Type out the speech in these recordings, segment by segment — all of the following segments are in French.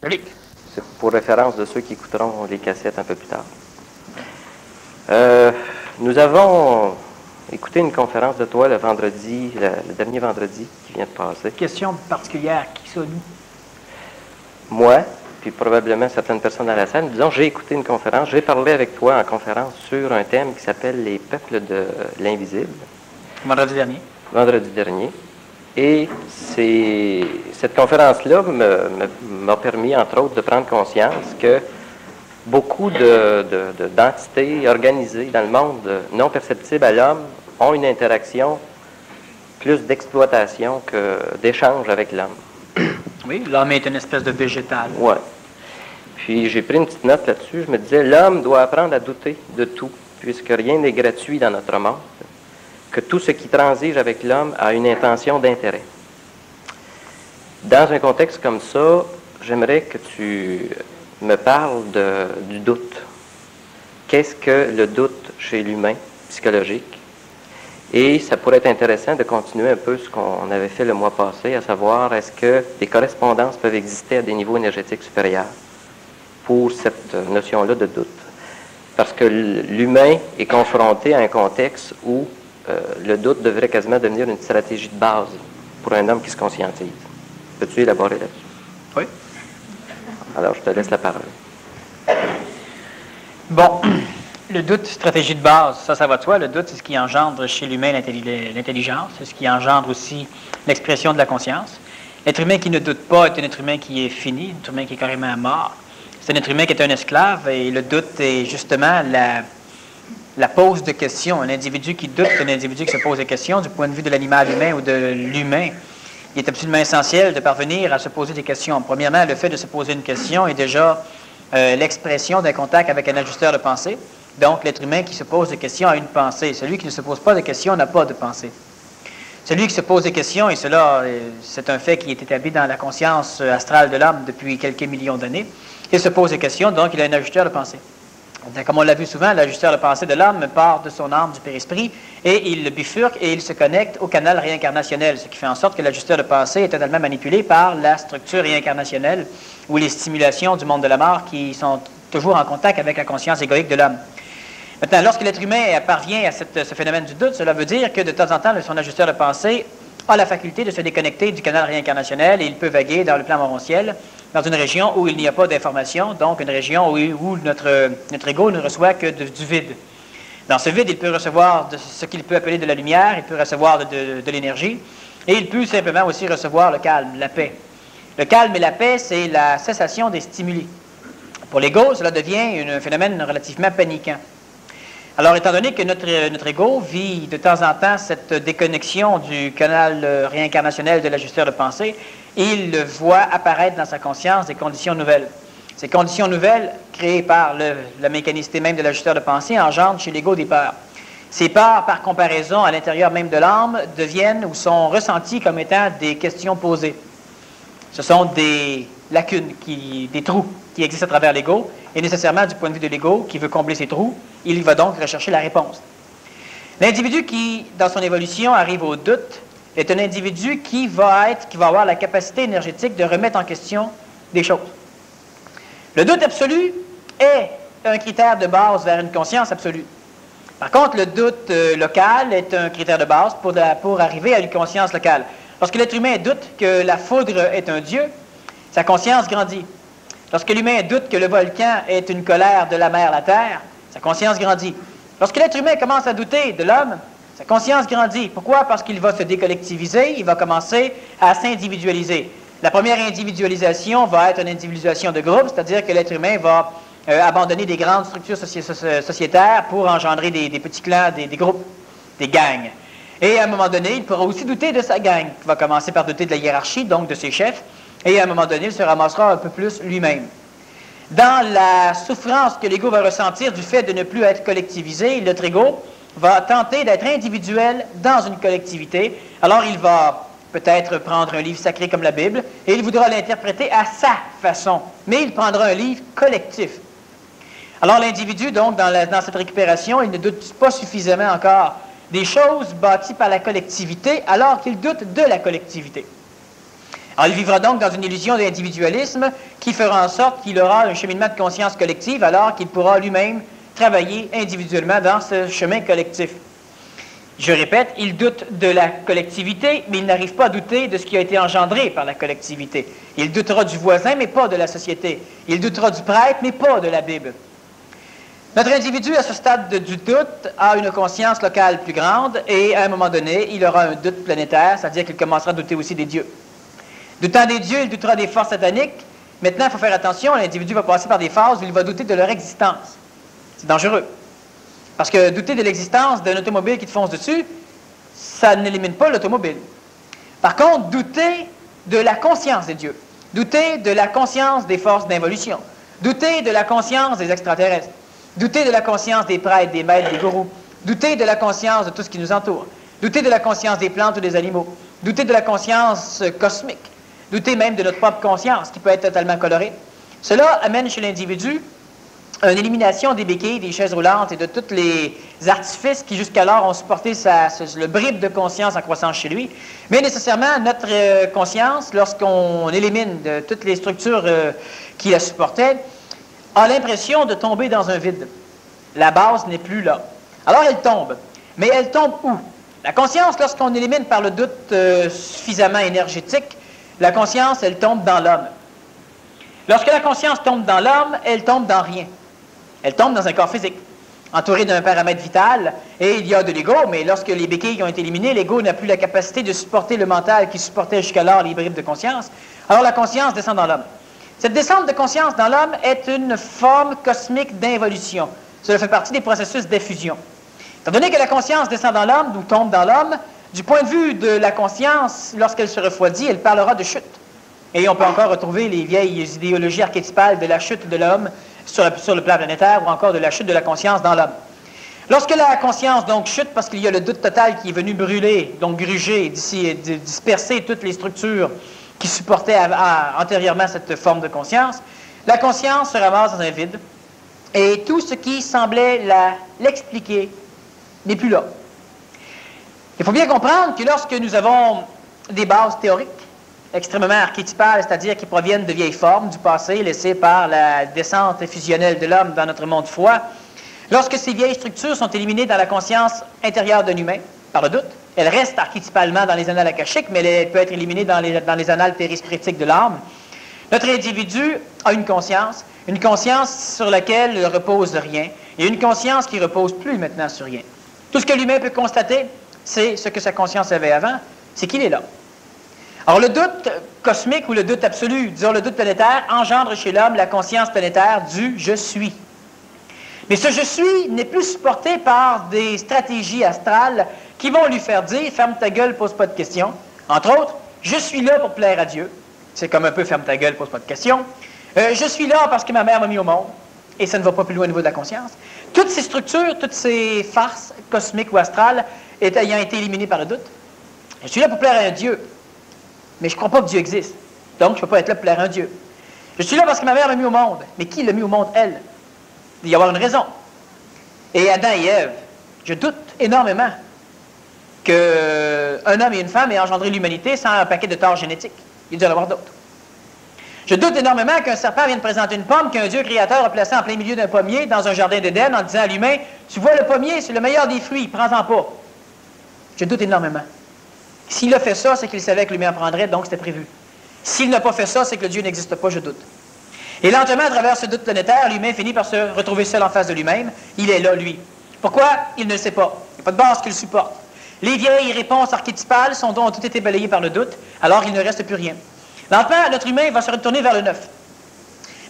Joli. C'est pour référence de ceux qui écouteront les cassettes un peu plus tard. Nous avons écouté une conférence de toi le vendredi, le dernier vendredi qui vient de passer. Question particulière, qui sommes-nous? Moi, puis probablement certaines personnes dans la salle, disons, j'ai écouté une conférence, j'ai parlé avec toi en conférence sur un thème qui s'appelle les peuples de l'invisible. Vendredi dernier. Vendredi dernier. Et cette conférence-là m'a permis, entre autres, de prendre conscience que beaucoup d'entités organisées dans le monde non perceptibles à l'homme ont une interaction plus d'exploitation que d'échange avec l'homme. Oui, l'homme est une espèce de végétal. Oui. Puis j'ai pris une petite note là-dessus. Je me disais, l'homme doit apprendre à douter de tout, puisque rien n'est gratuit dans notre monde, que tout ce qui transige avec l'homme a une intention d'intérêt. Dans un contexte comme ça, j'aimerais que tu me parles du doute. Qu'est-ce que le doute chez l'humain psychologique? Et ça pourrait être intéressant de continuer un peu ce qu'on avait fait le mois passé, à savoir, est-ce que des correspondances peuvent exister à des niveaux énergétiques supérieurs pour cette notion-là de doute? Parce que l'humain est confronté à un contexte où le doute devrait quasiment devenir une stratégie de base pour un homme qui se conscientise. Peux-tu élaborer là-dessus? Oui. Alors, je te laisse la parole. Bon, le doute, stratégie de base, ça va de soi. Le doute, c'est ce qui engendre chez l'humain l'intelligence, c'est ce qui engendre aussi l'expression de la conscience. L'être humain qui ne doute pas est un être humain qui est fini, un être humain qui est carrément mort. C'est un être humain qui est un esclave, et le doute est justement la pose de questions. Un individu qui doute est un individu qui se pose des questions du point de vue de l'animal humain ou de l'humain. Il est absolument essentiel de parvenir à se poser des questions. Premièrement, le fait de se poser une question est déjà l'expression d'un contact avec un ajusteur de pensée. Donc, l'être humain qui se pose des questions a une pensée. Celui qui ne se pose pas de questions n'a pas de pensée. Celui qui se pose des questions, et cela, c'est un fait qui est établi dans la conscience astrale de l'homme depuis quelques millions d'années, il se pose des questions, donc il a un ajusteur de pensée. Comme on l'a vu souvent, l'ajusteur de pensée de l'âme part de son âme, du périsprit, et il le bifurque et il se connecte au canal réincarnationnel, ce qui fait en sorte que l'ajusteur de pensée est totalement manipulé par la structure réincarnationnelle ou les stimulations du monde de la mort qui sont toujours en contact avec la conscience égoïque de l'homme. Maintenant, lorsque l'être humain parvient à ce phénomène du doute, cela veut dire que de temps en temps, son ajusteur de pensée a la faculté de se déconnecter du canal réincarnationnel et il peut vaguer dans le plan morontiel, dans une région où il n'y a pas d'information, donc une région où notre ego ne reçoit que du vide. Dans ce vide, il peut recevoir ce qu'il peut appeler de la lumière, il peut recevoir de l'énergie, et il peut simplement aussi recevoir le calme, la paix. Le calme et la paix, c'est la cessation des stimuli. Pour l'ego, cela devient un phénomène relativement paniquant. Alors, étant donné que notre ego vit de temps en temps cette déconnexion du canal réincarnationnel de l'ajusteur de pensée, il voit apparaître dans sa conscience des conditions nouvelles. Ces conditions nouvelles, créées par la mécanicité même de l'ajusteur de pensée, engendrent chez l'ego des peurs. Ces peurs, par comparaison à l'intérieur même de l'âme, deviennent ou sont ressenties comme étant des questions posées. Ce sont des lacunes, des trous qui existent à travers l'ego, et nécessairement du point de vue de l'ego, qui veut combler ces trous, il va donc rechercher la réponse. L'individu qui, dans son évolution, arrive au doute, est un individu qui va avoir la capacité énergétique de remettre en question des choses. Le doute absolu est un critère de base vers une conscience absolue. Par contre, le doute local est un critère de base pour arriver à une conscience locale. Lorsque l'être humain doute que la foudre est un dieu, sa conscience grandit. Lorsque l'humain doute que le volcan est une colère de la mer, la terre, sa conscience grandit. Lorsque l'être humain commence à douter de l'homme, sa conscience grandit. Pourquoi? Parce qu'il va se décollectiviser, il va commencer à s'individualiser. La première individualisation va être une individualisation de groupe, c'est-à-dire que l'être humain va abandonner des grandes structures sociétaires pour engendrer des petits clans, des groupes, des gangs. Et à un moment donné, il pourra aussi douter de sa gang. Il va commencer par douter de la hiérarchie, donc de ses chefs, et à un moment donné, il se ramassera un peu plus lui-même. Dans la souffrance que l'ego va ressentir du fait de ne plus être collectivisé, notre ego va tenter d'être individuel dans une collectivité. Alors il va peut-être prendre un livre sacré comme la Bible, et il voudra l'interpréter à sa façon, mais il prendra un livre collectif. Alors l'individu, donc, dans cette récupération, il ne doute pas suffisamment encore des choses bâties par la collectivité, alors qu'il doute de la collectivité. Alors il vivra donc dans une illusion d'individualisme qui fera en sorte qu'il aura un cheminement de conscience collective alors qu'il pourra lui-même travailler individuellement dans ce chemin collectif. Je répète, il doute de la collectivité, mais il n'arrive pas à douter de ce qui a été engendré par la collectivité. Il doutera du voisin, mais pas de la société. Il doutera du prêtre, mais pas de la Bible. Notre individu, à ce stade du doute, a une conscience locale plus grande et, à un moment donné, il aura un doute planétaire, c'est-à-dire qu'il commencera à douter aussi des dieux. Doutant des dieux, il doutera des forces sataniques. Maintenant, il faut faire attention, l'individu va passer par des phases où il va douter de leur existence. C'est dangereux. Parce que douter de l'existence d'un automobile qui te fonce dessus, ça n'élimine pas l'automobile. Par contre, douter de la conscience des dieux, douter de la conscience des forces d'involution, douter de la conscience des extraterrestres, douter de la conscience des prêtres, des maîtres, des gourous, douter de la conscience de tout ce qui nous entoure, douter de la conscience des plantes ou des animaux, douter de la conscience cosmique, douter même de notre propre conscience qui peut être totalement colorée. Cela amène chez l'individu une élimination des béquilles, des chaises roulantes et de tous les artifices qui jusqu'alors ont supporté le bribe de conscience en croissance chez lui. Mais nécessairement, notre conscience, lorsqu'on élimine de toutes les structures qui la supportaient, a l'impression de tomber dans un vide. La base n'est plus là. Alors elle tombe. Mais elle tombe où? La conscience, lorsqu'on élimine par le doute suffisamment énergétique, la conscience, elle tombe dans l'homme. Lorsque la conscience tombe dans l'homme, elle tombe dans rien. Elle tombe dans un corps physique, entouré d'un paramètre vital, et il y a de l'ego, mais lorsque les béquilles ont été éliminées, l'ego n'a plus la capacité de supporter le mental qui supportait jusqu'alors les bribes de conscience. Alors la conscience descend dans l'homme. Cette descente de conscience dans l'homme est une forme cosmique d'involution. Cela fait partie des processus d'effusion. Étant donné que la conscience descend dans l'homme, ou tombe dans l'homme, du point de vue de la conscience, lorsqu'elle se refroidit, elle parlera de chute. Et on peut encore retrouver les vieilles idéologies archétypales de la chute de l'homme sur le plan planétaire ou encore de la chute de la conscience dans l'homme. Lorsque la conscience donc chute parce qu'il y a le doute total qui est venu brûler, donc gruger, disperser toutes les structures qui supportaient antérieurement cette forme de conscience, la conscience se ramasse dans un vide et tout ce qui semblait l'expliquer n'est plus là. Il faut bien comprendre que lorsque nous avons des bases théoriques, extrêmement archétypales, c'est-à-dire qui proviennent de vieilles formes du passé laissées par la descente fusionnelle de l'homme dans notre monde froid. Lorsque ces vieilles structures sont éliminées dans la conscience intérieure d'un humain, par le doute, elles restent archétypalement dans les annales akashiques, mais elles peuvent être éliminées dans les annales périspiritiques de l'âme. Notre individu a une conscience sur laquelle ne repose rien, et une conscience qui ne repose plus maintenant sur rien. Tout ce que l'humain peut constater, c'est ce que sa conscience avait avant, c'est qu'il est là. Alors, le doute cosmique ou le doute absolu, disons le doute planétaire, engendre chez l'homme la conscience planétaire du « je suis ». Mais ce « je suis » n'est plus supporté par des stratégies astrales qui vont lui faire dire « ferme ta gueule, pose pas de questions ». Entre autres, « je suis là pour plaire à Dieu ». C'est comme un peu « ferme ta gueule, pose pas de questions ». Je suis là parce que ma mère m'a mis au monde. Et ça ne va pas plus loin au niveau de la conscience. Toutes ces structures, toutes ces farces cosmiques ou astrales ayant été éliminées par le doute. Je suis là pour plaire à un Dieu. Mais je ne crois pas que Dieu existe. Donc, je ne peux pas être là pour plaire à un Dieu. Je suis là parce que ma mère m'a mis au monde. Mais qui l'a mis au monde, elle? Il doit y avoir une raison. Et Adam et Ève, je doute énormément qu'un homme et une femme aient engendré l'humanité sans un paquet de torts génétiques. Il doit y en avoir d'autres. Je doute énormément qu'un serpent vienne présenter une pomme qu'un Dieu créateur a placée en plein milieu d'un pommier dans un jardin d'Éden en disant à l'humain, tu vois le pommier, c'est le meilleur des fruits, prends-en pas. Je doute énormément. S'il a fait ça, c'est qu'il savait que l'humain en prendrait, donc c'était prévu. S'il n'a pas fait ça, c'est que le Dieu n'existe pas, je doute. Et lentement, à travers ce doute planétaire, l'humain finit par se retrouver seul en face de lui-même. Il est là, lui. Pourquoi? Il ne le sait pas. Il n'y a pas de base qui le supporte. Les vieilles réponses archétypales ont toutes été balayées par le doute, alors il ne reste plus rien. Lentement, notre humain va se retourner vers le neuf.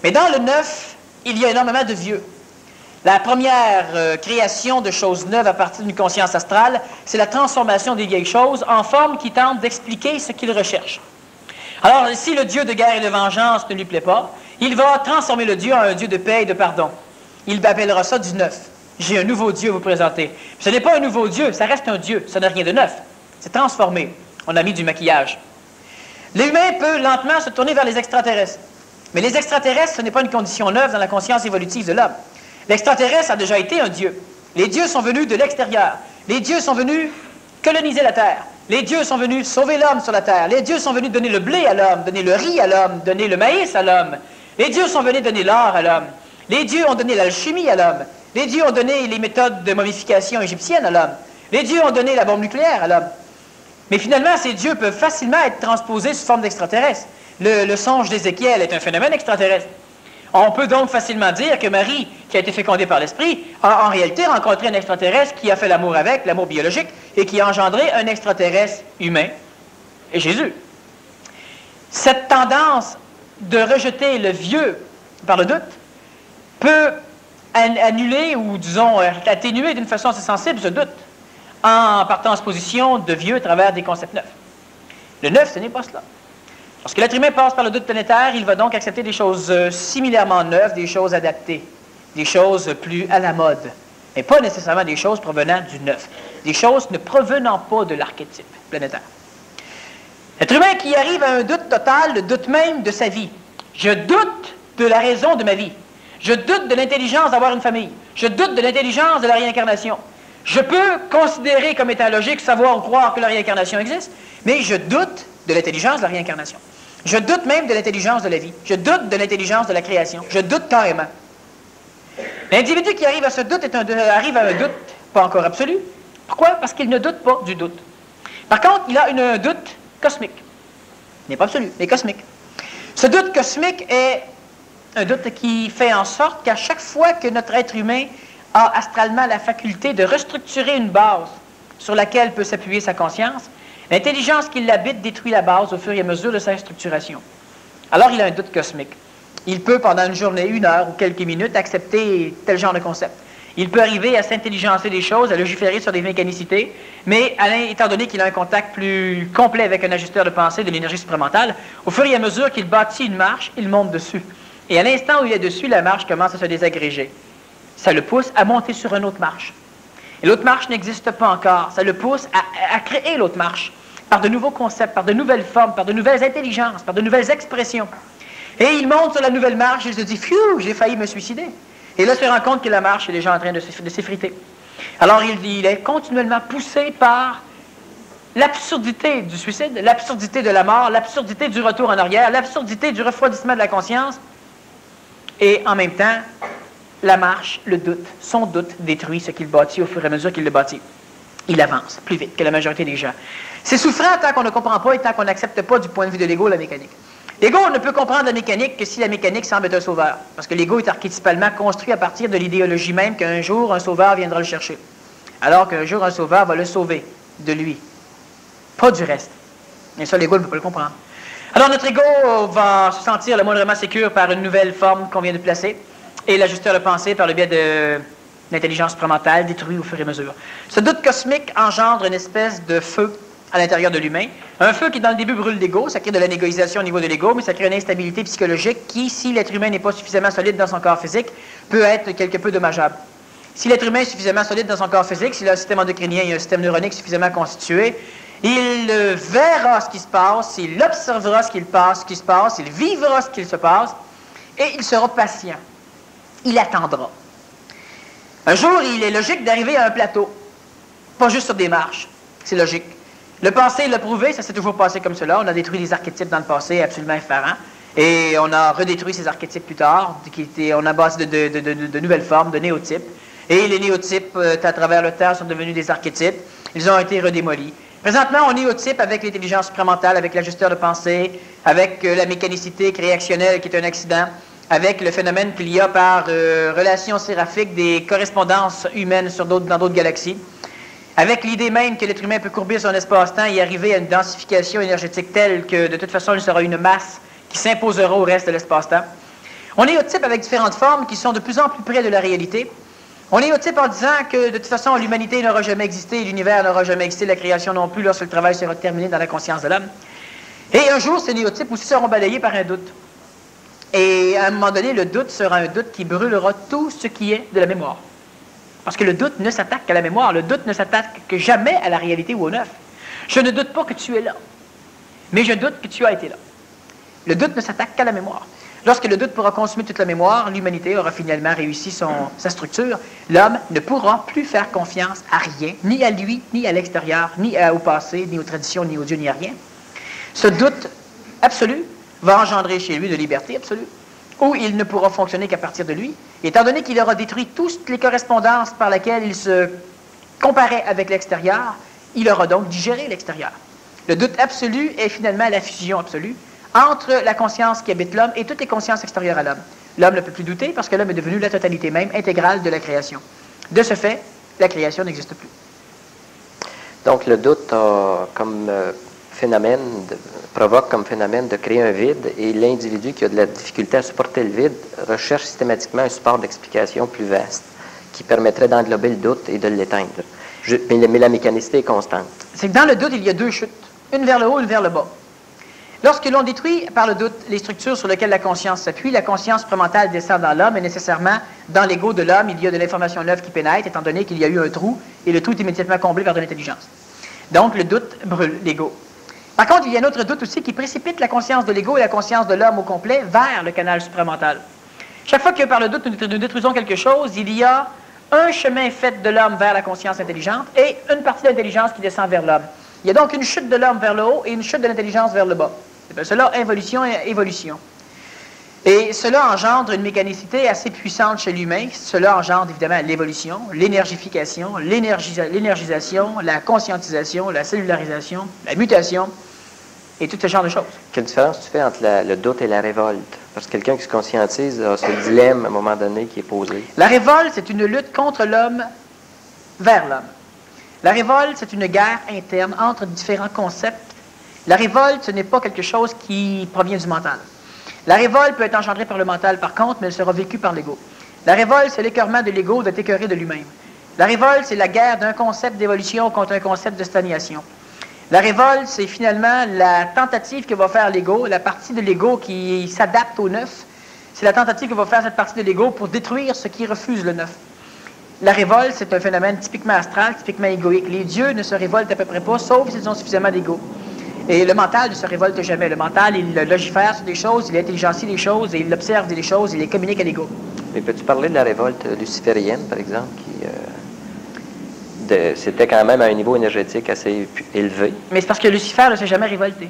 Mais dans le neuf, il y a énormément de vieux. La première création de choses neuves à partir d'une conscience astrale, c'est la transformation des vieilles choses en formes qui tentent d'expliquer ce qu'il recherche. Alors, si le Dieu de guerre et de vengeance ne lui plaît pas, il va transformer le Dieu en un Dieu de paix et de pardon. Il appellera ça du neuf. J'ai un nouveau Dieu à vous présenter. Ce n'est pas un nouveau Dieu, ça reste un Dieu, ça n'a rien de neuf. C'est transformé. On a mis du maquillage. L'humain peut lentement se tourner vers les extraterrestres. Mais les extraterrestres, ce n'est pas une condition neuve dans la conscience évolutive de l'homme. L'extraterrestre a déjà été un dieu. Les dieux sont venus de l'extérieur. Les dieux sont venus coloniser la terre. Les dieux sont venus sauver l'homme sur la terre. Les dieux sont venus donner le blé à l'homme, donner le riz à l'homme, donner le maïs à l'homme. Les dieux sont venus donner l'or à l'homme. Les dieux ont donné l'alchimie à l'homme. Les dieux ont donné les méthodes de momification égyptienne à l'homme. Les dieux ont donné la bombe nucléaire à l'homme. Mais finalement, ces dieux peuvent facilement être transposés sous forme d'extraterrestres. Le songe d'Ézéchiel est un phénomène extraterrestre. On peut donc facilement dire que Marie, qui a été fécondée par l'Esprit, a en réalité rencontré un extraterrestre qui a fait l'amour avec, l'amour biologique, et qui a engendré un extraterrestre humain, et Jésus. Cette tendance de rejeter le vieux par le doute peut annuler ou, disons, atténuer d'une façon assez sensible ce doute en partant en position de vieux à travers des concepts neufs. Le neuf, ce n'est pas cela. Lorsque l'être humain passe par le doute planétaire, il va donc accepter des choses similairement neuves, des choses adaptées, des choses plus à la mode, mais pas nécessairement des choses provenant du neuf, des choses ne provenant pas de l'archétype planétaire. L'être humain qui arrive à un doute total, le doute même de sa vie. Je doute de la raison de ma vie. Je doute de l'intelligence d'avoir une famille. Je doute de l'intelligence de la réincarnation. Je peux considérer comme étant logique, savoir ou croire que la réincarnation existe, mais je doute de l'intelligence de la réincarnation. Je doute même de l'intelligence de la vie. Je doute de l'intelligence de la création. Je doute carrément. L'individu qui arrive à ce doute arrive à un doute pas encore absolu. Pourquoi? Parce qu'il ne doute pas du doute. Par contre, il a un doute cosmique. Il n'est pas absolu, mais cosmique. Ce doute cosmique est un doute qui fait en sorte qu'à chaque fois que notre être humain a astralement la faculté de restructurer une base sur laquelle peut s'appuyer sa conscience, l'intelligence qui l'habite détruit la base au fur et à mesure de sa structuration. Alors il a un doute cosmique. Il peut, pendant une journée, 1 heure ou quelques minutes, accepter tel genre de concept. Il peut arriver à s'intelligencer des choses, à légiférer sur des mécanicités, mais étant donné qu'il a un contact plus complet avec un ajusteur de pensée de l'énergie supramentale, au fur et à mesure qu'il bâtit une marche, il monte dessus. Et à l'instant où il est dessus, la marche commence à se désagréger. Ça le pousse à monter sur une autre marche. Et l'autre marche n'existe pas encore. Ça le pousse à créer l'autre marche par de nouveaux concepts, par de nouvelles formes, par de nouvelles intelligences, par de nouvelles expressions. Et il monte sur la nouvelle marche et il se dit « Phew, j'ai failli me suicider ». Et là, il se rend compte que la marche est déjà en train de s'effriter. Alors, il est continuellement poussé par l'absurdité du suicide, l'absurdité de la mort, l'absurdité du retour en arrière, l'absurdité du refroidissement de la conscience. Et en même temps, la marche, le doute, son doute détruit ce qu'il bâtit au fur et à mesure qu'il le bâtit. Il avance plus vite que la majorité des gens. C'est souffrant tant qu'on ne comprend pas et tant qu'on n'accepte pas du point de vue de l'ego la mécanique. L'ego ne peut comprendre la mécanique que si la mécanique semble être un sauveur. Parce que l'ego est archétypalement construit à partir de l'idéologie même qu'un jour, un sauveur viendra le chercher. Alors qu'un jour, un sauveur va le sauver de lui. Pas du reste. Et ça, l'ego ne peut pas le comprendre. Alors, notre ego va se sentir le moindrement sécure par une nouvelle forme qu'on vient de placer. Et l'ajusteur de pensée, par le biais de l'intelligence supramentale, détruit au fur et à mesure. Ce doute cosmique engendre une espèce de feu à l'intérieur de l'humain. Un feu qui, dans le début, brûle l'ego, ça crée de la négoïsation au niveau de l'ego, mais ça crée une instabilité psychologique qui, si l'être humain n'est pas suffisamment solide dans son corps physique, peut être quelque peu dommageable. Si l'être humain est suffisamment solide dans son corps physique, s'il a un système endocrinien et un système neuronique suffisamment constitué, il verra ce qui se passe, il observera ce qui se passe, il vivra ce qu'il se passe, et il sera patient. Il attendra. Un jour, il est logique d'arriver à un plateau, pas juste sur des marches. C'est logique. Le passé l'a prouvé, ça s'est toujours passé comme cela. On a détruit des archétypes dans le passé absolument effarants. Et on a redétruit ces archétypes plus tard. On a bâti de nouvelles formes, de néotypes. Et les néotypes, à travers le temps, sont devenus des archétypes. Ils ont été redémolis. Présentement, on néotype avec l'intelligence supramentale, avec l'ajusteur de pensée, avec la mécanicité réactionnelle qui est un accident, avec le phénomène qu'il y a par relation séraphique des correspondances humaines dans d'autres galaxies. Avec l'idée même que l'être humain peut courbir son espace-temps et arriver à une densification énergétique telle que, de toute façon, il sera une masse qui s'imposera au reste de l'espace-temps. On néotype avec différentes formes qui sont de plus en plus près de la réalité. On néotype en disant que, de toute façon, l'humanité n'aura jamais existé, l'univers n'aura jamais existé, la création non plus, lorsque le travail sera terminé dans la conscience de l'homme. Et un jour, ces néotypes aussi seront balayés par un doute. Et à un moment donné, le doute sera un doute qui brûlera tout ce qui est de la mémoire. Parce que le doute ne s'attaque qu'à la mémoire. Le doute ne s'attaque que jamais à la réalité ou au neuf. Je ne doute pas que tu es là, mais je doute que tu as été là. Le doute ne s'attaque qu'à la mémoire. Lorsque le doute pourra consumer toute la mémoire, l'humanité aura finalement réussi sa structure. L'homme ne pourra plus faire confiance à rien, ni à lui, ni à l'extérieur, ni au passé, ni aux traditions, ni aux dieux, ni à rien. Ce doute absolu va engendrer chez lui de liberté absolue. où il ne pourra fonctionner qu'à partir de lui. Et étant donné qu'il aura détruit toutes les correspondances par lesquelles il se comparait avec l'extérieur, il aura donc digéré l'extérieur. Le doute absolu est finalement la fusion absolue entre la conscience qui habite l'homme et toutes les consciences extérieures à l'homme. L'homme ne peut plus douter parce que l'homme est devenu la totalité même, intégrale de la création. De ce fait, la création n'existe plus. Donc le doute a comme provoque comme phénomène de créer un vide, et l'individu qui a de la difficulté à supporter le vide recherche systématiquement un support d'explication plus vaste qui permettrait d'englober le doute et de l'éteindre. Mais la mécanicité est constante. C'est que dans le doute, il y a deux chutes, une vers le haut, une vers le bas. Lorsque l'on détruit par le doute les structures sur lesquelles la conscience s'appuie, la conscience prémentale descend dans l'homme et nécessairement dans l'ego de l'homme, il y a de l'information neuve qui pénètre, étant donné qu'il y a eu un trou et le trou est immédiatement comblé vers de l'intelligence. Donc le doute brûle l'ego. Par contre, il y a un autre doute aussi qui précipite la conscience de l'ego et la conscience de l'homme au complet vers le canal supramental. Chaque fois que par le doute nous détruisons quelque chose, il y a un chemin fait de l'homme vers la conscience intelligente et une partie de l'intelligence qui descend vers l'homme. Il y a donc une chute de l'homme vers le haut et une chute de l'intelligence vers le bas. Cela, involution et évolution. Et cela engendre une mécanicité assez puissante chez l'humain. Cela engendre évidemment l'évolution, l'énergification, l'énergisation, la conscientisation, la cellularisation, la mutation et tout ce genre de choses. Quelle différence tu fais entre le doute et la révolte? Parce que quelqu'un qui se conscientise a ce dilemme à un moment donné qui est posé. La révolte, c'est une lutte contre l'homme vers l'homme. La révolte, c'est une guerre interne entre différents concepts. La révolte, ce n'est pas quelque chose qui provient du mental. La révolte peut être engendrée par le mental, par contre, mais elle sera vécue par l'ego. La révolte, c'est l'écœurement de l'ego d'être écœuré de lui-même. La révolte, c'est la guerre d'un concept d'évolution contre un concept de stagnation. La révolte, c'est finalement la tentative que va faire l'ego, la partie de l'ego qui s'adapte au neuf. C'est la tentative que va faire cette partie de l'ego pour détruire ce qui refuse le neuf. La révolte, c'est un phénomène typiquement astral, typiquement égoïque. Les dieux ne se révoltent à peu près pas, sauf s'ils ont suffisamment d'ego. Et le mental ne se révolte jamais. Le mental, il logifère sur des choses, il intelligencie les choses, et il observe des choses, il les communique à l'ego. Mais peux-tu parler de la révolte luciférienne, par exemple, c'était quand même à un niveau énergétique assez élevé? Mais c'est parce que Lucifer ne s'est jamais révolté.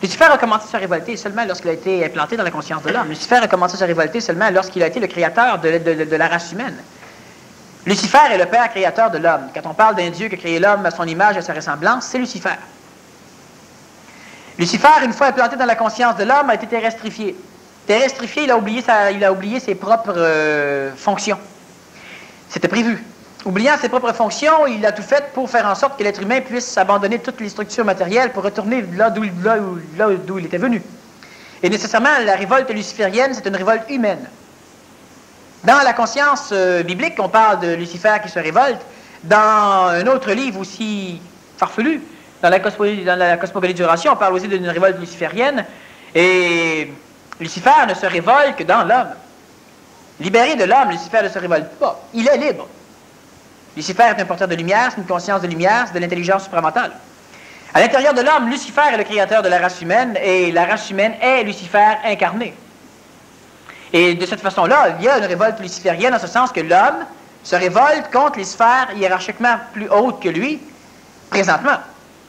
Lucifer a commencé à se révolter seulement lorsqu'il a été implanté dans la conscience de l'homme. Lucifer a commencé à se révolter seulement lorsqu'il a été le créateur de la race humaine. Lucifer est le père créateur de l'homme. Quand on parle d'un Dieu qui a créé l'homme à son image et à sa ressemblance, c'est Lucifer. Lucifer, une fois implanté dans la conscience de l'homme, a été terrestrifié. Terrestrifié, il a oublié ses propres fonctions. C'était prévu. Oubliant ses propres fonctions, il a tout fait pour faire en sorte que l'être humain puisse abandonner toutes les structures matérielles pour retourner là d'où il était venu. Et nécessairement, la révolte luciférienne, c'est une révolte humaine. Dans la conscience biblique, on parle de Lucifer qui se révolte. Dans un autre livre aussi farfelu, dans la cosmogonie du Horatio, on parle aussi d'une révolte luciférienne. Et Lucifer ne se révolte que dans l'homme. Libéré de l'homme, Lucifer ne se révolte pas. Il est libre. Lucifer est un porteur de lumière, c'est une conscience de lumière, c'est de l'intelligence supramentale. À l'intérieur de l'homme, Lucifer est le créateur de la race humaine, et la race humaine est Lucifer incarné. Et de cette façon-là, il y a une révolte luciférienne en ce sens que l'homme se révolte contre les sphères hiérarchiquement plus hautes que lui, présentement.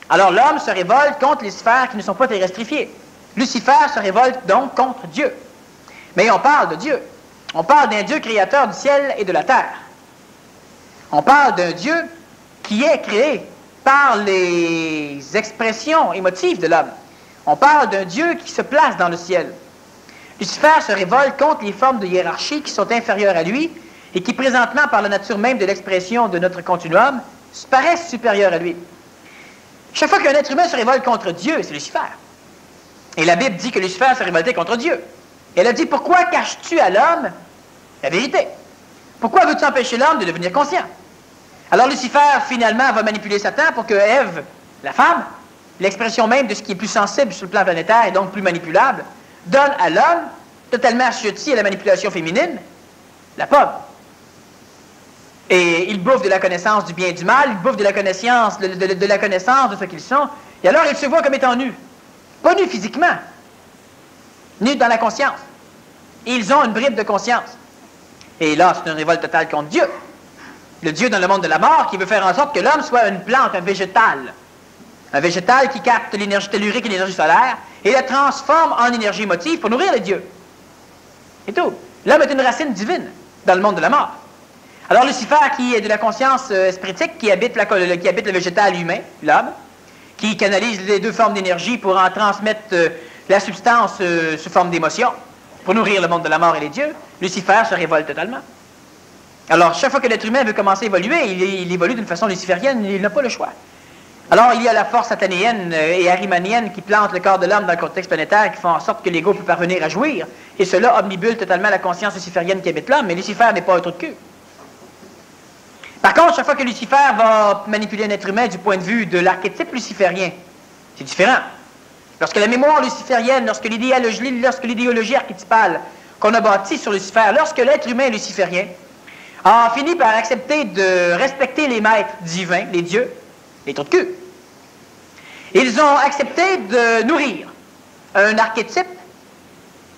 Alors l'homme se révolte contre les sphères qui ne sont pas terrestrifiées. Lucifer se révolte donc contre Dieu. Mais on parle de Dieu. On parle d'un Dieu créateur du ciel et de la terre. On parle d'un Dieu qui est créé par les expressions émotives de l'homme. On parle d'un Dieu qui se place dans le ciel. Lucifer se révolte contre les formes de hiérarchie qui sont inférieures à lui et qui, présentement, par la nature même de l'expression de notre continuum, paraissent supérieures à lui. Chaque fois qu'un être humain se révolte contre Dieu, c'est Lucifer. Et la Bible dit que Lucifer s'est révolté contre Dieu. Et elle a dit, pourquoi caches-tu à l'homme la vérité? Pourquoi veux-tu empêcher l'homme de devenir conscient? Alors Lucifer, finalement, va manipuler Satan pour que Ève, la femme, l'expression même de ce qui est plus sensible sur le plan planétaire et donc plus manipulable, donne à l'homme, totalement assujetti à la manipulation féminine, la pomme. Et il bouffe de la connaissance du bien et du mal, il bouffe de la connaissance de la connaissance de ce qu'ils sont, et alors il se voit comme étant nus. Pas nus physiquement, nus dans la conscience. Et ils ont une bribe de conscience. Et là, c'est une révolte totale contre Dieu. Le Dieu dans le monde de la mort qui veut faire en sorte que l'homme soit une plante, un végétal. Un végétal qui capte l'énergie tellurique et l'énergie solaire et la transforme en énergie émotive pour nourrir les dieux. Et tout. L'homme est une racine divine dans le monde de la mort. Alors Lucifer, qui est de la conscience spiritique, qui habite le végétal humain, l'homme, qui canalise les deux formes d'énergie pour en transmettre la substance sous forme d'émotion, pour nourrir le monde de la mort et les dieux, Lucifer se révolte totalement. Alors, chaque fois que l'être humain veut commencer à évoluer, il évolue d'une façon luciférienne, il n'a pas le choix. Alors, il y a la force satanéenne et arimanienne qui plante le corps de l'homme dans le contexte planétaire, qui font en sorte que l'ego peut parvenir à jouir, et cela omnibule totalement la conscience luciférienne qui habite l'homme, mais Lucifer n'est pas un trou de cul. Par contre, chaque fois que Lucifer va manipuler un être humain du point de vue de l'archétype luciférien, c'est différent. Lorsque la mémoire luciférienne, lorsque l'idéologie archétypale qu'on a bâtie sur Lucifer, lorsque l'être humain luciférien a fini par accepter de respecter les maîtres divins, les dieux, les trous de cul, ils ont accepté de nourrir un archétype,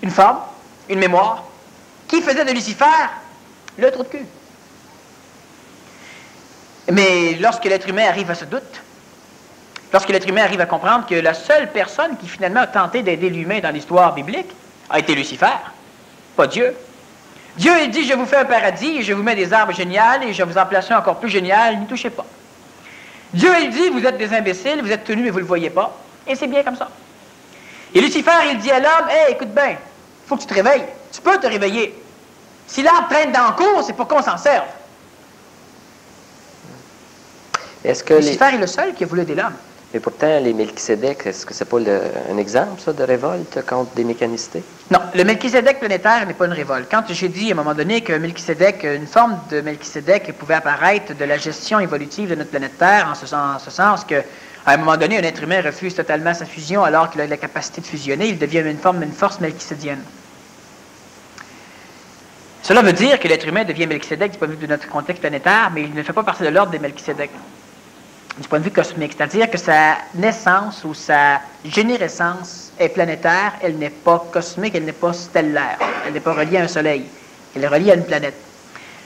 une forme, une mémoire, qui faisait de Lucifer le trou de cul. Mais lorsque l'être humain arrive à ce doute, lorsque l'être humain arrive à comprendre que la seule personne qui finalement a tenté d'aider l'humain dans l'histoire biblique a été Lucifer, pas Dieu. Dieu, il dit, je vous fais un paradis, et je vous mets des arbres géniaux, et je vous en place un encore plus génial, n'y touchez pas. Dieu, il dit, vous êtes des imbéciles, vous êtes tenus, mais vous ne le voyez pas, et c'est bien comme ça. Et Lucifer, il dit à l'homme, hey, écoute bien, il faut que tu te réveilles, tu peux te réveiller. Si l'arbre traîne dans le cours, c'est pour qu'on s'en serve. Lucifer est le seul qui a voulu aider l'homme. Mais pourtant, les Melchisédek, est-ce que c'est pas un exemple, ça, de révolte contre des mécanicités? Non, le Melchisédek planétaire n'est pas une révolte. Quand j'ai dit à un moment donné que Melchisédek, une forme de Melchisédek pouvait apparaître de la gestion évolutive de notre planète Terre, en ce sens que, à un moment donné, un être humain refuse totalement sa fusion alors qu'il a la capacité de fusionner, il devient une force melchisédienne. Cela veut dire que l'être humain devient Melchisédek du point de vue de notre contexte planétaire, mais il ne fait pas partie de l'ordre des Melchisédek du point de vue cosmique, c'est-à-dire que sa naissance ou sa générescence est planétaire, elle n'est pas cosmique, elle n'est pas stellaire, elle n'est pas reliée à un soleil, elle est reliée à une planète.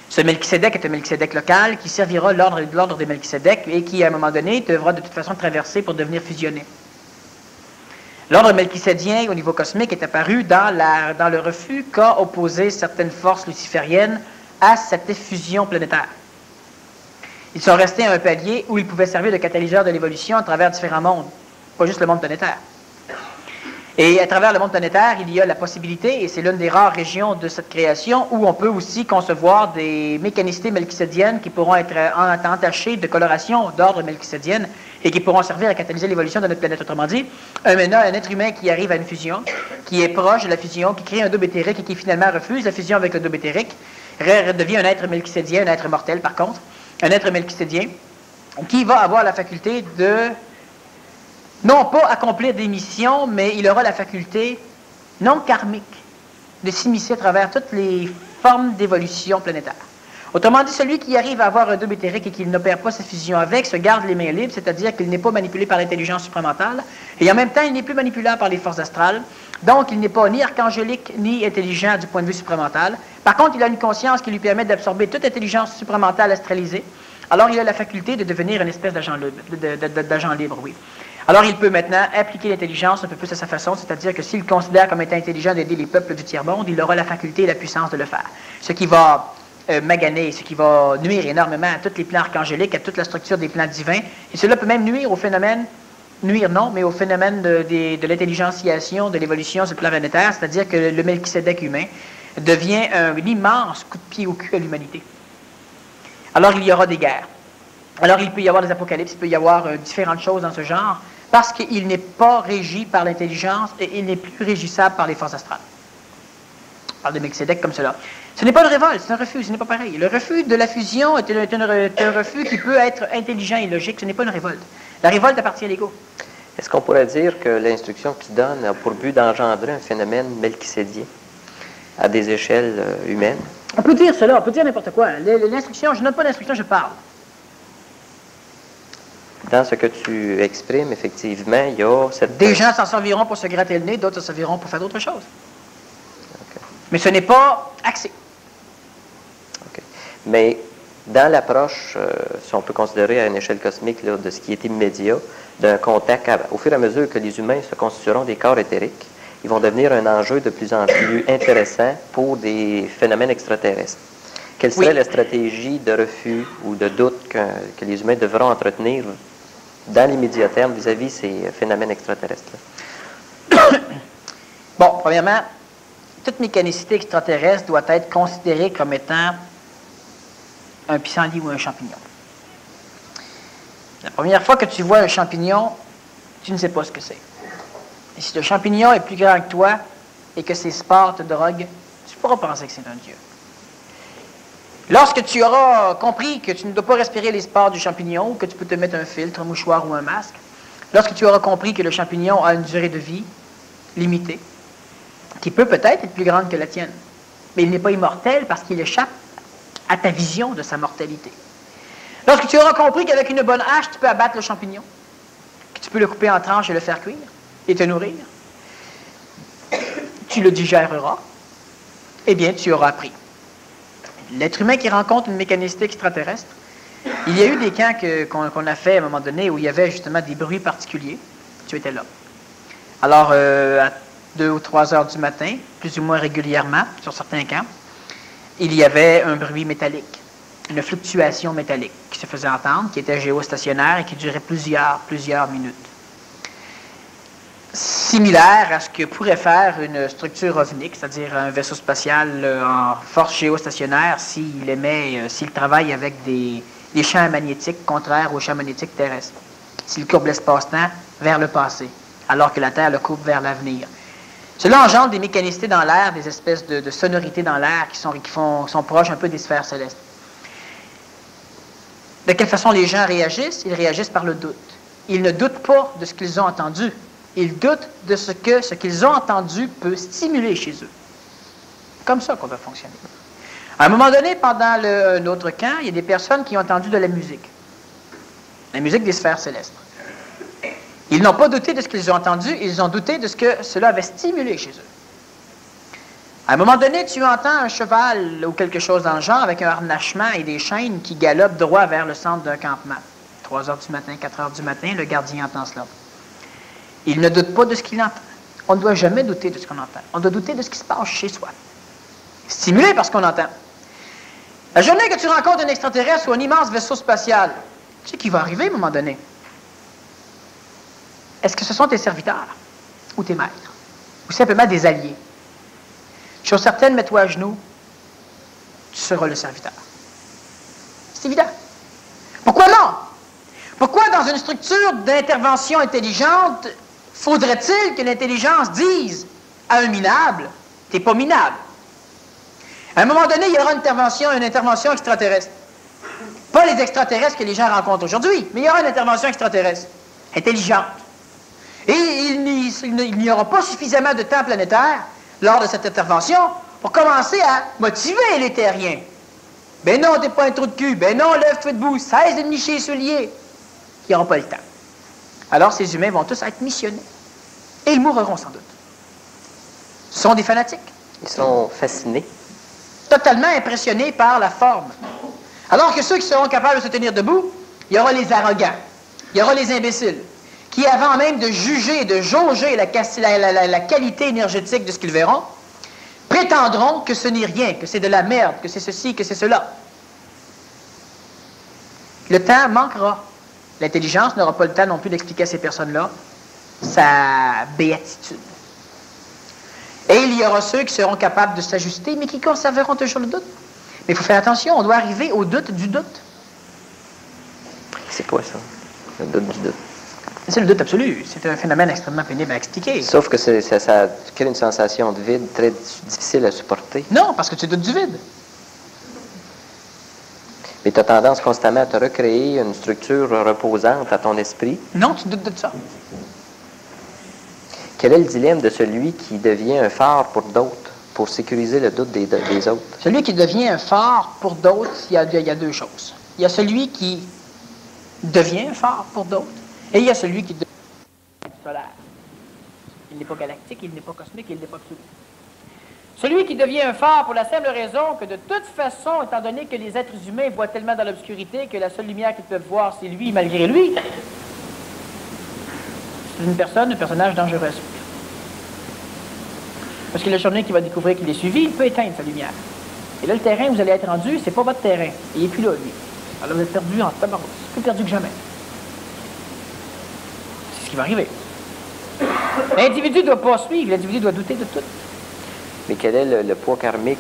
Ce Melchisédek est un Melchisédek local qui servira l'ordre des Melchisédek et qui, à un moment donné, devra de toute façon traverser pour devenir fusionné. L'ordre melchisédien au niveau cosmique est apparu dans le refus qu'a opposé certaines forces lucifériennes à cette effusion planétaire. Ils sont restés à un palier où ils pouvaient servir de catalyseur de l'évolution à travers différents mondes, pas juste le monde planétaire. Et à travers le monde planétaire, il y a la possibilité, et c'est l'une des rares régions de cette création, où on peut aussi concevoir des mécanicités melchisédiennes qui pourront être entachées de coloration d'ordre melchisédienne et qui pourront servir à catalyser l'évolution de notre planète. Autrement dit, un être humain qui arrive à une fusion, qui est proche de la fusion, qui crée un double éthérique et qui finalement refuse la fusion avec le double éthérique, devient un être melchisédien, un être mortel par contre, un être melchisédien, qui va avoir la faculté de, non pas accomplir des missions, mais il aura la faculté non karmique de s'immiscer à travers toutes les formes d'évolution planétaire. Autrement dit, celui qui arrive à avoir un double éthérique et qui n'opère pas sa fusion avec, se garde les mains libres, c'est-à-dire qu'il n'est pas manipulé par l'intelligence supramentale, et en même temps, il n'est plus manipulable par les forces astrales, donc il n'est pas ni archangélique, ni intelligent du point de vue supramental. Par contre, il a une conscience qui lui permet d'absorber toute intelligence supramentale astralisée, alors il a la faculté de devenir une espèce d'agent libre, oui. Alors il peut maintenant appliquer l'intelligence un peu plus à sa façon, c'est-à-dire que s'il considère comme étant intelligent d'aider les peuples du tiers-monde, il aura la faculté et la puissance de le faire. Ce qui va maganer, ce qui va nuire énormément à tous les plans archangéliques, à toute la structure des plans divins, et cela peut même nuire au phénomène, mais au phénomène de l'intelligentiation, de l'évolution sur le plan planétaire, c'est-à-dire que le Melchisédek humain devient un immense coup de pied au cul à l'humanité. Alors il y aura des guerres. Alors il peut y avoir des apocalypses, il peut y avoir différentes choses dans ce genre, parce qu'il n'est pas régi par l'intelligence et il n'est plus régissable par les forces astrales. On parle de Melchisédek comme cela. Ce n'est pas une révolte, c'est un refus, ce n'est pas pareil. Le refus de la fusion est un refus qui peut être intelligent et logique, ce n'est pas une révolte. La révolte appartient à l'ego. Est-ce qu'on pourrait dire que l'instruction qu'il donne a pour but d'engendrer un phénomène melchisédien à des échelles humaines? On peut dire cela, on peut dire n'importe quoi. L'instruction, je ne donne pas d'instruction, je parle. Dans ce que tu exprimes, effectivement, il y a cette... Des gens s'en serviront pour se gratter le nez, d'autres s'en serviront pour faire d'autres choses. Okay. Mais ce n'est pas axé. Okay. Mais dans l'approche, si on peut considérer à une échelle cosmique là, de ce qui est immédiat, d'un contact, au fur et à mesure que les humains se constitueront des corps éthériques, ils vont devenir un enjeu de plus en plus intéressant pour des phénomènes extraterrestres. Quelle serait la stratégie de refus ou de doute que les humains devront entretenir dans l'immédiat terme vis-à-vis ces phénomènes extraterrestres-là? Bon, premièrement, toute mécanicité extraterrestre doit être considérée comme étant un pissenlit ou un champignon. La première fois que tu vois un champignon, tu ne sais pas ce que c'est. Et si le champignon est plus grand que toi et que ses spores te droguent, tu pourras penser que c'est un dieu. Lorsque tu auras compris que tu ne dois pas respirer les spores du champignon, ou que tu peux te mettre un filtre, un mouchoir ou un masque, lorsque tu auras compris que le champignon a une durée de vie limitée, qui peut peut-être être plus grande que la tienne, mais il n'est pas immortel parce qu'il échappe à ta vision de sa mortalité. Lorsque tu auras compris qu'avec une bonne hache, tu peux abattre le champignon, que tu peux le couper en tranches et le faire cuire, et te nourrir, tu le digéreras, eh bien, tu auras appris. L'être humain qui rencontre une mécanicité extraterrestre, il y a eu des camps qu'on a fait à un moment donné où il y avait justement des bruits particuliers. Tu étais là. Alors, à 2 ou 3 heures du matin, plus ou moins régulièrement, sur certains camps, il y avait un bruit métallique, une fluctuation métallique qui se faisait entendre, qui était géostationnaire et qui durait plusieurs minutes. Similaire à ce que pourrait faire une structure ovnique, c'est-à-dire un vaisseau spatial en force géostationnaire s'il travaille avec des champs magnétiques contraires aux champs magnétiques terrestres, s'il courbe l'espace-temps vers le passé, alors que la Terre le courbe vers l'avenir. Cela engendre des mécanicités dans l'air, des espèces de sonorités dans l'air qui sont proches un peu des sphères célestes. De quelle façon les gens réagissent? Ils réagissent par le doute. Ils ne doutent pas de ce qu'ils ont entendu. Ils doutent de ce qu'ils ont entendu peut stimuler chez eux. Comme ça qu'on va fonctionner. À un moment donné, pendant un autre camp, il y a des personnes qui ont entendu de la musique. La musique des sphères célestes. Ils n'ont pas douté de ce qu'ils ont entendu, ils ont douté de ce que cela avait stimulé chez eux. À un moment donné, tu entends un cheval ou quelque chose dans le genre avec un harnachement et des chaînes qui galopent droit vers le centre d'un campement. 3 heures du matin, 4 heures du matin, le gardien entend cela. Il ne doute pas de ce qu'il entend. On ne doit jamais douter de ce qu'on entend. On doit douter de ce qui se passe chez soi. Stimulé par ce qu'on entend. La journée que tu rencontres un extraterrestre ou un immense vaisseau spatial, tu sais qui va arriver à un moment donné. Est-ce que ce sont tes serviteurs ou tes maîtres? Ou simplement des alliés? Chose certaine, mets-toi à genoux, tu seras le serviteur. C'est évident. Pourquoi non? Pourquoi dans une structure d'intervention intelligente, faudrait-il que l'intelligence dise à un minable, t'es pas minable? À un moment donné, il y aura une intervention extraterrestre. Pas les extraterrestres que les gens rencontrent aujourd'hui, mais il y aura une intervention extraterrestre, intelligente. Et il n'y aura pas suffisamment de temps planétaire lors de cette intervention pour commencer à motiver les terriens. Ben non, t'es pas un trou de cul. Ben non, lève-toi debout. 16 de nicher souliers. Qui n'auront pas le temps. Alors, ces humains vont tous être missionnés. Et ils mourront sans doute. Ce sont des fanatiques. Ils sont fascinés. Totalement impressionnés par la forme. Alors que ceux qui seront capables de se tenir debout, il y aura les arrogants. Il y aura les imbéciles. Qui, avant même de juger et de jauger la qualité énergétique de ce qu'ils verront, prétendront que ce n'est rien, que c'est de la merde, que c'est ceci, que c'est cela. Le temps manquera. L'intelligence n'aura pas le temps non plus d'expliquer à ces personnes-là sa béatitude. Et il y aura ceux qui seront capables de s'ajuster, mais qui conserveront toujours le doute. Mais il faut faire attention, on doit arriver au doute du doute. C'est quoi ça, le doute du doute? C'est le doute absolu. C'est un phénomène extrêmement pénible à expliquer. Sauf que ça crée une sensation de vide très difficile à supporter. Non, parce que tu doutes du vide. Mais tu as tendance constamment à te recréer une structure reposante à ton esprit. Non, tu doutes de ça. Quel est le dilemme de celui qui devient un phare pour d'autres, pour sécuriser le doute des autres? Celui qui devient un phare pour d'autres, il y a deux choses. Il y a celui qui devient un phare pour d'autres, et il y a celui qui devient solaire. Il n'est pas galactique, il n'est pas cosmique, il n'est pas absolu. Celui qui devient un phare pour la simple raison que de toute façon, étant donné que les êtres humains voient tellement dans l'obscurité que la seule lumière qu'ils peuvent voir, c'est lui, malgré lui, c'est une personne, un personnage dangereux. Parce que la journée qu'il va découvrir qu'il est suivi, il peut éteindre sa lumière. Et là, le terrain où vous allez être rendu, c'est pas votre terrain. Il n'est plus là, lui. Alors vous êtes perdu en tabarnak. Plus perdu que jamais. C'est ce qui va arriver. L'individu ne doit pas suivre, l'individu doit douter de tout. Mais quel est le poids karmique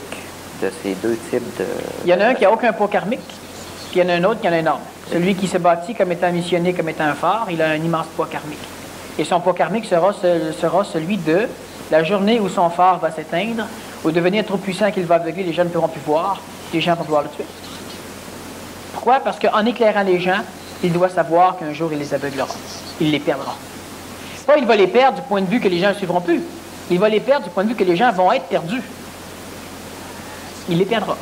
de ces deux types de... Il y en a un qui n'a aucun poids karmique, puis il y en a un autre qui en a énorme. Celui qui se bâtit comme étant missionné, comme étant un phare, il a un immense poids karmique. Et son poids karmique sera celui de la journée où son phare va s'éteindre, ou devenir trop puissant qu'il va aveugler, les gens ne pourront plus voir, les gens vont pouvoir le tuer. Pourquoi? Parce qu'en éclairant les gens, il doit savoir qu'un jour il les aveuglera. Il les perdra. Pas il va les perdre du point de vue que les gens ne suivront plus. Il va les perdre du point de vue que les gens vont être perdus. Il les perdra.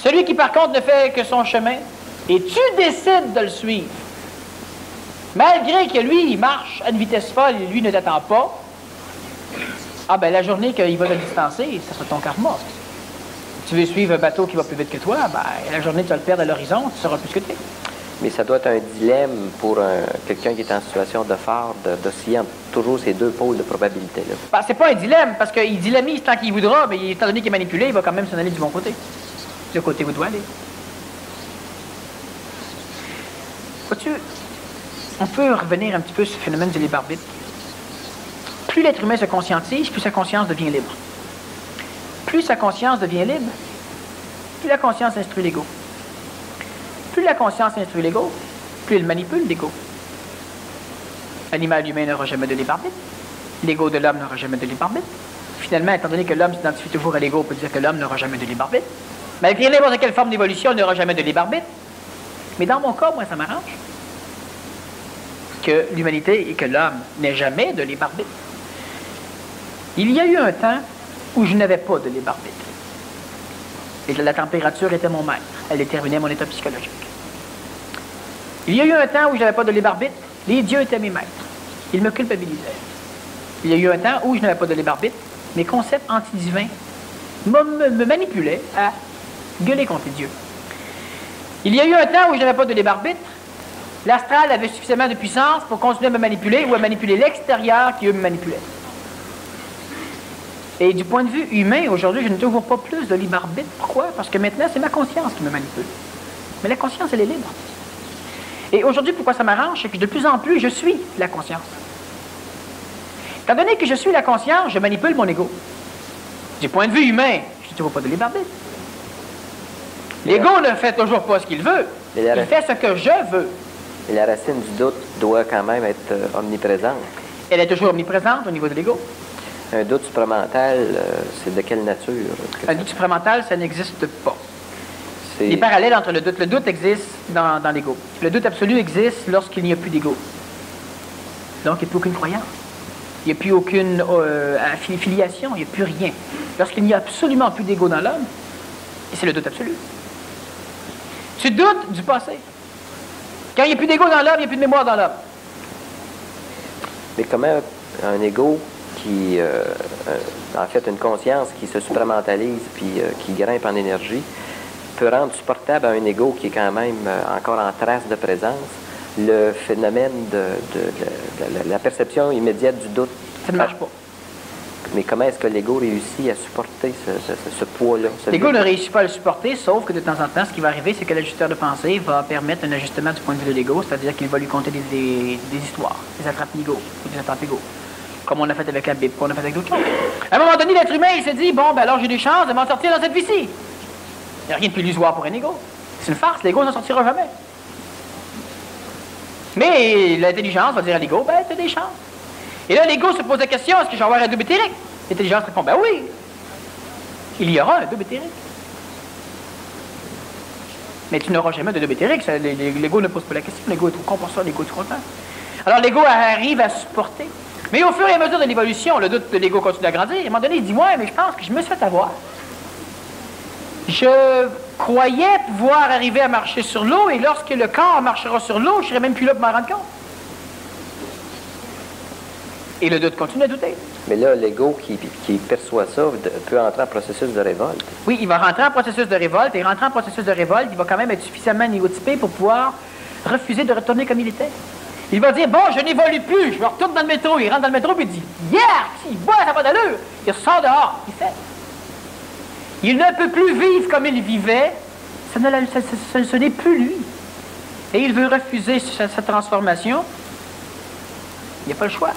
Celui qui, par contre, ne fait que son chemin, et tu décides de le suivre, malgré que lui, il marche à une vitesse folle et lui ne t'attend pas, ah ben la journée qu'il va te distancer, ça sera ton karma. Tu veux suivre un bateau qui va plus vite que toi, ben la journée tu vas le perdre à l'horizon, tu sauras plus ce que tu es. Mais ça doit être un dilemme pour quelqu'un qui est en situation de phare, d'osciller entre toujours ces deux pôles de probabilité. Ben, c'est pas un dilemme, parce qu'il dilemise tant qu'il voudra, mais étant donné qu'il est manipulé, il va quand même s'en aller du bon côté. Du côté où il doit aller. Vois-tu, on peut revenir un petit peu sur ce phénomène du libre arbitre. Plus l'être humain se conscientise, plus sa conscience devient libre. Plus sa conscience devient libre, plus la conscience instruit l'ego. Plus la conscience instruit l'ego, plus elle manipule l'ego. L'animal humain n'aura jamais de libre arbitre. L'ego de l'homme n'aura jamais de libre arbitre. Finalement, étant donné que l'homme s'identifie toujours à l'ego, on peut dire que l'homme n'aura jamais de libre arbitre. Malgré n'importe quelle forme d'évolution, il n'aura jamais de libre arbitre. Mais dans mon cas, moi, ça m'arrange que l'humanité et que l'homme n'aient jamais de libre arbitre. Il y a eu un temps où je n'avais pas de libre arbitre. Et la température était mon maître. Elle déterminait mon état psychologique. Il y a eu un temps où je n'avais pas de libre arbitre. Les dieux étaient mes maîtres. Ils me culpabilisaient. Il y a eu un temps où je n'avais pas de libre arbitre. Mes concepts antidivins me manipulaient à gueuler contre les dieux. Il y a eu un temps où je n'avais pas de libre arbitre. L'astral avait suffisamment de puissance pour continuer à me manipuler ou à manipuler l'extérieur qui, eux, me manipulait. Et du point de vue humain, aujourd'hui, je n'ai toujours pas plus de libre arbitre. Pourquoi? Parce que maintenant, c'est ma conscience qui me manipule. Mais la conscience, elle est libre. Et aujourd'hui, pourquoi ça m'arrange? C'est que de plus en plus, je suis la conscience. Étant donné que je suis la conscience, je manipule mon ego. Du point de vue humain, je n'ai toujours pas de libre arbitre. L'ego ne fait toujours pas ce qu'il veut. Il fait ce que je veux. Et la racine du doute doit quand même être omniprésente. Elle est toujours omniprésente au niveau de l'ego. Un doute supramental, c'est de quelle nature? Un doute supramental, ça n'existe pas. Les parallèles entre le doute existe dans l'ego. Le doute absolu existe lorsqu'il n'y a plus d'ego. Donc, il n'y a plus aucune croyance. Il n'y a plus aucune filiation, il n'y a plus rien. Lorsqu'il n'y a absolument plus d'ego dans l'homme, c'est le doute absolu. Tu doutes du passé. Quand il n'y a plus d'ego dans l'homme, il n'y a plus de mémoire dans l'homme. Mais comment un ego qui, en fait, une conscience qui se supramentalise puis qui grimpe en énergie, peut rendre supportable à un ego qui est quand même encore en trace de présence le phénomène de la perception immédiate du doute. Ça ne marche pas. Mais comment est-ce que l'ego réussit à supporter ce poids-là? L'ego ne réussit pas à le supporter, sauf que de temps en temps, ce qui va arriver, c'est que l'ajusteur de pensée va permettre un ajustement du point de vue de l'ego, c'est-à-dire qu'il va lui conter des histoires, des attrapes-nigo ou des attrapes-ego, comme on a fait avec la Bible, comme on a fait avec d'autres choses. À un moment donné, l'être humain, il se dit, bon, ben alors j'ai des chances de m'en sortir dans cette vie-ci. Il n'y a rien de plus illusoire pour un ego. C'est une farce, l'ego n'en sortira jamais. Mais l'intelligence va dire à l'ego, ben, tu as des chances. Et là, l'ego se pose la question, est-ce que je vais avoir un double éthérique? L'intelligence répond, ben oui, il y aura un double éthérique. Mais tu n'auras jamais de double éthérique. L'ego ne pose pas la question, l'ego est trop con pour ça, l'ego est trop content. Alors l'ego arrive à supporter. Mais au fur et à mesure de l'évolution, le doute de l'ego continue à grandir. À un moment donné, il dit, ouais, mais je pense que je me suis fait avoir. Je croyais pouvoir arriver à marcher sur l'eau, et lorsque le corps marchera sur l'eau, je ne serai même plus là pour m'en rendre compte. Et le doute continue à douter. Mais là, l'ego qui perçoit ça peut entrer en processus de révolte. Oui, il va rentrer en processus de révolte, et rentrer en processus de révolte, il va quand même être suffisamment néotypé pour pouvoir refuser de retourner comme il était. Il va dire, bon, je n'évolue plus, je me retourne dans le métro. Il rentre dans le métro, puis il dit, yeah, il boit, ça n'a pas d'allure. Il ressort dehors, il fait. Il ne peut plus vivre comme il vivait, ce n'est plus lui. Et il veut refuser cette transformation. Il n'y a pas le choix.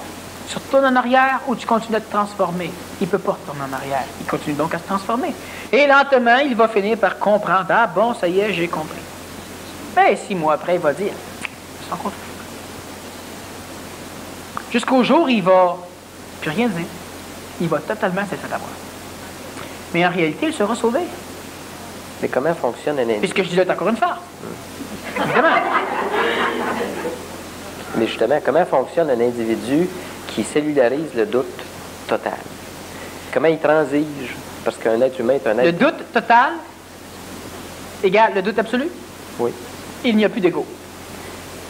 Tu retournes en arrière ou tu continues à te transformer. Il ne peut pas retourner en arrière. Il continue donc à se transformer. Et lentement, il va finir par comprendre. Ah bon, ça y est, j'ai compris. Et 6 mois après, il va dire, sans compte. Jusqu'au jour, il va plus rien dire. Il va totalement se faire avoir. Mais en réalité, il sera sauvé. Mais comment fonctionne un individu? Puisque je dis là, c'est encore une farce. Évidemment. Mais justement, comment fonctionne un individu qui cellularise le doute total? Comment il transige? Parce qu'un être humain est un être... Le doute total égale le doute absolu? Oui. Il n'y a plus d'ego.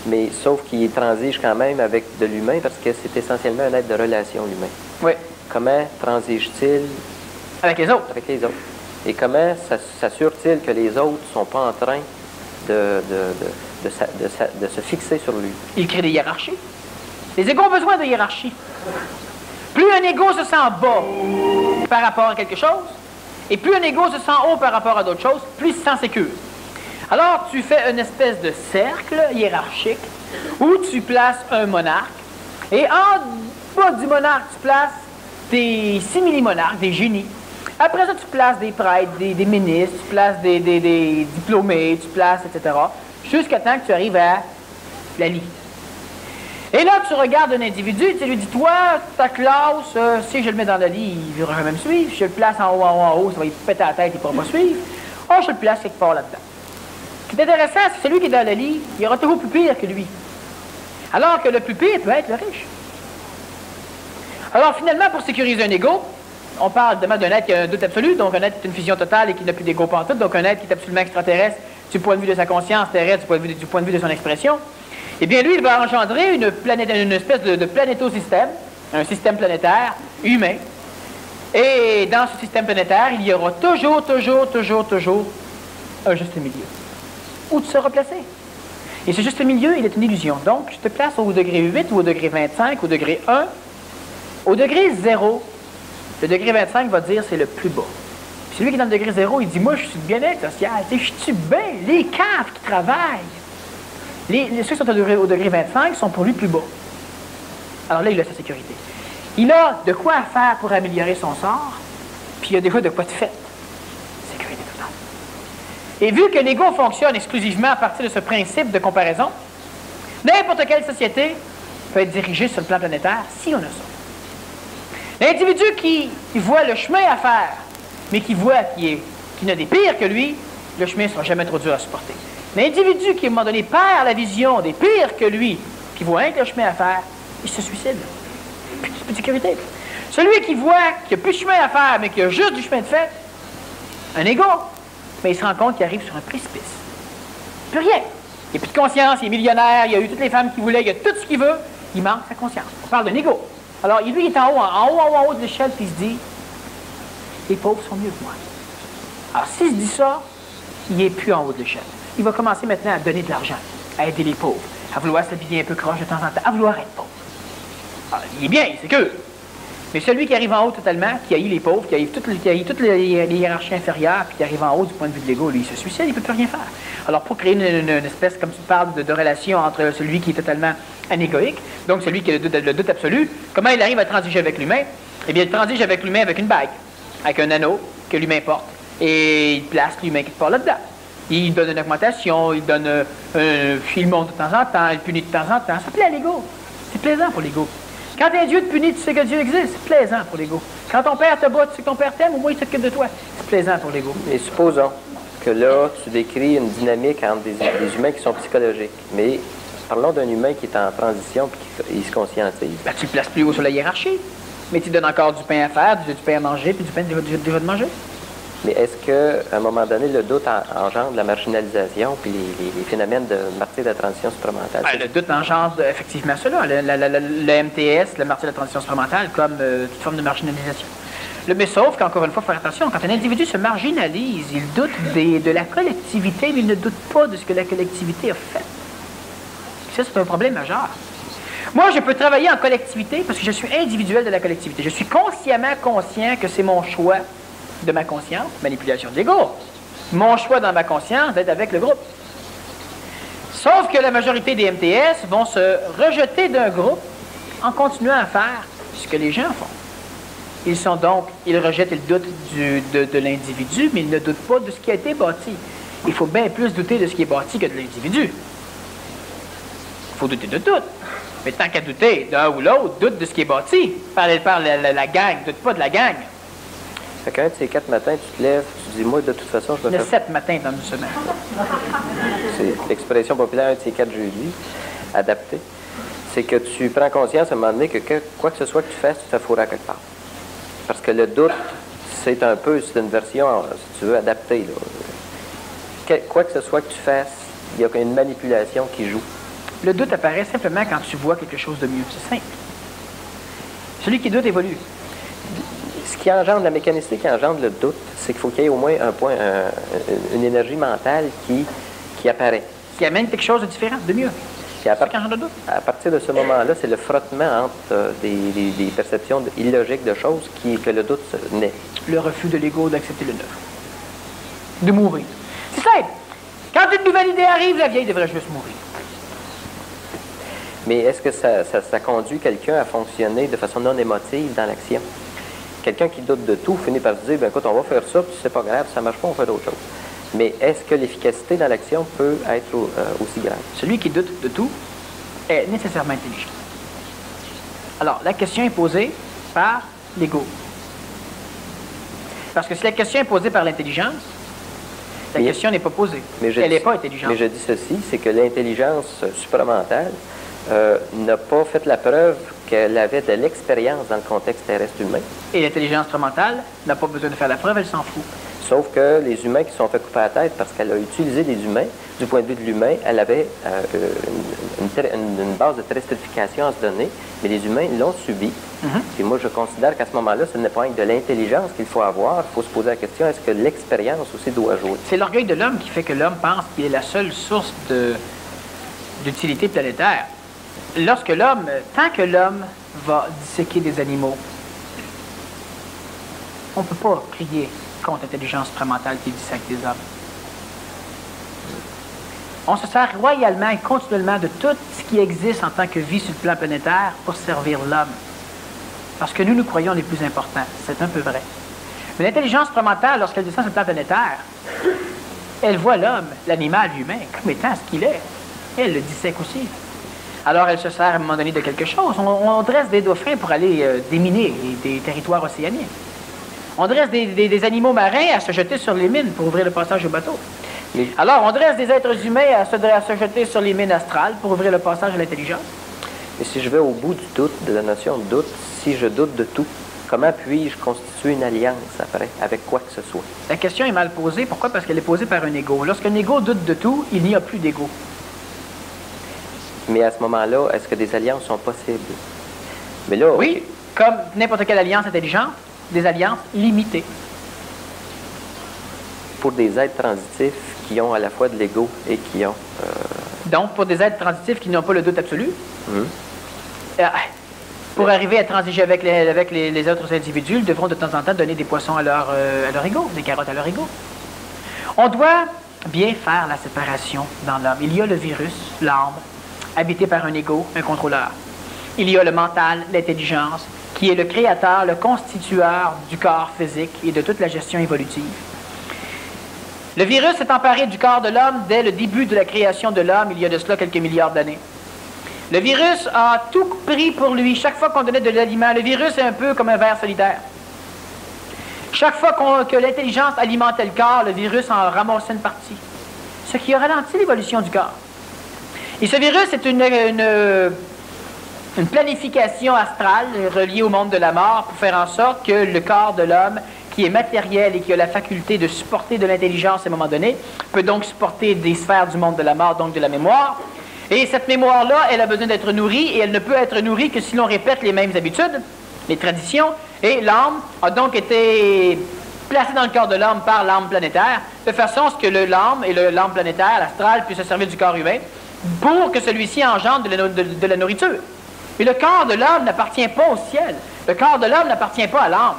Mais sauf qu'il transige quand même avec de l'humain parce que c'est essentiellement un être de relation, l'humain. Oui. Comment transige-t-il Avec les autres? Avec les autres. Et comment s'assure-t-il que les autres ne sont pas en train de se fixer sur lui? Il crée des hiérarchies. Les égos ont besoin de hiérarchie. Plus un égo se sent bas par rapport à quelque chose, et plus un égo se sent haut par rapport à d'autres choses, plus il se sent sécure. Alors, tu fais une espèce de cercle hiérarchique où tu places un monarque, et en bas du monarque, tu places des simili-monarques, des génies. Après ça, tu places des prêtres, des ministres, tu places des diplômés, tu places, etc. Jusqu'à temps que tu arrives à la lie. Et là, tu regardes un individu, tu lui dis, toi, ta classe, si je le mets dans la lie, il ne va jamais me suivre. Si je le place en haut, ça va lui péter la tête, il ne pourra pas suivre. Oh, je le place quelque part là-dedans. Ce qui est intéressant, c'est que celui qui est dans la lie, il y aura toujours plus pire que lui. Alors que le plus pire peut être le riche. Alors, finalement, pour sécuriser un ego, on parle d'un être qui a un doute absolu, donc un être qui est une fusion totale et qui n'a plus d'ego pantoute, donc un être qui est absolument extraterrestre du point de vue de sa conscience, terrestre du point de vue de son expression. Eh bien, lui, il va engendrer une espèce de planétosystème, un système planétaire humain. Et dans ce système planétaire, il y aura toujours un juste milieu. Où tu seras placé. Et ce juste milieu, il est une illusion. Donc, je te place au degré 8 ou au degré 25, au degré 1. Au degré 0, le degré 25 va dire c'est le plus bas. Puis celui qui est dans le degré 0, il dit, moi, je suis de bien-être social. Je suis bien. Les caves qui travaillent. Ceux qui sont au degré 25 sont pour lui plus bas. Alors là, il a sa sécurité. Il a de quoi faire pour améliorer son sort, puis il a des fois de quoi de fait. Sécurité totale. Et vu que l'ego fonctionne exclusivement à partir de ce principe de comparaison, n'importe quelle société peut être dirigée sur le plan planétaire si on a ça. L'individu qui voit le chemin à faire, mais qui voit qu'il n'a des pires que lui, le chemin ne sera jamais trop dur à supporter. L'individu qui, à un moment donné, perd la vision des pires que lui, qui voit un que le chemin à faire, il se suicide. Plus de sécurité. Celui qui voit qu'il n'y a plus de chemin à faire, mais qu'il y a juste du chemin de fait, un égo, mais il se rend compte qu'il arrive sur un précipice. Plus rien. Il n'y a plus de conscience, il est millionnaire, il a eu toutes les femmes qu'il voulait, il a tout ce qu'il veut, il manque sa conscience. On parle d'un égo. Alors, lui, il est en haut de l'échelle, puis il se dit, les pauvres sont mieux que moi. Alors, s'il se dit ça, il n'est plus en haut de l'échelle. Il va commencer maintenant à donner de l'argent, à aider les pauvres, à vouloir s'habiller un peu croche de temps en temps, à vouloir être pauvre. Alors, il est bien, c'est que. Mais celui qui arrive en haut totalement, qui haït les pauvres, qui haït toutes les hiérarchies inférieures, puis qui arrive en haut du point de vue de l'ego, lui, il se suicide, il ne peut plus rien faire. Alors, pour créer une espèce, comme tu parles, de relation entre celui qui est totalement anégoïque, donc celui qui a le doute absolu, comment il arrive à transiger avec l'humain? Eh bien, il transige avec l'humain avec une bague, avec un anneau que l'humain porte, et il place l'humain qui part là-dedans. Il donne une augmentation, il monte de temps en temps, il punit de temps en temps. Ça plaît à l'ego. C'est plaisant pour l'ego. Quand un Dieu te punit, tu sais que Dieu existe. C'est plaisant pour l'ego. Quand ton père te bat, tu sais que ton père t'aime, au moins il s'occupe de toi. C'est plaisant pour l'ego. Et supposons que là, tu décris une dynamique entre des humains qui sont psychologiques. Mais parlons d'un humain qui est en transition et qui se conscientise. Ben, tu le places plus haut sur la hiérarchie. Mais tu donnes encore du pain à faire, du pain à manger, puis du pain de manger. Mais est-ce qu'à un moment donné, le doute engendre la marginalisation puis les phénomènes de martyre de la transition supramentale? Le doute engendre effectivement cela, le MTS, le martyre de la transition supramentale, comme toute forme de marginalisation. Mais sauf qu'encore une fois, il faut faire attention, quand un individu se marginalise, il doute de la collectivité, mais il ne doute pas de ce que la collectivité a fait. Ça, c'est un problème majeur. Moi, je peux travailler en collectivité parce que je suis individuel de la collectivité. Je suis consciemment conscient que c'est mon choix de ma conscience, manipulation de l'ego. Mon choix dans ma conscience d'être avec le groupe. Sauf que la majorité des MTS vont se rejeter d'un groupe en continuant à faire ce que les gens font. Ils rejettent le doute de l'individu, mais ils ne doutent pas de ce qui a été bâti. Il faut bien plus douter de ce qui est bâti que de l'individu. Il faut douter de tout. Mais tant qu'à douter d'un ou l'autre, doute de ce qui est bâti. Par la gang, doute pas de la gang. Fait qu'un de ces 4 matins, tu te lèves, tu dis, moi, de toute façon, je me fais... 7 matins dans une semaine. C'est l'expression populaire, un de ces 4 jeudis, adapté. C'est que tu prends conscience à un moment donné que quoi que ce soit que tu fasses, tu te fais fourrer à quelque part. Parce que le doute, c'est une version, si tu veux, adaptée. Là. Quoi que ce soit que tu fasses, il y a une manipulation qui joue. Le doute apparaît simplement quand tu vois quelque chose de mieux. C'est simple. Celui qui doute évolue. Ce qui engendre, la mécanicité qui engendre le doute, c'est qu'il faut qu'il y ait au moins une énergie mentale qui apparaît. Qui amène quelque chose de différent, de mieux. À partir de ce moment-là, c'est le frottement entre des perceptions illogiques de choses que le doute naît. Le refus de l'ego d'accepter le neuf. De mourir. C'est simple. Quand une nouvelle idée arrive, la vieille devrait juste mourir. Mais est-ce que ça conduit quelqu'un à fonctionner de façon non émotive dans l'action? Quelqu'un qui doute de tout finit par se dire, écoute, on va faire ça, puis c'est pas grave, ça marche pas, on fait d'autres choses. Mais est-ce que l'efficacité dans l'action peut être aussi grande? Celui qui doute de tout est nécessairement intelligent. Alors, la question est posée par l'ego. Parce que si la question est posée par l'intelligence, la question n'est pas posée. Elle n'est pas intelligente. Mais je dis ceci, c'est que l'intelligence supramentale n'a pas fait la preuve qu'elle avait de l'expérience dans le contexte terrestre humain. Et l'intelligence supramentale n'a pas besoin de faire la preuve, elle s'en fout. Sauf que les humains qui se sont fait couper la tête parce qu'elle a utilisé des humains, du point de vue de l'humain, elle avait une base de restriction à se donner, mais les humains l'ont subi. Et moi, je considère qu'à ce moment-là, ce n'est pas de l'intelligence qu'il faut avoir. Il faut se poser la question, est-ce que l'expérience aussi doit jouer? C'est l'orgueil de l'homme qui fait que l'homme pense qu'il est la seule source d'utilité planétaire. Tant que l'homme va disséquer des animaux, on ne peut pas crier contre l'intelligence supramentale qui dissèque des hommes. On se sert royalement et continuellement de tout ce qui existe en tant que vie sur le plan planétaire pour servir l'homme. Parce que nous croyons les plus importants. C'est un peu vrai. Mais l'intelligence supramentale, lorsqu'elle descend sur le plan planétaire, elle voit l'homme, l'animal humain, comme étant ce qu'il est. Elle le dissèque aussi. Alors, elle se sert à un moment donné de quelque chose. On dresse des dauphins pour aller déminer des territoires océaniens. On dresse des animaux marins à se jeter sur les mines pour ouvrir le passage au bateau. Alors, on dresse des êtres humains à se jeter sur les mines astrales pour ouvrir le passage à l'intelligence. Et si je vais au bout du doute, de la notion de doute, si je doute de tout, comment puis-je constituer une alliance après, avec quoi que ce soit? La question est mal posée. Pourquoi? Parce qu'elle est posée par un ego. Lorsqu'un ego doute de tout, il n'y a plus d'ego. Mais à ce moment-là, est-ce que des alliances sont possibles? Mais là, oui, okay. Comme n'importe quelle alliance intelligente, des alliances limitées. Pour des êtres transitifs qui ont à la fois de l'ego et qui ont... Donc, pour des êtres transitifs qui n'ont pas le doute absolu, pour arriver à transiger avec les autres individus, ils devront de temps en temps donner des poissons à leur ego, des carottes à leur ego. On doit bien faire la séparation dans l'homme. Il y a le virus, l'âme, habité par un ego, un contrôleur. Il y a le mental, l'intelligence, qui est le créateur, le constitueur du corps physique et de toute la gestion évolutive. Le virus s'est emparé du corps de l'homme dès le début de la création de l'homme, il y a de cela quelques milliards d'années. Le virus a tout pris pour lui. Chaque fois qu'on donnait de l'aliment, le virus est un peu comme un ver solitaire. Chaque fois que l'intelligence alimentait le corps, le virus en ramassait une partie. Ce qui a ralenti l'évolution du corps. Et ce virus est une planification astrale reliée au monde de la mort pour faire en sorte que le corps de l'homme qui est matériel et qui a la faculté de supporter de l'intelligence à un moment donné, peut donc supporter des sphères du monde de la mort, donc de la mémoire. Et cette mémoire-là, elle a besoin d'être nourrie, et elle ne peut être nourrie que si l'on répète les mêmes habitudes, les traditions, et l'âme a donc été placée dans le corps de l'homme par l'âme planétaire, de façon à ce que l'âme et l'âme planétaire, l'astral, puissent se servir du corps humain pour que celui-ci engendre de la nourriture. Et le corps de l'homme n'appartient pas au ciel. Le corps de l'homme n'appartient pas à l'âme.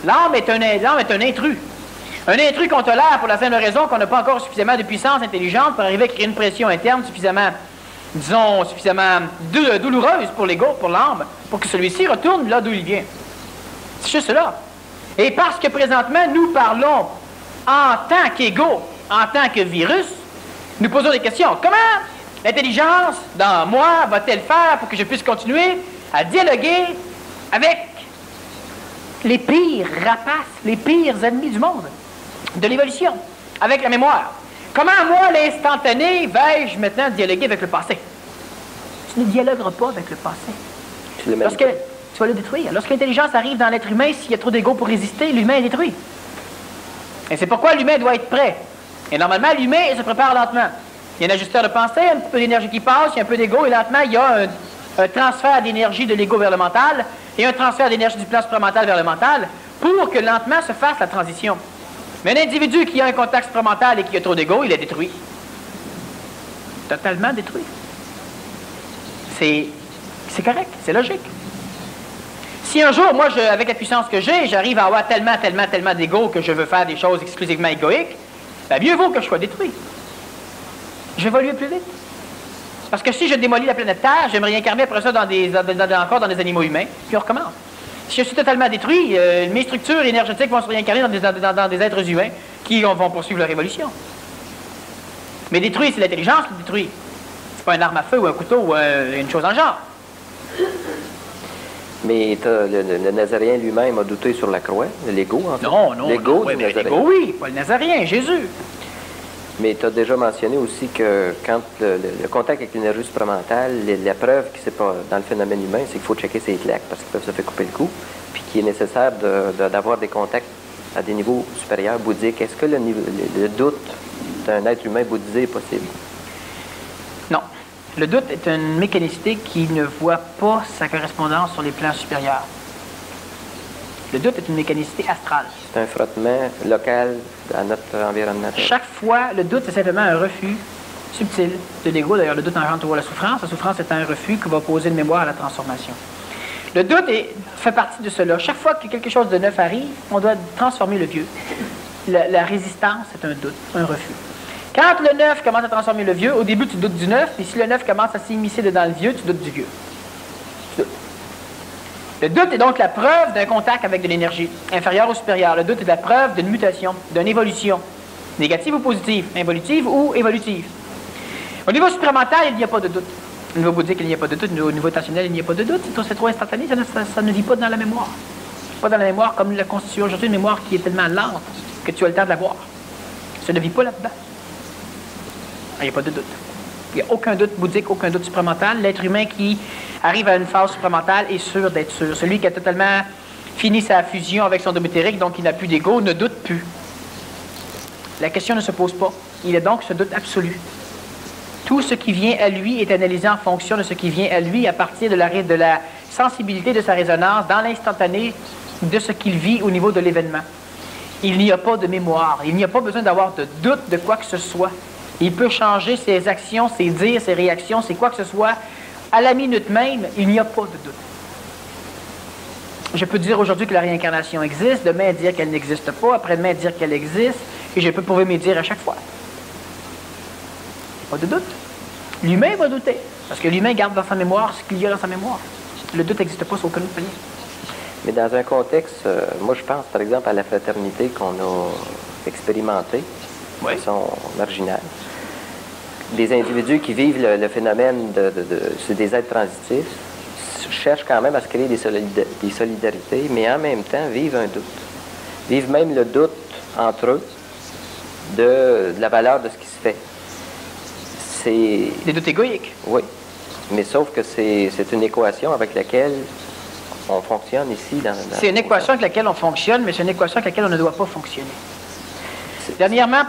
L'âme est un intrus. Un intrus qu'on tolère pour la simple raison qu'on n'a pas encore suffisamment de puissance intelligente pour arriver à créer une pression interne suffisamment, disons, suffisamment douloureuse pour l'ego, pour l'âme, pour que celui-ci retourne là d'où il vient. C'est juste cela. Et parce que présentement, nous parlons en tant qu'ego, en tant que virus, nous posons des questions. Comment l'intelligence, dans moi, va-t-elle faire pour que je puisse continuer à dialoguer avec les pires rapaces, les pires ennemis du monde, de l'évolution, avec la mémoire? Comment, moi, l'instantané, vais-je maintenant dialoguer avec le passé? Tu ne dialogueras pas avec le passé. Lorsque tu vas le détruire. Lorsque l'intelligence arrive dans l'être humain, s'il y a trop d'ego pour résister, l'humain est détruit. Et c'est pourquoi l'humain doit être prêt. Et normalement, l'humain, il se prépare lentement. Il y a un ajusteur de pensée, un petit peu d'énergie qui passe, il y a un peu d'ego, et lentement, il y a un transfert d'énergie de l'ego vers le mental, et un transfert d'énergie du plan supramental vers le mental, pour que lentement se fasse la transition. Mais un individu qui a un contact supramental et qui a trop d'ego, il est détruit. Totalement détruit. C'est correct, c'est logique. Si un jour, moi, avec la puissance que j'ai, j'arrive à avoir tellement d'ego que je veux faire des choses exclusivement égoïques, bien, mieux vaut que je sois détruit. Je vais évoluer plus vite. Parce que si je démolis la planète Terre, je vais me réincarner après ça encore dans des animaux humains, puis on recommence. Si je suis totalement détruit, mes structures énergétiques vont se réincarner dans des êtres humains qui vont poursuivre leur évolution. Mais détruit, c'est l'intelligence qui détruit. C'est pas une arme à feu ou un couteau ou une chose en genre. Mais le Nazaréen lui-même a douté sur la croix, l'ego, en fait. Non, l'ego du Nazaréen. L'ego, oui, pas le Nazaréen, Jésus. Mais tu as déjà mentionné aussi que quand le contact avec l'énergie supramentale, la preuve que c'est pas dans le phénomène humain, c'est qu'il faut checker ses claques parce qu'ils peuvent se faire couper le cou, puis qu'il est nécessaire d'avoir des contacts à des niveaux supérieurs bouddhiques. Est-ce que le doute d'un être humain bouddhisé est possible? Non. Le doute est une mécanicité qui ne voit pas sa correspondance sur les plans supérieurs. Le doute est une mécanicité astrale. C'est un frottement local à notre environnement. Chaque fois, le doute, c'est simplement un refus subtil de l'ego. D'ailleurs, le doute engendre toujours la souffrance. La souffrance est un refus qui va opposer une mémoire à la transformation. Le doute fait partie de cela. Chaque fois que quelque chose de neuf arrive, on doit transformer le vieux. La résistance, c'est un doute, un refus. Quand le neuf commence à transformer le vieux, au début, tu doutes du neuf, et si le neuf commence à s'immiscer dans le vieux, tu doutes du vieux. Tu doutes. Le doute est donc la preuve d'un contact avec de l'énergie, inférieure ou supérieure. Le doute est la preuve d'une mutation, d'une évolution, négative ou positive, involutive ou évolutive. Au niveau supramental, il n'y a pas de doute. Au niveau bouddhique, il n'y a pas de doute. Au niveau intentionnel, il n'y a pas de doute. C'est trop instantané, ça ne vit pas dans la mémoire. Pas dans la mémoire comme la constitue aujourd'hui, une mémoire qui est tellement lente que tu as le temps de la voir. Ça ne vit pas là-dedans. Il n'y a pas de doute. Il n'y a aucun doute bouddhique, aucun doute supramental. L'être humain qui arrive à une phase supramentale est sûr d'être sûr. Celui qui a totalement fini sa fusion avec son dôme éthérique, donc il n'a plus d'ego, ne doute plus. La question ne se pose pas. Il a donc ce doute absolu. Tout ce qui vient à lui est analysé en fonction de ce qui vient à lui à partir de la sensibilité de sa résonance dans l'instantané de ce qu'il vit au niveau de l'événement. Il n'y a pas de mémoire. Il n'y a pas besoin d'avoir de doute de quoi que ce soit. Il peut changer ses actions, ses dires, ses réactions, c'est quoi que ce soit. À la minute même, il n'y a pas de doute. Je peux dire aujourd'hui que la réincarnation existe, demain dire qu'elle n'existe pas, après-demain dire qu'elle existe, et je peux prouver mes dires à chaque fois. Pas de doute. L'humain va douter, parce que l'humain garde dans sa mémoire ce qu'il y a dans sa mémoire. Le doute n'existe pas sur aucun autre palier. Mais dans un contexte, moi je pense par exemple à la fraternité qu'on a expérimentée de façon marginale. Des individus qui vivent le phénomène c'est des êtres transitifs, cherchent quand même à se créer des solidarités, mais en même temps vivent un doute. Vivent même le doute entre eux de la valeur de ce qui se fait. C'est... Des doutes égoïques. Oui. Mais sauf que c'est une équation avec laquelle on fonctionne ici dans c'est une équation avec laquelle on fonctionne, mais c'est une équation avec laquelle on ne doit pas fonctionner. Dernièrement,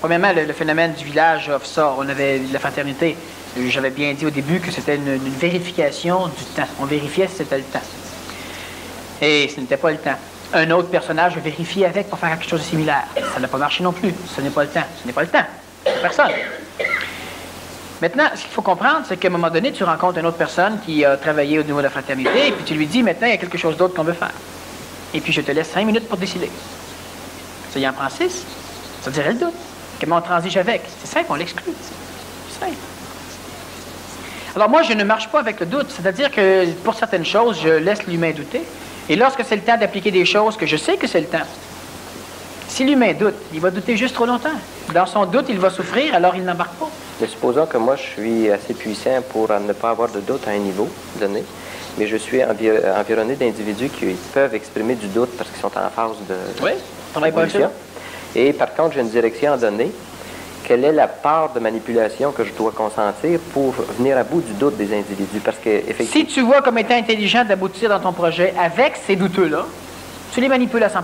premièrement, le phénomène du village offshore, on avait la fraternité. J'avais bien dit au début que c'était une vérification du temps. On vérifiait si c'était le temps. Et ce n'était pas le temps. Un autre personnage vérifiait avec pour faire quelque chose de similaire. Ça n'a pas marché non plus. Ce n'est pas le temps. Ce n'est pas le temps. Personne. Maintenant, ce qu'il faut comprendre, c'est qu'à un moment donné, tu rencontres une autre personne qui a travaillé au niveau de la fraternité, et puis tu lui dis, maintenant, il y a quelque chose d'autre qu'on veut faire. Et puis je te laisse 5 minutes pour décider. Ça y en prend 6. Ça dirait le doute. Comment on transige avec? C'est simple, on l'exclut. C'est simple. Alors moi, je ne marche pas avec le doute. C'est-à-dire que pour certaines choses, je laisse l'humain douter. Et lorsque c'est le temps d'appliquer des choses que je sais que c'est le temps, si l'humain doute, il va douter juste trop longtemps. Dans son doute, il va souffrir, alors il n'embarque pas. Mais supposons que moi, je suis assez puissant pour ne pas avoir de doute à un niveau donné, mais je suis environné d'individus qui peuvent exprimer du doute parce qu'ils sont en phase de travaille pas avec ça. Et par contre, j'ai une direction à donner. Quelle est la part de manipulation que je dois consentir pour venir à bout du doute des individus? Parce que, effectivement, si tu vois comme étant intelligent d'aboutir dans ton projet avec ces douteux-là, tu les manipules à 100%.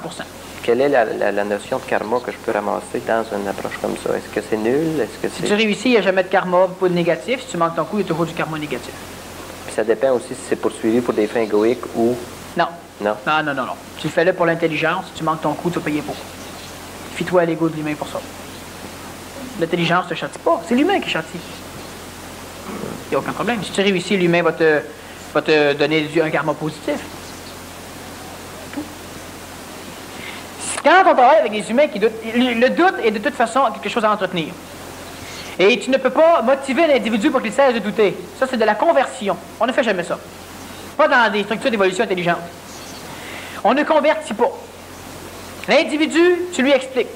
Quelle est la notion de karma que je peux ramasser dans une approche comme ça? Est-ce que c'est nul? Est-ce que si tu réussis, il n'y a jamais de karma, pas de négatif. Si tu manques ton coup, il y a toujours du karma négatif. Puis ça dépend aussi si c'est poursuivi pour des fins égoïques ou... Non. Non? Non. Tu le fais là pour l'intelligence. Si tu manques ton coup, tu vas payer pour. Fie-toi à l'ego de l'humain pour ça. L'intelligence ne te châtie pas. C'est l'humain qui châtie. Il n'y a aucun problème. Si tu réussis, l'humain va te donner un karma positif. Quand on travaille avec des humains qui doutent, le doute est de toute façon quelque chose à entretenir. Et tu ne peux pas motiver l'individu pour qu'il cesse de douter. Ça, c'est de la conversion. On ne fait jamais ça. Pas dans des structures d'évolution intelligente. On ne convertit pas. L'individu, tu lui expliques.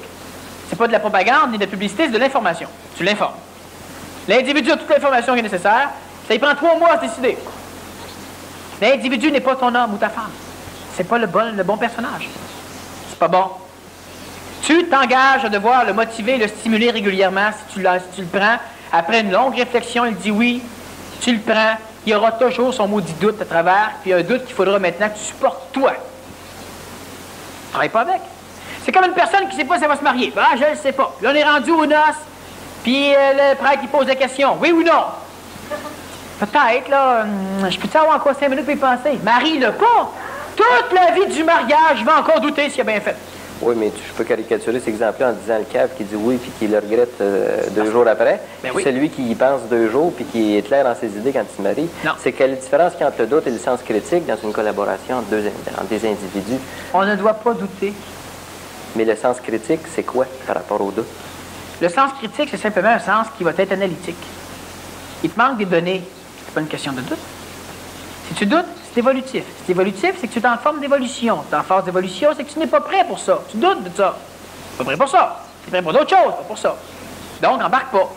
C'est pas de la propagande ni de la publicité, c'est de l'information. Tu l'informes. L'individu a toute l'information qui est nécessaire. Ça lui prend 3 mois à se décider. L'individu n'est pas ton homme ou ta femme. C'est pas le bon personnage. C'est pas bon. Tu t'engages à devoir le motiver, le stimuler régulièrement si tu le prends. Après une longue réflexion, il dit oui, tu le prends. Il y aura toujours son maudit doute à travers, puis un doute qu'il faudra maintenant que tu supportes toi. Travaille pas avec. C'est comme une personne qui ne sait pas si elle va se marier. Ah, je ne le sais pas. Là, on est rendu aux noces, puis le prêtre, il pose la question. Oui ou non? Peut-être, là, je peux-tu avoir encore 5 minutes pour y penser? Marie-le pas! Toute la vie du mariage, je vais encore douter s'il a bien fait. Oui, mais je peux caricaturer cet exemple en disant le cave qui dit oui puis qui le regrette 2 jours après. Ben oui. Celui qui y pense 2 jours puis qui est clair dans ses idées quand il se marie. Non. C'est quelle différence qu'il y a entre le doute et le sens critique dans une collaboration entre des individus? On ne doit pas douter. Mais le sens critique, c'est quoi par rapport au doute? Le sens critique, c'est simplement un sens qui va être analytique. Il te manque des données. C'est pas une question de doute. Si tu doutes, c'est évolutif. Si c'est évolutif, c'est que tu es en forme d'évolution. Tu es en phase d'évolution, c'est que tu n'es pas prêt pour ça. Tu doutes de ça. Tu n'es pas prêt pour ça. Tu es prêt pour d'autres choses, pas pour ça. Donc, embarque pas.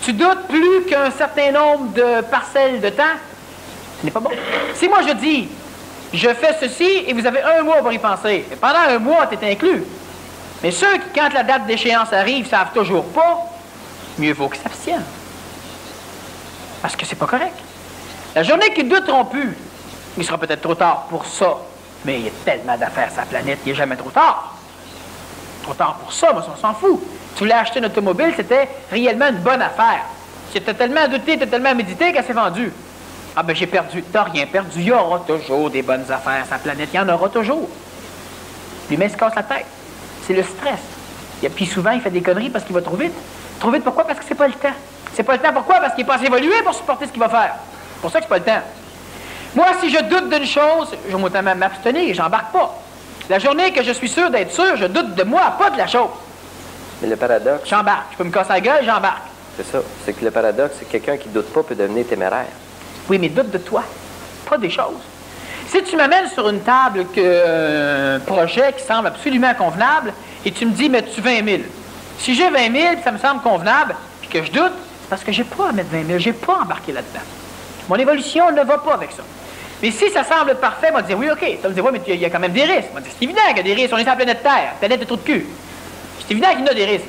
Tu doutes plus qu'un certain nombre de parcelles de temps, ce n'est pas bon. Si moi je dis, je fais ceci et vous avez 1 mois pour y penser, et pendant 1 mois, tu es inclus. Mais ceux qui, quand la date d'échéance arrive, ne savent toujours pas, mieux vaut qu'ils s'abstiennent. Parce que c'est pas correct. La journée qu'ils douteront plus, il sera peut-être trop tard pour ça. Mais il y a tellement d'affaires sur la planète, il n'est jamais trop tard. Trop tard pour ça, mais on s'en fout. Tu voulais acheter une automobile, c'était réellement une bonne affaire. Tu as tellement douté, tu as tellement médité qu'elle s'est vendue. Ah ben j'ai perdu. T'as rien perdu. Il y aura toujours des bonnes affaires sur la planète. Il y en aura toujours. L'humain se casse la tête. C'est le stress. Et puis souvent, il fait des conneries parce qu'il va trop vite. Trop vite, pourquoi? Parce que c'est pas le temps. C'est pas le temps, pourquoi? Parce qu'il n'est pas assez évolué pour supporter ce qu'il va faire. C'est pour ça que c'est pas le temps. Moi, si je doute d'une chose, je vais m'abstenir, j'embarque pas. La journée que je suis sûr d'être sûr, je doute de moi, pas de la chose. Mais le paradoxe... J'embarque. Je peux me casser la gueule, j'embarque. C'est ça. C'est que le paradoxe, c'est que quelqu'un qui doute pas peut devenir téméraire. Oui, mais doute de toi, pas des choses. Si tu m'amènes sur une table un projet qui semble absolument convenable, et tu me dis, mets-tu 20 000? Si j'ai 20 000, puis ça me semble convenable, puis que je doute, c'est parce que j'ai pas à mettre 20 000, j'ai pas embarqué là-dedans. Mon évolution ne va pas avec ça. Mais si ça semble parfait, on va dire, oui, OK. Tu vas me dire, oui, mais il y a quand même des risques. On va dire, c'est évident qu'il y a des risques. On est sur la planète Terre, planète de trous de cul. C'est évident qu'il y en a des risques.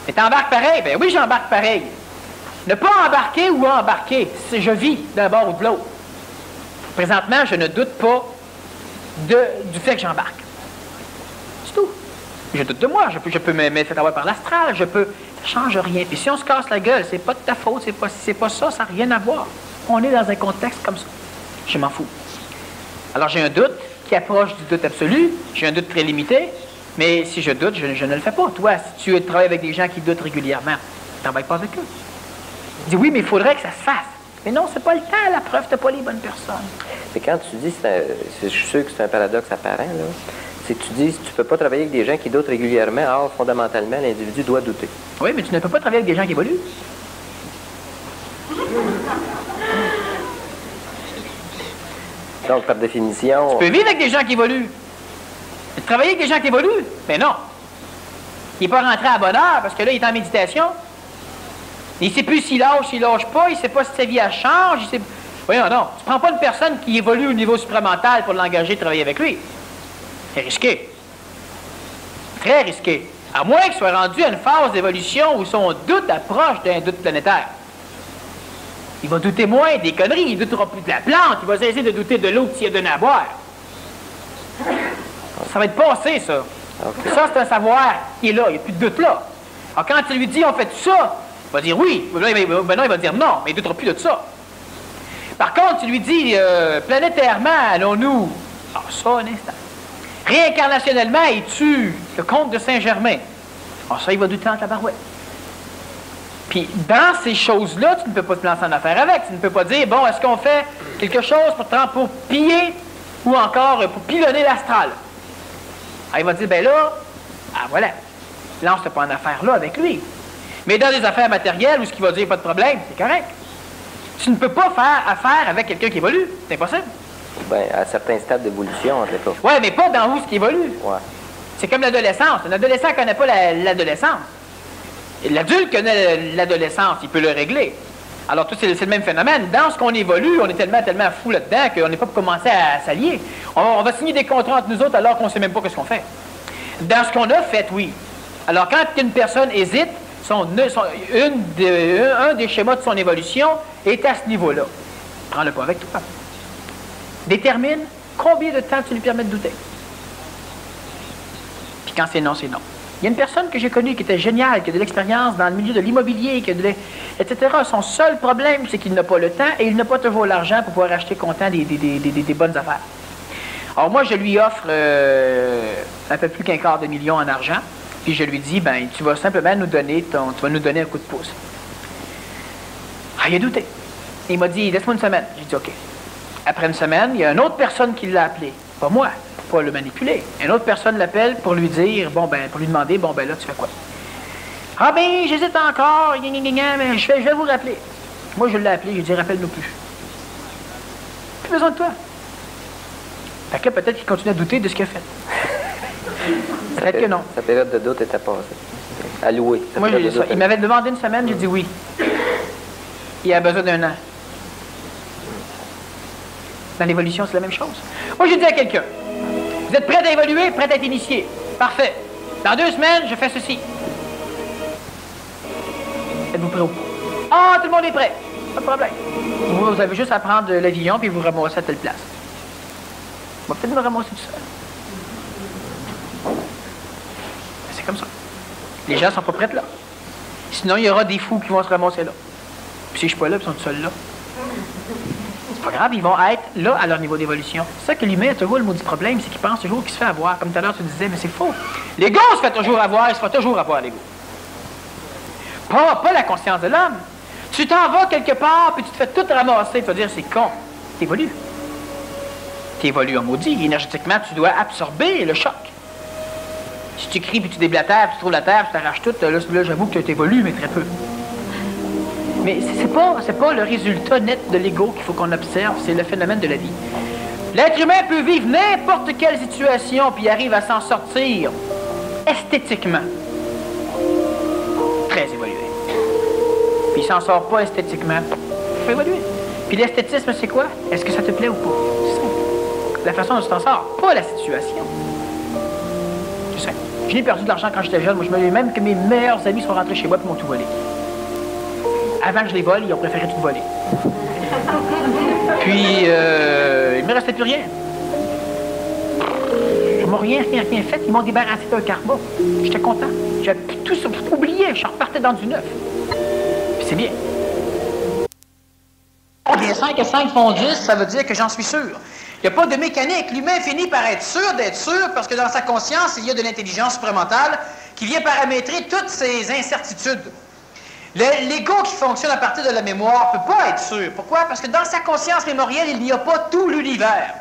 Mais t'embarques pareil? Ben oui, j'embarque pareil. Ne pas embarquer ou embarquer, je vis d'un bord ou de l'autre. Présentement, je ne doute pas du fait que j'embarque. C'est tout. Je doute de moi. Je peux me faire avoir par l'astral. Ça ne change rien. Puis si on se casse la gueule, c'est pas de ta faute. C'est pas ça. Ça n'a rien à voir. On est dans un contexte comme ça. Je m'en fous. Alors, j'ai un doute qui approche du doute absolu. J'ai un doute très limité. Mais si je doute, je ne le fais pas. Toi, si tu travailles avec des gens qui doutent régulièrement, tu ne travailles pas avec eux. Tu dis oui, mais il faudrait que ça se fasse. Mais non, c'est pas le temps, la preuve, tu n'as pas les bonnes personnes. Mais quand tu dis, je suis sûr que c'est un paradoxe apparent, là, c'est que tu dis, tu ne peux pas travailler avec des gens qui doutent régulièrement, or, fondamentalement, l'individu doit douter. Oui, mais tu ne peux pas travailler avec des gens qui évoluent. Donc, par définition... Tu peux vivre avec des gens qui évoluent. Mais travailler avec des gens qui évoluent, mais non. Il n'est pas rentré à bonne heure parce que là, il est en méditation. Il ne sait plus s'il lâche pas, il ne sait pas si sa vie elle change. Voyons, non. Tu ne prends pas une personne qui évolue au niveau supramental pour l'engager de travailler avec lui. C'est risqué. Très risqué. À moins qu'il soit rendu à une phase d'évolution où son doute approche d'un doute planétaire. Il va douter moins des conneries, il ne doutera plus de la plante, il va essayer de douter de l'eau qu'il a donné à boire. Ça va être passé, ça. Okay. Ça, c'est un savoir qui est là, il n'y a plus de doute là. Alors, quand tu lui dis, on fait tout ça, il va dire oui. Ben non, il va dire non, mais il ne doutera plus de ça. Par contre, tu lui dis, planétairement, allons-nous. Alors, ça, un instant. Réincarnationnellement, il tue le comte de Saint-Germain. Alors, ça, il va douter en tabarouette. Puis, dans ces choses-là, tu ne peux pas te lancer en affaire avec. Tu ne peux pas dire, bon, est-ce qu'on fait quelque chose pour piller ou encore pour pilonner l'astral? Alors, il va dire, ben là, voilà, lance-toi pas en affaire là avec lui. Mais dans des affaires matérielles où ce qu'il va dire, pas de problème, c'est correct. Tu ne peux pas faire affaire avec quelqu'un qui évolue. C'est impossible. Bien, à certains stades d'évolution, en tout cas. Oui, mais pas dans où ce qui évolue. Ouais. C'est comme l'adolescence. Un adolescent ne connaît pas l'adolescence. L'adulte connaît l'adolescence, il peut le régler. Alors, tout c'est le même phénomène. Dans ce qu'on évolue, on est tellement fou là-dedans qu'on n'est pas pour commencer à s'allier. On va signer des contrats entre nous autres alors qu'on ne sait même pas ce qu'on fait. Dans ce qu'on a fait, oui. Alors, quand une personne hésite, un des schémas de son évolution est à ce niveau-là. Prends-le pas avec toi. Détermine combien de temps tu lui permets de douter. Puis quand c'est non, c'est non. Il y a une personne que j'ai connue qui était géniale, qui a de l'expérience dans le milieu de l'immobilier, etc. Son seul problème, c'est qu'il n'a pas le temps et il n'a pas toujours l'argent pour pouvoir acheter content des bonnes affaires. Alors moi, je lui offre un peu plus qu'un quart de million en argent, puis je lui dis, ben, tu vas simplement nous donner un coup de pouce. Ah, il a douté. Il m'a dit, laisse-moi une semaine. J'ai dit, OK. Après une semaine, il y a une autre personne qui l'a appelé. Pas moi. Pas le manipuler. Une autre personne l'appelle pour lui dire, pour lui demander, là, tu fais quoi? Ah ben, j'hésite encore, mais je vais vous rappeler. Moi, je l'ai appelé, j'ai dit, rappelle-nous plus. Plus besoin de toi. Fait que peut-être qu'il continue à douter de ce qu'il a fait. Peut-être que non. Sa période de doute était passée. Allouée. Moi, j'ai dit ça. Il m'avait demandé une semaine, j'ai dit oui. Il a besoin d'un an. Dans l'évolution, c'est la même chose. Moi, j'ai dit à quelqu'un, vous êtes prêt à évoluer, prêt à être initié. Parfait. Dans 2 semaines, je fais ceci. Êtes-vous prêt ou pas? Ah, tout le monde est prêt. Pas de problème. Vous avez juste à prendre l'avion puis vous ramasser à telle place. On va peut-être me ramasser tout seul. C'est comme ça. Les gens sont pas prêts là. Sinon, il y aura des fous qui vont se ramasser là. Puis si je suis pas là, puis ils sont tout seuls là. C'est pas grave, ils vont être là à leur niveau d'évolution. C'est ça que l'humain a toujours le maudit problème, c'est qu'il pense toujours qu'il se fait avoir. Comme tout à l'heure, tu disais, mais c'est faux. L'ego se fait toujours avoir, il se fait toujours avoir, l'ego. Pas la conscience de l'homme. Tu t'en vas quelque part, puis tu te fais tout ramasser, tu vas dire, c'est con. T'évolues. T'évolues en maudit. Énergétiquement, tu dois absorber le choc. Si tu cries, puis tu déblatères, puis tu trouves la terre, puis tu t'arraches tout, là j'avoue que tu évolues, mais très peu. Mais c'est pas le résultat net de l'ego qu'il faut qu'on observe, c'est le phénomène de la vie. L'être humain peut vivre n'importe quelle situation, puis il arrive à s'en sortir esthétiquement. Très évolué. Puis il s'en sort pas esthétiquement. Il faut évoluer. Puis l'esthétisme, c'est quoi? Est-ce que ça te plaît ou pas? C'est simple. La façon dont tu t'en sors, pas la situation. C'est simple. Je n'ai perdu de l'argent quand j'étais jeune. Moi, je me dis même que mes meilleurs amis sont rentrés chez moi et m'ont tout volé. Avant que je les vole, ils ont préféré tout voler. Puis, il ne me restait plus rien. Ils m'ont rien fait. Ils m'ont débarrassé d'un karma. J'étais content. J'avais tout oublié. Je repartais dans du neuf. Puis c'est bien. Bien 5 et 5 font 10, ça veut dire que j'en suis sûr. Il n'y a pas de mécanique. L'humain finit par être sûr d'être sûr parce que dans sa conscience, il y a de l'intelligence supramentale qui vient paramétrer toutes ces incertitudes. L'ego qui fonctionne à partir de la mémoire ne peut pas être sûr. Pourquoi? Parce que dans sa conscience mémorielle, il n'y a pas tout l'univers.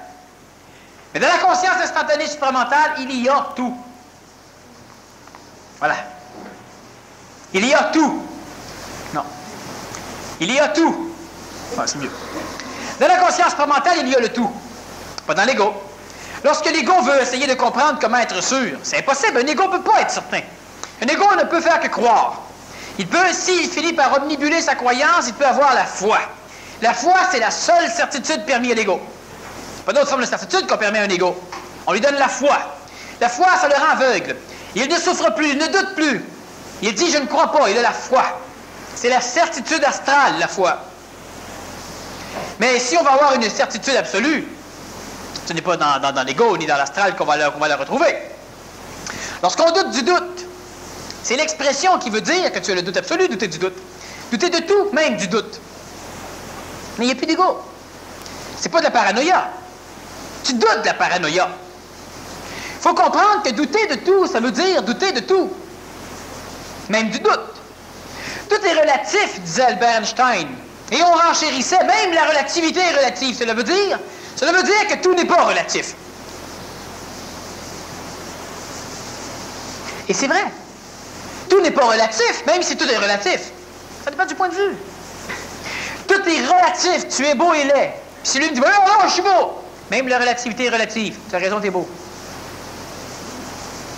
Mais dans la conscience instantanée supramentale, il y a tout. Voilà. Il y a tout. Non. Il y a tout. Ah, c'est mieux. Dans la conscience supramentale, il y a le tout. Pas dans l'ego. Lorsque l'ego veut essayer de comprendre comment être sûr, c'est impossible. Un ego ne peut pas être certain. Un ego ne peut faire que croire. Il peut, s'il finit par omnibuler sa croyance, il peut avoir la foi. La foi, c'est la seule certitude permise à l'ego. Pas d'autre forme de certitude qu'on permet à un ego. On lui donne la foi. La foi, ça le rend aveugle. Il ne souffre plus, il ne doute plus. Il dit, je ne crois pas, il a la foi. C'est la certitude astrale, la foi. Mais si on va avoir une certitude absolue, ce n'est pas dans l'ego ni dans l'astral qu'on va la retrouver. Lorsqu'on doute du doute, c'est l'expression qui veut dire que tu as le doute absolu, douter du doute. Douter de tout, même du doute. Mais il n'y a plus d'ego. C'est pas de la paranoïa. Tu doutes de la paranoïa. Il faut comprendre que douter de tout, ça veut dire douter de tout. Même du doute. Tout est relatif, disait Albert Einstein. Et on renchérissait, même la relativité est relative. Cela veut dire que tout n'est pas relatif. Et c'est vrai. Tout n'est pas relatif, même si tout est relatif. Ça dépend du point de vue. Tout est relatif. Tu es beau et laid. Puis si lui me dit, non, je suis beau. Même la relativité est relative. Tu as raison, tu es beau.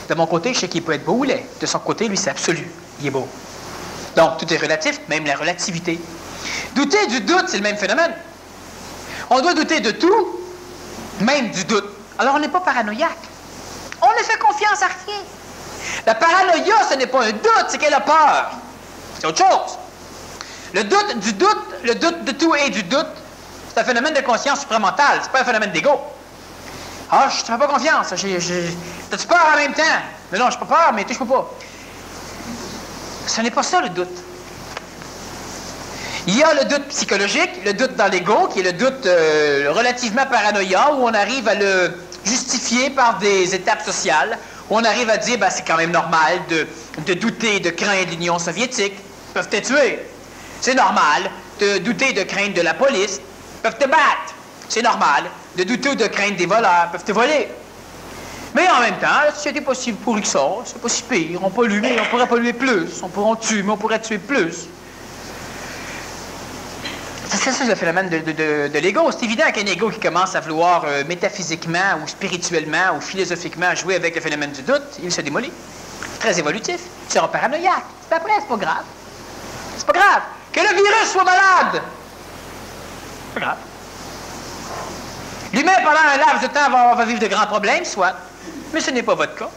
De mon côté, je sais qu'il peut être beau ou laid. De son côté, lui, c'est absolu. Il est beau. Donc, tout est relatif, même la relativité. Douter du doute, c'est le même phénomène. On doit douter de tout, même du doute. Alors, on n'est pas paranoïaque. On ne fait confiance à rien. La paranoïa, ce n'est pas un doute, c'est qu'elle a peur. C'est autre chose. Le doute du doute, le doute de tout et du doute, c'est un phénomène de conscience supramentale, c'est pas un phénomène d'ego. Ah, je ne te fais pas confiance. T'as-tu peur en même temps? Mais non, je n'ai pas peur, mais touche-moi pas. Ce n'est pas ça le doute. Il y a le doute psychologique, le doute dans l'ego, qui est le doute relativement paranoïa, où on arrive à le justifier par des étapes sociales, où on arrive à dire, ben, c'est quand même normal de douter, de craindre l'Union soviétique. Ils peuvent te tuer. C'est normal de douter, de craindre de la police. Ils peuvent te battre. C'est normal de douter ou de craindre des voleurs. Ils peuvent te voler. Mais en même temps, la société n'est pas si pourrie que ça. C'est pas si pire. On pollue, mais on pourrait polluer plus. On pourrait tuer, mais on pourrait tuer plus. C'est ça le phénomène de l'ego. C'est évident qu'un ego qui commence à vouloir métaphysiquement ou spirituellement ou philosophiquement jouer avec le phénomène du doute, il se démolit. C'est très évolutif. Tu seras paranoïaque. Puis après, c'est pas grave. C'est pas grave. Que le virus soit malade. C'est pas grave. L'humain, pendant un laps de temps, va vivre de grands problèmes, soit. Mais ce n'est pas votre cas.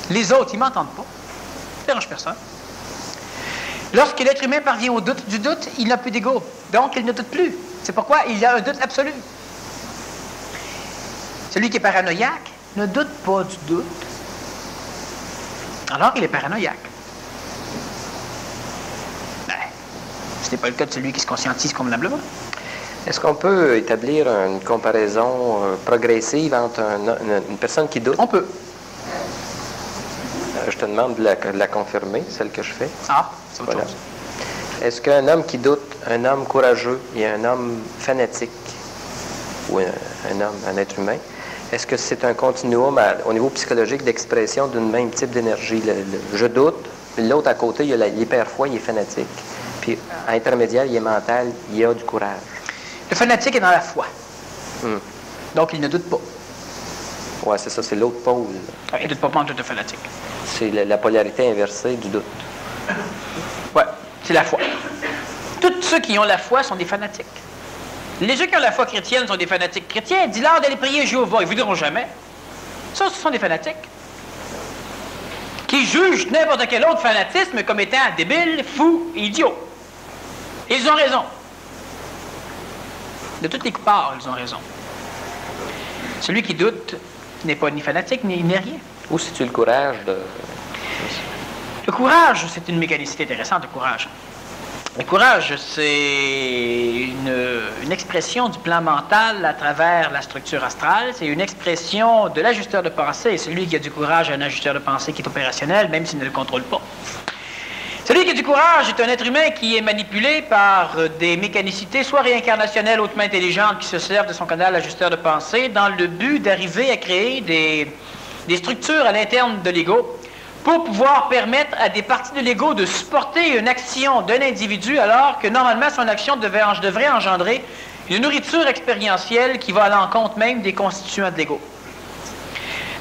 Les autres, ils ne m'entendent pas. Ça ne dérange personne. Lorsque l'être humain parvient au doute du doute, il n'a plus d'ego. Donc, il ne doute plus. C'est pourquoi il y a un doute absolu. Celui qui est paranoïaque ne doute pas du doute. Alors, il est paranoïaque. Ben, ce n'est pas le cas de celui qui se conscientise convenablement. Est-ce qu'on peut établir une comparaison progressive entre une personne qui doute? On peut. Je te demande de la confirmer, celle que je fais. Ah, c'est autre chose. Est-ce qu'un homme qui doute, un homme courageux et un homme fanatique, ou un être humain, est-ce que c'est un continuum au niveau psychologique d'expression d'un même type d'énergie? Je doute, l'autre à côté, il y a l'hyper-foi, il est fanatique. Puis à intermédiaire, il est mental, il y a du courage. Le fanatique est dans la foi. Donc, il ne doute pas. Oui, c'est ça, c'est l'autre pôle. Il ne doute pas en tout de fanatique. C'est la polarité inversée du doute. Oui, c'est la foi. Tous ceux qui ont la foi sont des fanatiques. Les gens qui ont la foi chrétienne sont des fanatiques chrétiens. Dis-leur d'aller prier Jéhovah, ils ne vous diront jamais. Ça, ce sont des fanatiques. Qui jugent n'importe quel autre fanatisme comme étant débile, fou, idiot. Ils ont raison. De toutes les parts, ils ont raison. Celui qui doute n'est pas ni fanatique, ni rien. Où situe le courage de... Le courage, c'est une mécanicité intéressante, le courage. Le courage, c'est une expression du plan mental à travers la structure astrale. C'est une expression de l'ajusteur de pensée. Celui qui a du courage a un ajusteur de pensée qui est opérationnel, même s'il ne le contrôle pas. Celui qui a du courage est un être humain qui est manipulé par des mécanicités, soit réincarnationnelles, hautement intelligentes, qui se servent de son canal ajusteur de pensée dans le but d'arriver à créer des structures à l'interne de l'ego pour pouvoir permettre à des parties de l'ego de supporter une action d'un individu alors que normalement son action devrait engendrer une nourriture expérientielle qui va à l'encontre même des constituants de l'ego.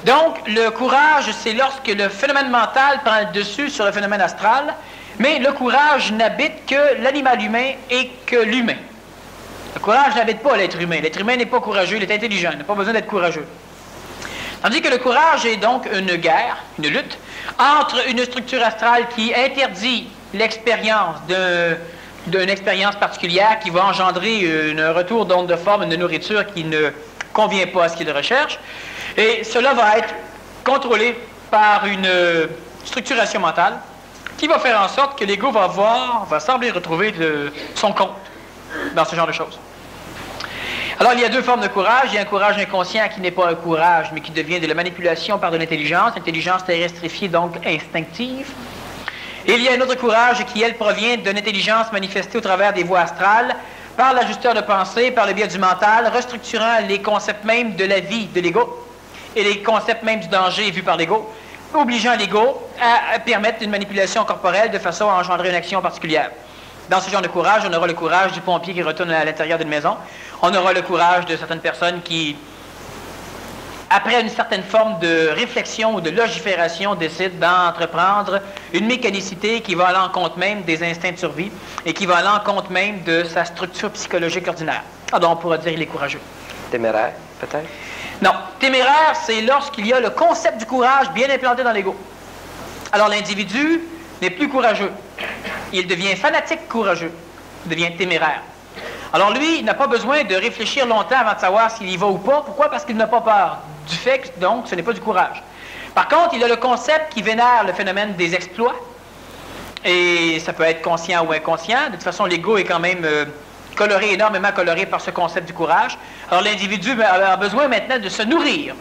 Donc, le courage, c'est lorsque le phénomène mental prend le dessus sur le phénomène astral, mais le courage n'habite que l'animal humain et que l'humain. Le courage n'habite pas l'être humain. L'être humain n'est pas courageux, il est intelligent, il n'a pas besoin d'être courageux. Tandis que le courage est donc une guerre, une lutte, entre une structure astrale qui interdit l'expérience d'une expérience particulière qui va engendrer un retour d'onde de forme, une nourriture qui ne convient pas à ce qu'il recherche. Et cela va être contrôlé par une structuration mentale qui va faire en sorte que l'ego va sembler retrouver son compte dans ce genre de choses. Alors, il y a deux formes de courage. Il y a un courage inconscient qui n'est pas un courage, mais qui devient de la manipulation par de l'intelligence, intelligence terrestrifiée, donc instinctive. Et il y a un autre courage qui, elle, provient d'une intelligence manifestée au travers des voies astrales, par l'ajusteur de pensée, par le biais du mental, restructurant les concepts même de la vie de l'ego et les concepts même du danger vus par l'ego, obligeant l'ego à permettre une manipulation corporelle de façon à engendrer une action particulière. Dans ce genre de courage, on aura le courage du pompier qui retourne à l'intérieur d'une maison. On aura le courage de certaines personnes qui, après une certaine forme de réflexion ou de logifération, décident d'entreprendre une mécanicité qui va à l'encontre même des instincts de survie et qui va à l'encontre même de sa structure psychologique ordinaire. Alors, on pourra dire qu'il est courageux. Téméraire, peut-être? Non. Téméraire, c'est lorsqu'il y a le concept du courage bien implanté dans l'ego. Alors, l'individu n'est plus courageux. Il devient fanatique courageux. Il devient téméraire. Alors lui, il n'a pas besoin de réfléchir longtemps avant de savoir s'il y va ou pas. Pourquoi? Parce qu'il n'a pas peur du fait que, donc, ce n'est pas du courage. Par contre, il a le concept qui vénère le phénomène des exploits. Et ça peut être conscient ou inconscient. De toute façon, l'ego est quand même coloré, énormément coloré par ce concept du courage. Alors l'individu a besoin maintenant de se nourrir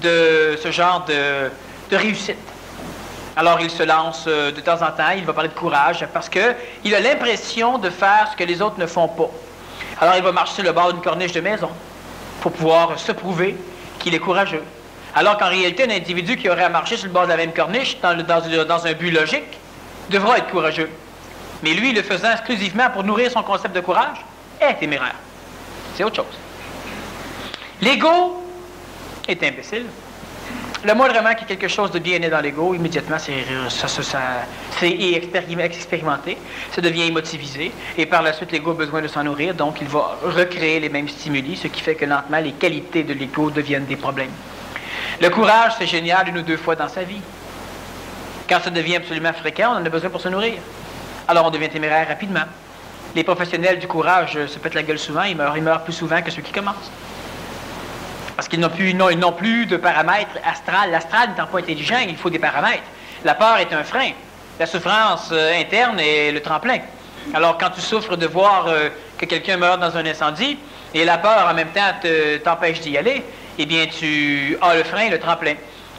de ce genre de réussite. Alors, il se lance de temps en temps, il va parler de courage parce qu'il a l'impression de faire ce que les autres ne font pas. Alors, il va marcher sur le bord d'une corniche de maison pour pouvoir se prouver qu'il est courageux. Alors qu'en réalité, un individu qui aurait à marcher sur le bord de la même corniche dans un but logique devra être courageux. Mais lui, le faisant exclusivement pour nourrir son concept de courage, est téméraire. C'est autre chose. L'ego est imbécile. Le moindrement qu'il y ait quelque chose de bien né dans l'ego, immédiatement, c'est expérimenté, ça devient émotivisé, et par la suite, l'ego a besoin de s'en nourrir, donc il va recréer les mêmes stimuli, ce qui fait que lentement, les qualités de l'ego deviennent des problèmes. Le courage, c'est génial 1 ou 2 fois dans sa vie. Quand ça devient absolument fréquent, on en a besoin pour se nourrir. Alors, on devient téméraire rapidement. Les professionnels du courage se pètent la gueule souvent, ils meurent plus souvent que ceux qui commencent. Parce qu'ils n'ont plus de paramètres astral. L'astral n'étant pas intelligent, il faut des paramètres. La peur est un frein. La souffrance interne est le tremplin. Alors, quand tu souffres de voir que quelqu'un meurt dans un incendie, et la peur en même temps t'empêche d'y aller, eh bien, tu as le frein, le tremplin.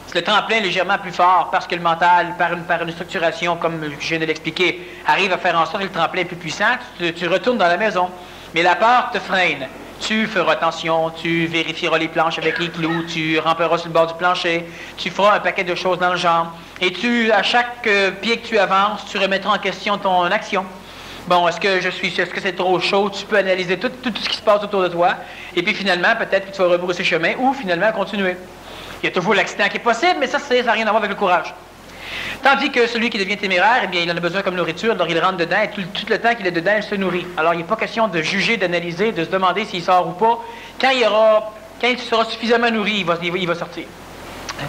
C'est le tremplin légèrement plus fort parce que le mental, par une structuration, comme je viens de l'expliquer, arrive à faire en sorte que le tremplin est plus puissant, tu retournes dans la maison. Mais la peur te freine. Tu feras attention, tu vérifieras les planches avec les clous, tu ramperas sur le bord du plancher, tu feras un paquet de choses dans le genre. Et à chaque pied que tu avances, tu remettras en question ton action. Bon, est-ce que c'est trop chaud? Tu peux analyser tout ce qui se passe autour de toi. Et puis finalement, peut-être que tu vas rebrousser chemin ou finalement continuer. Il y a toujours l'accident qui est possible, mais ça n'a rien à voir avec le courage. Tandis que celui qui devient téméraire, eh bien, il en a besoin comme nourriture, alors il rentre dedans et tout le temps qu'il est dedans, il se nourrit. Alors, il n'est pas question de juger, d'analyser, de se demander s'il sort ou pas. Quand il sera suffisamment nourri, il va sortir.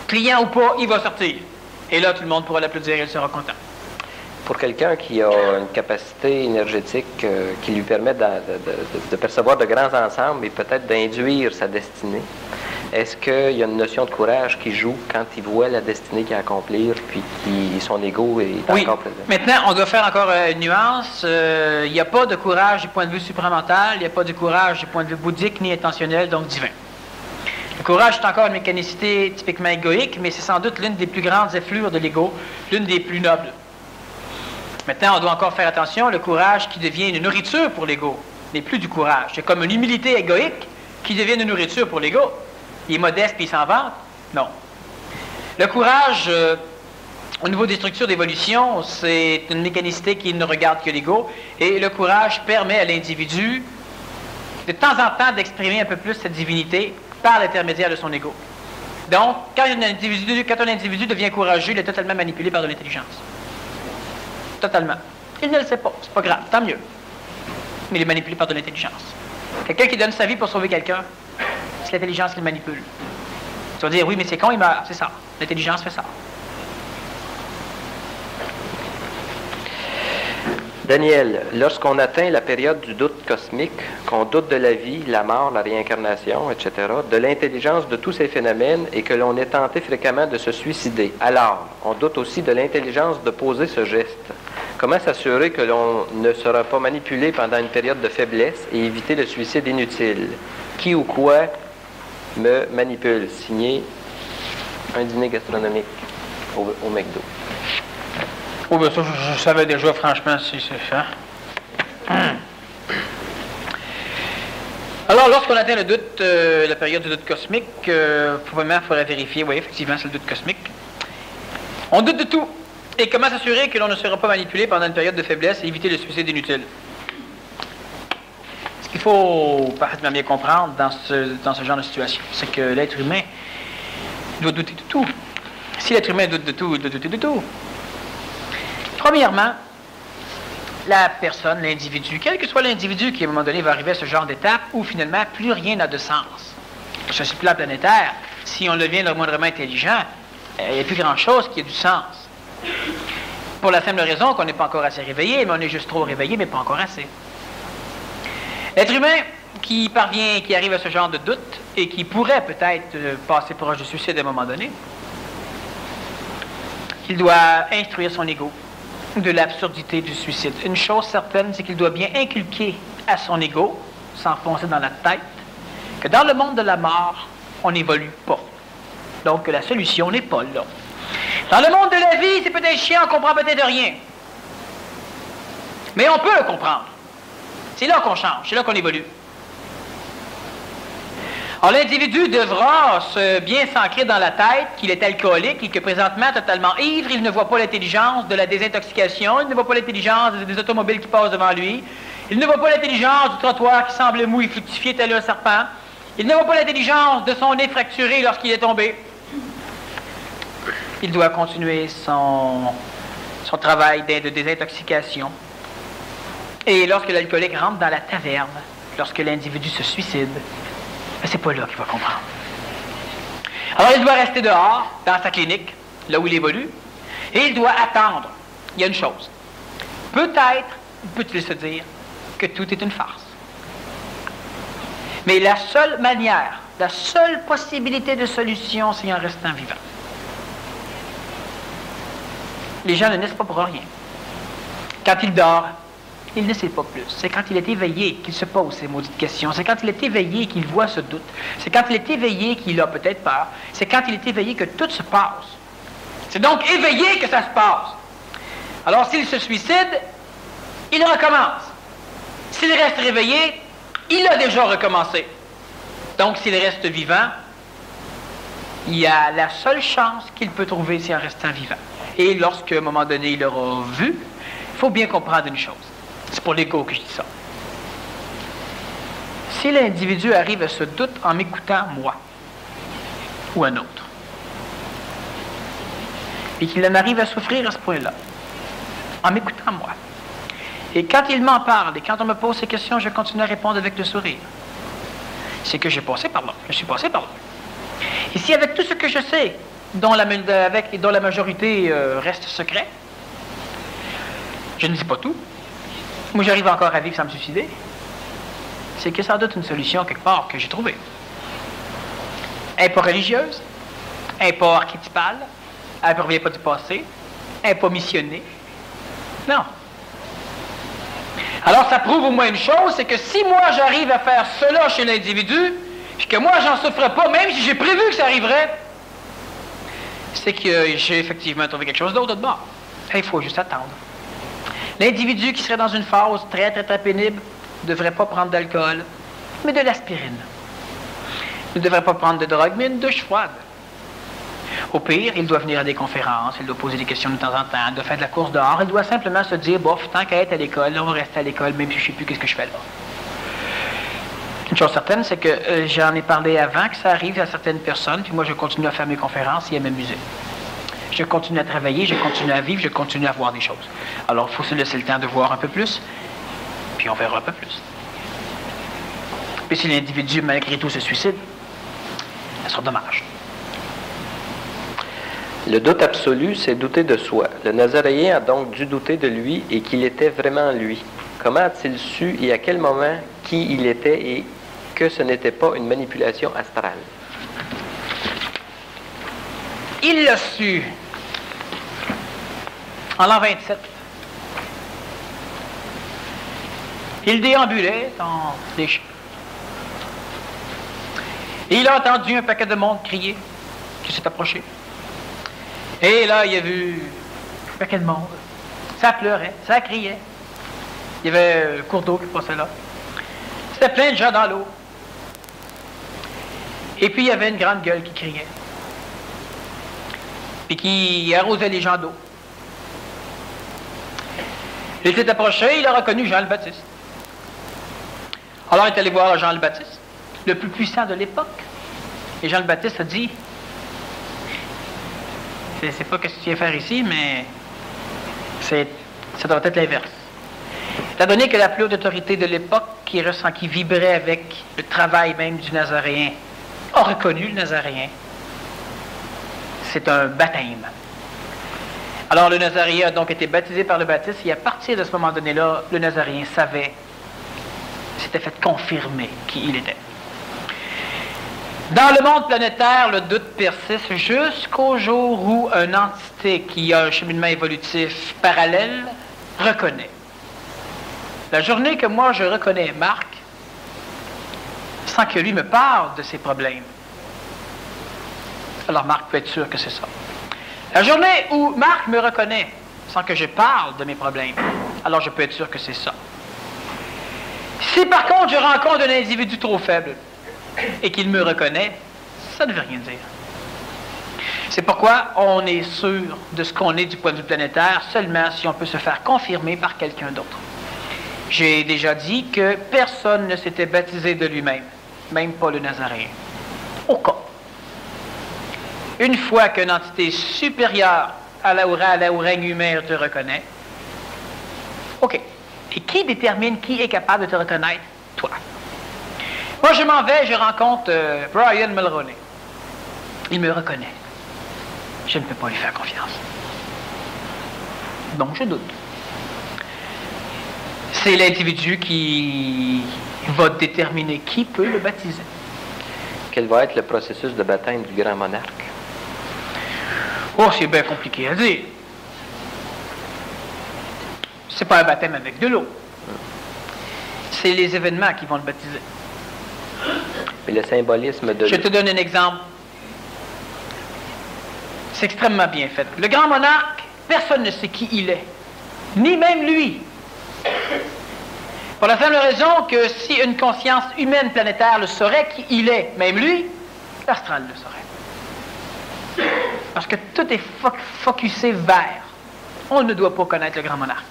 Client ou pas, il va sortir. Et là, tout le monde pourra l'applaudir et il sera content. Pour quelqu'un qui a une capacité énergétique qui lui permet de percevoir de grands ensembles et peut-être d'induire sa destinée, est-ce qu'il y a une notion de courage qui joue quand il voit la destinée qu'il a à accomplir, puis son ego est encore présent? Maintenant, on doit faire encore une nuance. Il n'y a pas de courage du point de vue supramental, il n'y a pas de courage du point de vue bouddhique ni intentionnel, donc divin. Le courage est encore une mécanicité typiquement égoïque, mais c'est sans doute l'une des plus grandes effluves de l'ego, l'une des plus nobles. Maintenant, on doit encore faire attention, le courage qui devient une nourriture pour l'ego n'est plus du courage. C'est comme une humilité égoïque qui devient une nourriture pour l'ego. Il est modeste puis il s'en vante? Non. Le courage, au niveau des structures d'évolution, c'est une mécanicité qui ne regarde que l'ego. Et le courage permet à l'individu, de temps en temps, d'exprimer un peu plus cette divinité par l'intermédiaire de son ego. Donc, quand un individu devient courageux, il est totalement manipulé par de l'intelligence. Totalement. Il ne le sait pas. C'est pas grave. Tant mieux. Mais il est manipulé par de l'intelligence. Quelqu'un qui donne sa vie pour sauver quelqu'un, c'est l'intelligence qui le manipule. Tu vas dire, oui, mais c'est con, il meurt. C'est ça. L'intelligence fait ça. Daniel, lorsqu'on atteint la période du doute cosmique, qu'on doute de la vie, la mort, la réincarnation, etc., de l'intelligence de tous ces phénomènes et que l'on est tenté fréquemment de se suicider, alors on doute aussi de l'intelligence de poser ce geste. Comment s'assurer que l'on ne sera pas manipulé pendant une période de faiblesse et éviter le suicide inutile? Qui ou quoi me manipule? Signé un dîner gastronomique au McDo. Oh, ben ça, je savais déjà, franchement, si c'est ça. Alors, lorsqu'on atteint le doute, la période du doute cosmique, probablement, il faudrait vérifier, oui, effectivement, c'est le doute cosmique. On doute de tout. Et comment s'assurer que l'on ne sera pas manipulé pendant une période de faiblesse et éviter le suicide inutile? Ce qu'il faut parfaitement bien comprendre dans ce genre de situation, c'est que l'être humain doit douter de tout. Si l'être humain doute de tout, il doit douter de tout. Premièrement, la personne, l'individu, quel que soit l'individu qui à un moment donné va arriver à ce genre d'étape où finalement plus rien n'a de sens. Sur ce plan planétaire, si on devient le moindrement intelligent, il n'y a plus grand-chose qui ait du sens. Pour la simple raison qu'on n'est pas encore assez réveillé, mais on est juste trop réveillé, mais pas encore assez. L'être humain qui arrive à ce genre de doute et qui pourrait peut-être passer proche du suicide à un moment donné, il doit instruire son ego de l'absurdité du suicide. Une chose certaine, c'est qu'il doit bien inculquer à son ego, s'enfoncer dans la tête, que dans le monde de la mort, on n'évolue pas. Donc, que la solution n'est pas là. Dans le monde de la vie, c'est peut-être chiant, on ne comprend peut-être rien. Mais on peut le comprendre. C'est là qu'on change, c'est là qu'on évolue. Alors, l'individu devra bien s'ancrer dans la tête qu'il est alcoolique et que présentement, totalement ivre, il ne voit pas l'intelligence de la désintoxication, il ne voit pas l'intelligence des automobiles qui passent devant lui, il ne voit pas l'intelligence du trottoir qui semble mou et fructifié tel un serpent, il ne voit pas l'intelligence de son nez fracturé lorsqu'il est tombé. Il doit continuer son travail de désintoxication. Et lorsque l'alcoolique rentre dans la taverne, lorsque l'individu se suicide, c'est pas là qu'il va comprendre. Alors il doit rester dehors, dans sa clinique, là où il évolue, et il doit attendre. Il y a une chose. Peut-être, peut-il se dire, que tout est une farce. Mais la seule manière, la seule possibilité de solution, c'est en restant vivant. Les gens ne naissent pas pour rien. Quand il dort, il ne sait pas plus. C'est quand il est éveillé qu'il se pose ces maudites questions. C'est quand il est éveillé qu'il voit ce doute. C'est quand il est éveillé qu'il a peut-être peur. C'est quand il est éveillé que tout se passe. C'est donc éveillé que ça se passe. Alors s'il se suicide, il recommence. S'il reste réveillé, il a déjà recommencé. Donc s'il reste vivant, il y a la seule chance qu'il peut trouver, c'est en restant vivant. Et lorsqu'à un moment donné, il aura vu, il faut bien comprendre une chose. C'est pour l'ego que je dis ça. Si l'individu arrive à ce doute en m'écoutant, moi, ou un autre, et qu'il en arrive à souffrir à ce point-là, en m'écoutant, moi, et quand il m'en parle, et quand on me pose ces questions, je continue à répondre avec le sourire, c'est que j'ai passé par là. Je suis passé par là. Et si avec tout ce que je sais, dont la majorité reste secret, je ne dis pas tout. Moi, j'arrive encore à vivre sans me suicider. C'est que sans doute une solution quelque part que j'ai trouvée. Elle n'est pas religieuse, elle n'est pas archétypale, elle ne provient pas du passé, elle n'est pas missionnée. Non. Alors, ça prouve au moins une chose, c'est que si moi, j'arrive à faire cela chez l'individu, puis que moi, j'en souffre pas, même si j'ai prévu que ça arriverait, c'est que j'ai effectivement trouvé quelque chose d'autre de bord. Il faut juste attendre. L'individu qui serait dans une phase très, très, très pénible ne devrait pas prendre d'alcool, mais de l'aspirine. Il ne devrait pas prendre de drogue, mais une douche froide. Au pire, il doit venir à des conférences, il doit poser des questions de temps en temps, il doit faire de la course dehors, il doit simplement se dire, bof, tant qu'à être à l'école, on va rester à l'école, même si je ne sais plus qu'est-ce que je fais là. Une chose certaine, c'est que j'en ai parlé avant que ça arrive à certaines personnes, puis moi je continue à faire mes conférences et à m'amuser. Je continue à travailler, je continue à vivre, je continue à voir des choses. Alors, il faut se laisser le temps de voir un peu plus, puis on verra un peu plus. Puis si l'individu, malgré tout, se suicide, ça sera dommage. Le doute absolu, c'est douter de soi. Le Nazaréen a donc dû douter de lui et qu'il était vraiment lui. Comment a-t-il su et à quel moment qui il était et que ce n'était pas une manipulation astrale? Il l'a su en l'an 27. Il déambulait dans les champs. Et il a entendu un paquet de monde crier qui s'est approché. Et là, il a vu un paquet de monde. Ça pleurait, ça criait. Il y avait un cours d'eau qui passait là. C'était plein de gens dans l'eau. Et puis, il y avait une grande gueule qui criait. Puis qui arrosait les gens d'eau. Il s'est approché, il a reconnu Jean le Baptiste. Alors, il est allé voir Jean le Baptiste, le plus puissant de l'époque. Et Jean le Baptiste a dit, c'est pas ce que tu viens faire ici, mais ça doit être l'inverse. Étant donné que la plus haute autorité de l'époque, qui vibrait avec le travail même du Nazaréen, a reconnu le Nazaréen, c'est un baptême. Alors le Nazaréen a donc été baptisé par le Baptiste, et à partir de ce moment donné-là, le Nazaréen savait, s'était fait confirmer qui il était. Dans le monde planétaire, le doute persiste jusqu'au jour où une entité qui a un cheminement évolutif parallèle reconnaît. La journée que moi je reconnais Marc, sans que lui me parle de ses problèmes, alors Marc peut être sûr que c'est ça. La journée où Marc me reconnaît, sans que je parle de mes problèmes, alors je peux être sûr que c'est ça. Si par contre je rencontre un individu trop faible, et qu'il me reconnaît, ça ne veut rien dire. C'est pourquoi on est sûr de ce qu'on est du point de vue planétaire seulement si on peut se faire confirmer par quelqu'un d'autre. J'ai déjà dit que personne ne s'était baptisé de lui-même, même pas le Nazaréen. Au cas. Une fois qu'une entité supérieure à la au règne humain te reconnaît, OK. Et qui détermine qui est capable de te reconnaître? Toi. Moi, je m'en vais, je rencontre Brian Mulroney. Il me reconnaît. Je ne peux pas lui faire confiance. Donc, je doute. C'est l'individu qui va déterminer qui peut le baptiser. Quel va être le processus de baptême du grand monarque? Oh, c'est bien compliqué à dire. C'est pas un baptême avec de l'eau. C'est les événements qui vont le baptiser. Et le symbolisme de... Je te donne un exemple. C'est extrêmement bien fait. Le grand monarque, personne ne sait qui il est. Ni même lui. Pour la simple raison que si une conscience humaine planétaire le saurait qui il est, même lui, l'astral le saurait. Parce que tout est focusé vers. On ne doit pas connaître le grand monarque.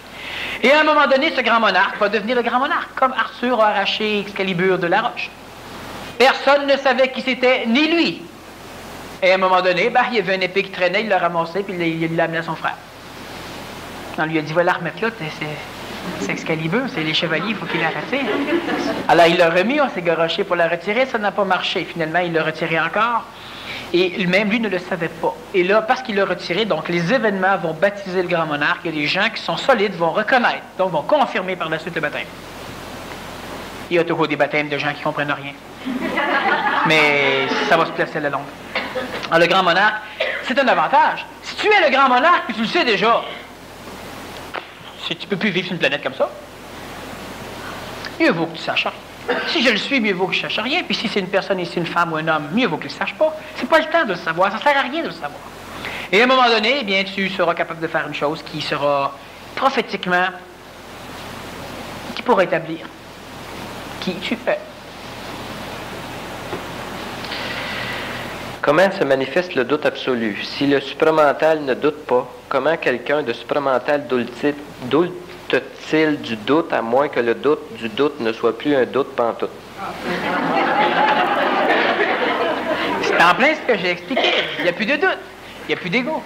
Et à un moment donné, ce grand monarque va devenir le grand monarque, comme Arthur a arraché Excalibur de la roche. Personne ne savait qui c'était, ni lui. Et à un moment donné, il y avait une épée qui traînait, il l'a ramassée, puis il l'a amené à son frère. On lui a dit, voilà, remettre là, c'est Excalibur, c'est les chevaliers, il faut qu'il la retire. Alors il l'a remis, on s'est garoché pour la retirer, ça n'a pas marché. Finalement, il l'a retiré encore. Et même lui ne le savait pas. Et là, parce qu'il l'a retiré, donc les événements vont baptiser le grand monarque et les gens qui sont solides vont reconnaître, donc vont confirmer par la suite le baptême. Il y a toujours des baptêmes de gens qui ne comprennent rien. Mais ça va se placer à la longue. Alors, le grand monarque, c'est un avantage. Si tu es le grand monarque, puis tu le sais déjà, tu ne peux plus vivre sur une planète comme ça. Mieux vaut que tu saches rien. Si je le suis, mieux vaut que je ne sache rien. Puis si c'est une personne ici, une femme ou un homme, mieux vaut que je ne le sache pas. C'est pas le temps de le savoir. Ça ne sert à rien de le savoir. Et à un moment donné, eh bien, tu seras capable de faire une chose qui sera prophétiquement, qui pourra établir qui tu es. Comment se manifeste le doute absolu? Si le supramental ne doute pas, comment quelqu'un de supramental doute-t-il du doute, à moins que le doute du doute ne soit plus un doute pantoute? C'est en plein ce que j'ai expliqué. Il n'y a plus de doute. Il n'y a plus d'ego.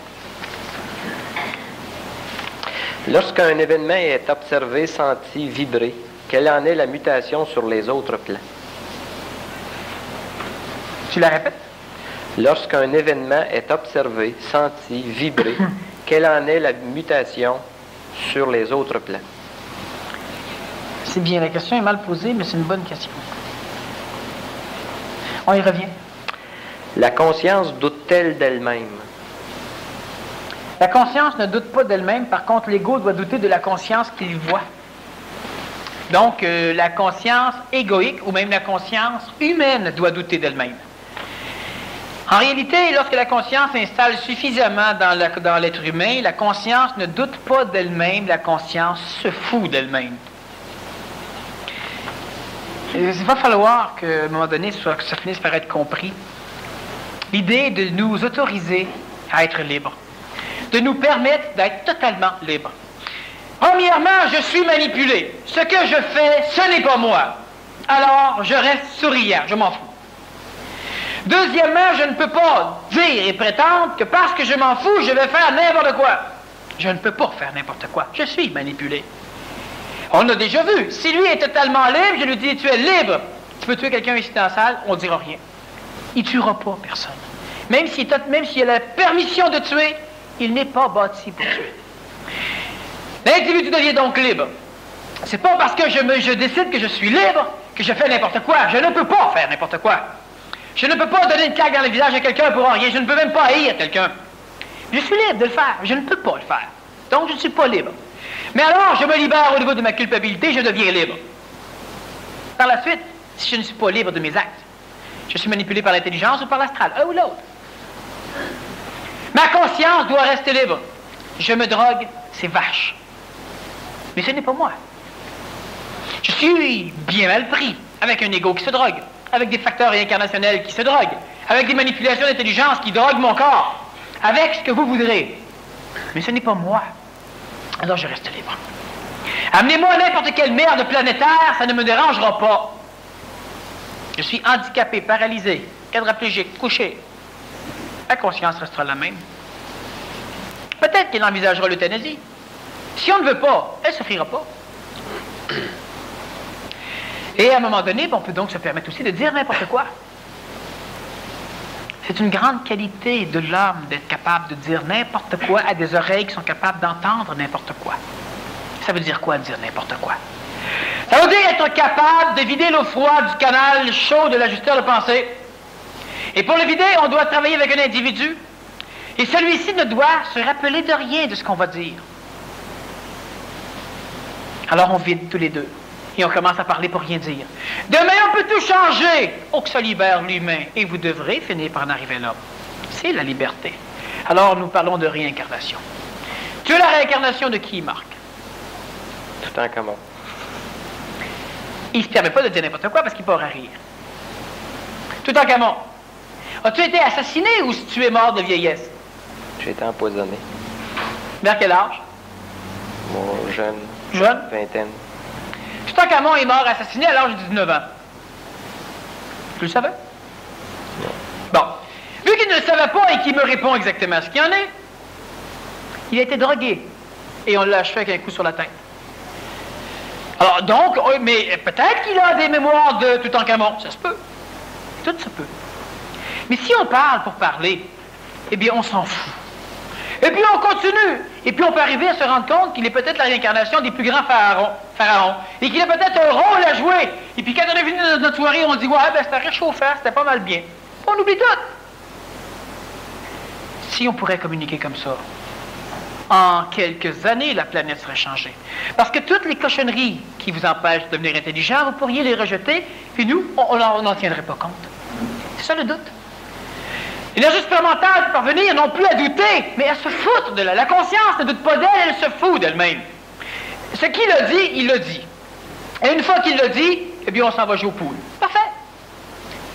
Lorsqu'un événement est observé, senti, vibré, quelle en est la mutation sur les autres plans? Tu la répètes? Lorsqu'un événement est observé, senti, vibré, quelle en est la mutation sur les autres plans? C'est bien, la question est mal posée, mais c'est une bonne question. On y revient. La conscience doute-t-elle d'elle-même? La conscience ne doute pas d'elle-même, par contre, l'ego doit douter de la conscience qu'il voit. Donc, la conscience égoïque, ou même la conscience humaine, doit douter d'elle-même. En réalité, lorsque la conscience s'installe suffisamment dans l'être humain, la conscience ne doute pas d'elle-même, la conscience se fout d'elle-même. Il va falloir qu'à un moment donné, que ça finisse par être compris. L'idée de nous autoriser à être libres, de nous permettre d'être totalement libres. Premièrement, je suis manipulé. Ce que je fais, ce n'est pas moi. Alors, je reste souriant, je m'en fous. Deuxièmement, je ne peux pas dire et prétendre que parce que je m'en fous, je vais faire n'importe quoi. Je ne peux pas faire n'importe quoi. Je suis manipulé. On l'a déjà vu. Si lui est totalement libre, je lui dis, tu es libre. Tu peux tuer quelqu'un ici dans la salle, on ne dira rien. Il ne tuera pas personne. Même s'il a la permission de tuer, il n'est pas bâti pour tuer. L'individu devient donc libre. C'est pas parce que je décide que je suis libre que je fais n'importe quoi. Je ne peux pas faire n'importe quoi. Je ne peux pas donner une claque dans le visage à quelqu'un pour rien. Je ne peux même pas haïr quelqu'un. Je suis libre de le faire. Je ne peux pas le faire. Donc, je ne suis pas libre. Mais alors, je me libère au niveau de ma culpabilité, je deviens libre. Par la suite, si je ne suis pas libre de mes actes, je suis manipulé par l'intelligence ou par l'astral, un ou l'autre. Ma conscience doit rester libre. Je me drogue, c'est vache. Mais ce n'est pas moi. Je suis bien mal pris, avec un ego qui se drogue, avec des facteurs réincarnationnels qui se droguent, avec des manipulations d'intelligence qui droguent mon corps, avec ce que vous voudrez. Mais ce n'est pas moi. Alors je reste libre. Amenez-moi n'importe quelle merde planétaire, ça ne me dérangera pas. Je suis handicapé, paralysé, quadriplégique, couché. La conscience restera la même. Peut-être qu'elle envisagera l'euthanasie. Si on ne veut pas, elle ne s'offrira pas. Et à un moment donné, on peut donc se permettre aussi de dire n'importe quoi. C'est une grande qualité de l'homme d'être capable de dire n'importe quoi à des oreilles qui sont capables d'entendre n'importe quoi. Ça veut dire quoi, dire n'importe quoi? Ça veut dire être capable de vider l'eau froide du canal chaud de l'ajusteur de pensée. Et pour le vider, on doit travailler avec un individu. Et celui-ci ne doit se rappeler de rien de ce qu'on va dire. Alors on vide tous les deux. Et on commence à parler pour rien dire. Demain, on peut tout changer. Oh, que ça libère l'humain. Et vous devrez finir par en arriver là. C'est la liberté. Alors, nous parlons de réincarnation. Tu es la réincarnation de qui, Marc? Tout en commun. Il ne se permet pas de dire n'importe quoi parce qu'il part à rire. Tout en Camon. As-tu été assassiné ou si tu es mort de vieillesse? J'ai été empoisonné. Vers quel âge? Moi, jeune. Jeune? Vingtaine. Tout en Camon est mort assassiné à l'âge de 19 ans. Tu le savais? Non. Bon. Vu qu'il ne le savait pas et qu'il me répond exactement ce qu'il en est, il a été drogué. Et on l'a achevé avec un coup sur la tête. Alors, donc, mais peut-être qu'il a des mémoires de Toutankhamon. Ça se peut. Tout se peut. Mais si on parle pour parler, eh bien, on s'en fout. Et puis on continue. Et puis on peut arriver à se rendre compte qu'il est peut-être la réincarnation des plus grands pharaons. Et qu'il a peut-être un rôle à jouer. Et puis quand on est venu dans notre soirée, on dit, ouais, ben c'était réchauffant, c'était pas mal bien. On oublie tout. Si on pourrait communiquer comme ça, en quelques années, la planète serait changée. Parce que toutes les cochonneries qui vous empêchent de devenir intelligent, vous pourriez les rejeter, puis nous, on n'en tiendrait pas compte. C'est ça le doute. L'énergie supplémentaire peut parvenir non plus à douter, mais à se foutre de la conscience ne doute pas d'elle, elle se fout d'elle-même. Ce qu'il a dit, il l'a dit. Et une fois qu'il l'a dit, eh bien, on s'en va jouer au pool. Parfait.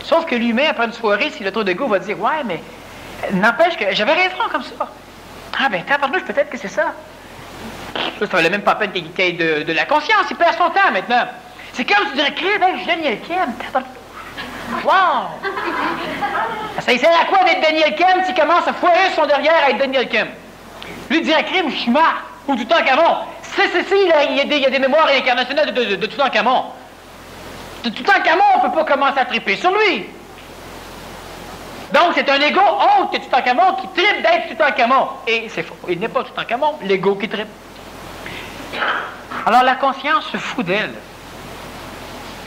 Sauf que l'humain, après une soirée, s'il a trop de goût, va dire, ouais, mais n'empêche que j'avais raison comme ça. Ah ben, tabarnouche, peut-être que c'est ça. Ça valait même pas la peine qu'il ait de la conscience, il perd son temps maintenant. C'est comme si tu dirais, crée, ben, je suis Daniel Kim, tabarnouche. Wow! Ça sert à quoi d'être Daniel Kim s'il commence à foirer son derrière à être Daniel Kim? Lui dit un crime, je suis mort. Ou Toutankhamon. Il y a des mémoires réincarnationnelles de Toutankhamon. De Toutankhamon, on ne peut pas commencer à triper sur lui. Donc, c'est un ego autre que Toutankhamon qui tripe d'être Toutankhamon. Et c'est faux. Il n'est pas Toutankhamon, l'ego qui tripe. Alors, la conscience se fout d'elle.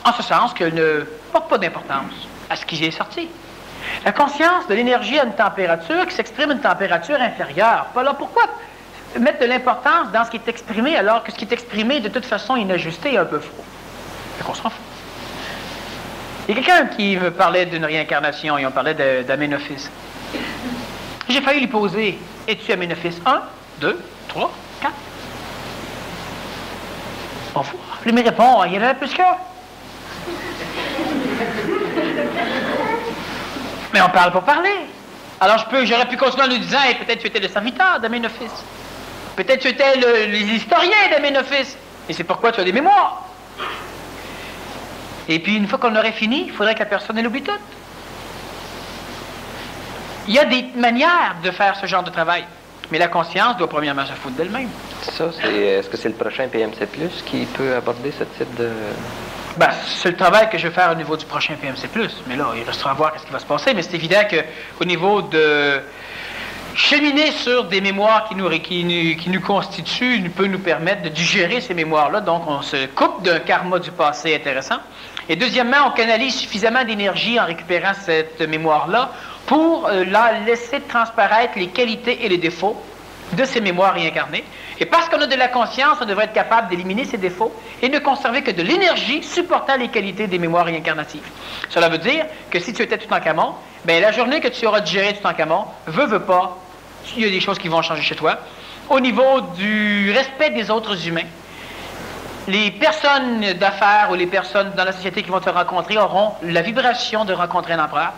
En ce sens qu'elle ne porte pas d'importance à ce qui est sorti. La conscience de l'énergie a une température qui s'exprime à une température inférieure. Alors, pourquoi mettre de l'importance dans ce qui est exprimé alors que ce qui est exprimé de toute façon inajusté et un peu faux? C'est qu'on s'en fout. Il y a quelqu'un qui me parlait d'une réincarnation et on parlait d'Aménophis. J'ai failli lui poser, es-tu Aménophis 1, 2, 3, 4? On voit. Il me répond, il y en avait plus qu'un. Mais on parle pour parler. Alors j'aurais pu continuer en lui disant, hey, peut-être tu étais le serviteur d'Aménophis. Peut-être tu étais les historiens d'Aménophis. Et c'est pourquoi tu as des mémoires. Et puis, une fois qu'on aurait fini, il faudrait que la personne elle oublie tout. Il y a des manières de faire ce genre de travail. Mais la conscience doit premièrement se foutre d'elle-même. Ça, est-ce que c'est le prochain PMC+, qui peut aborder ce type de... Ben, c'est le travail que je vais faire au niveau du prochain PMC+. Mais là, il restera à voir ce qui va se passer. Mais c'est évident qu'au niveau de cheminer sur des mémoires qui nous constituent, peut nous permettre de digérer ces mémoires-là. Donc, on se coupe d'un karma du passé intéressant. Et deuxièmement, on canalise suffisamment d'énergie en récupérant cette mémoire-là pour la laisser transparaître les qualités et les défauts de ces mémoires réincarnées. Et parce qu'on a de la conscience, on devrait être capable d'éliminer ces défauts et ne conserver que de l'énergie supportant les qualités des mémoires réincarnatives. Cela veut dire que si tu étais Toutankhamon, bien la journée que tu auras digéré Toutankhamon, veut pas, il y a des choses qui vont changer chez toi. Au niveau du respect des autres humains, les personnes d'affaires ou les personnes dans la société qui vont te rencontrer auront la vibration de rencontrer un empereur.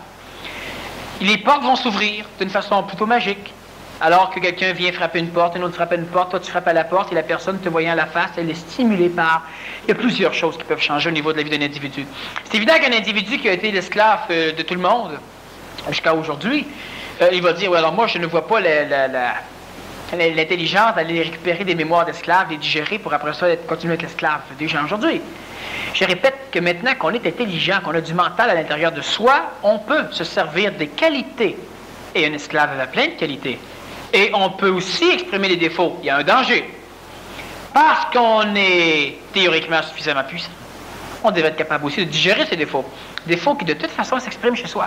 Les portes vont s'ouvrir d'une façon plutôt magique. Alors que quelqu'un vient frapper une porte, un autre frappe une porte, toi tu frappes à la porte et la personne te voyant à la face, elle est stimulée par... Il y a plusieurs choses qui peuvent changer au niveau de la vie d'un individu. C'est évident qu'un individu qui a été l'esclave de tout le monde jusqu'à aujourd'hui, il va dire, ouais, alors moi je ne vois pas l'intelligence d'aller récupérer des mémoires d'esclaves, les digérer pour après ça continuer à être l'esclave des gens aujourd'hui. Je répète que maintenant qu'on est intelligent, qu'on a du mental à l'intérieur de soi, on peut se servir des qualités. Et un esclave avait plein de qualités. Et on peut aussi exprimer les défauts. Il y a un danger. Parce qu'on est théoriquement suffisamment puissant, on devrait être capable aussi de digérer ces défauts. Défauts qui de toute façon s'expriment chez soi.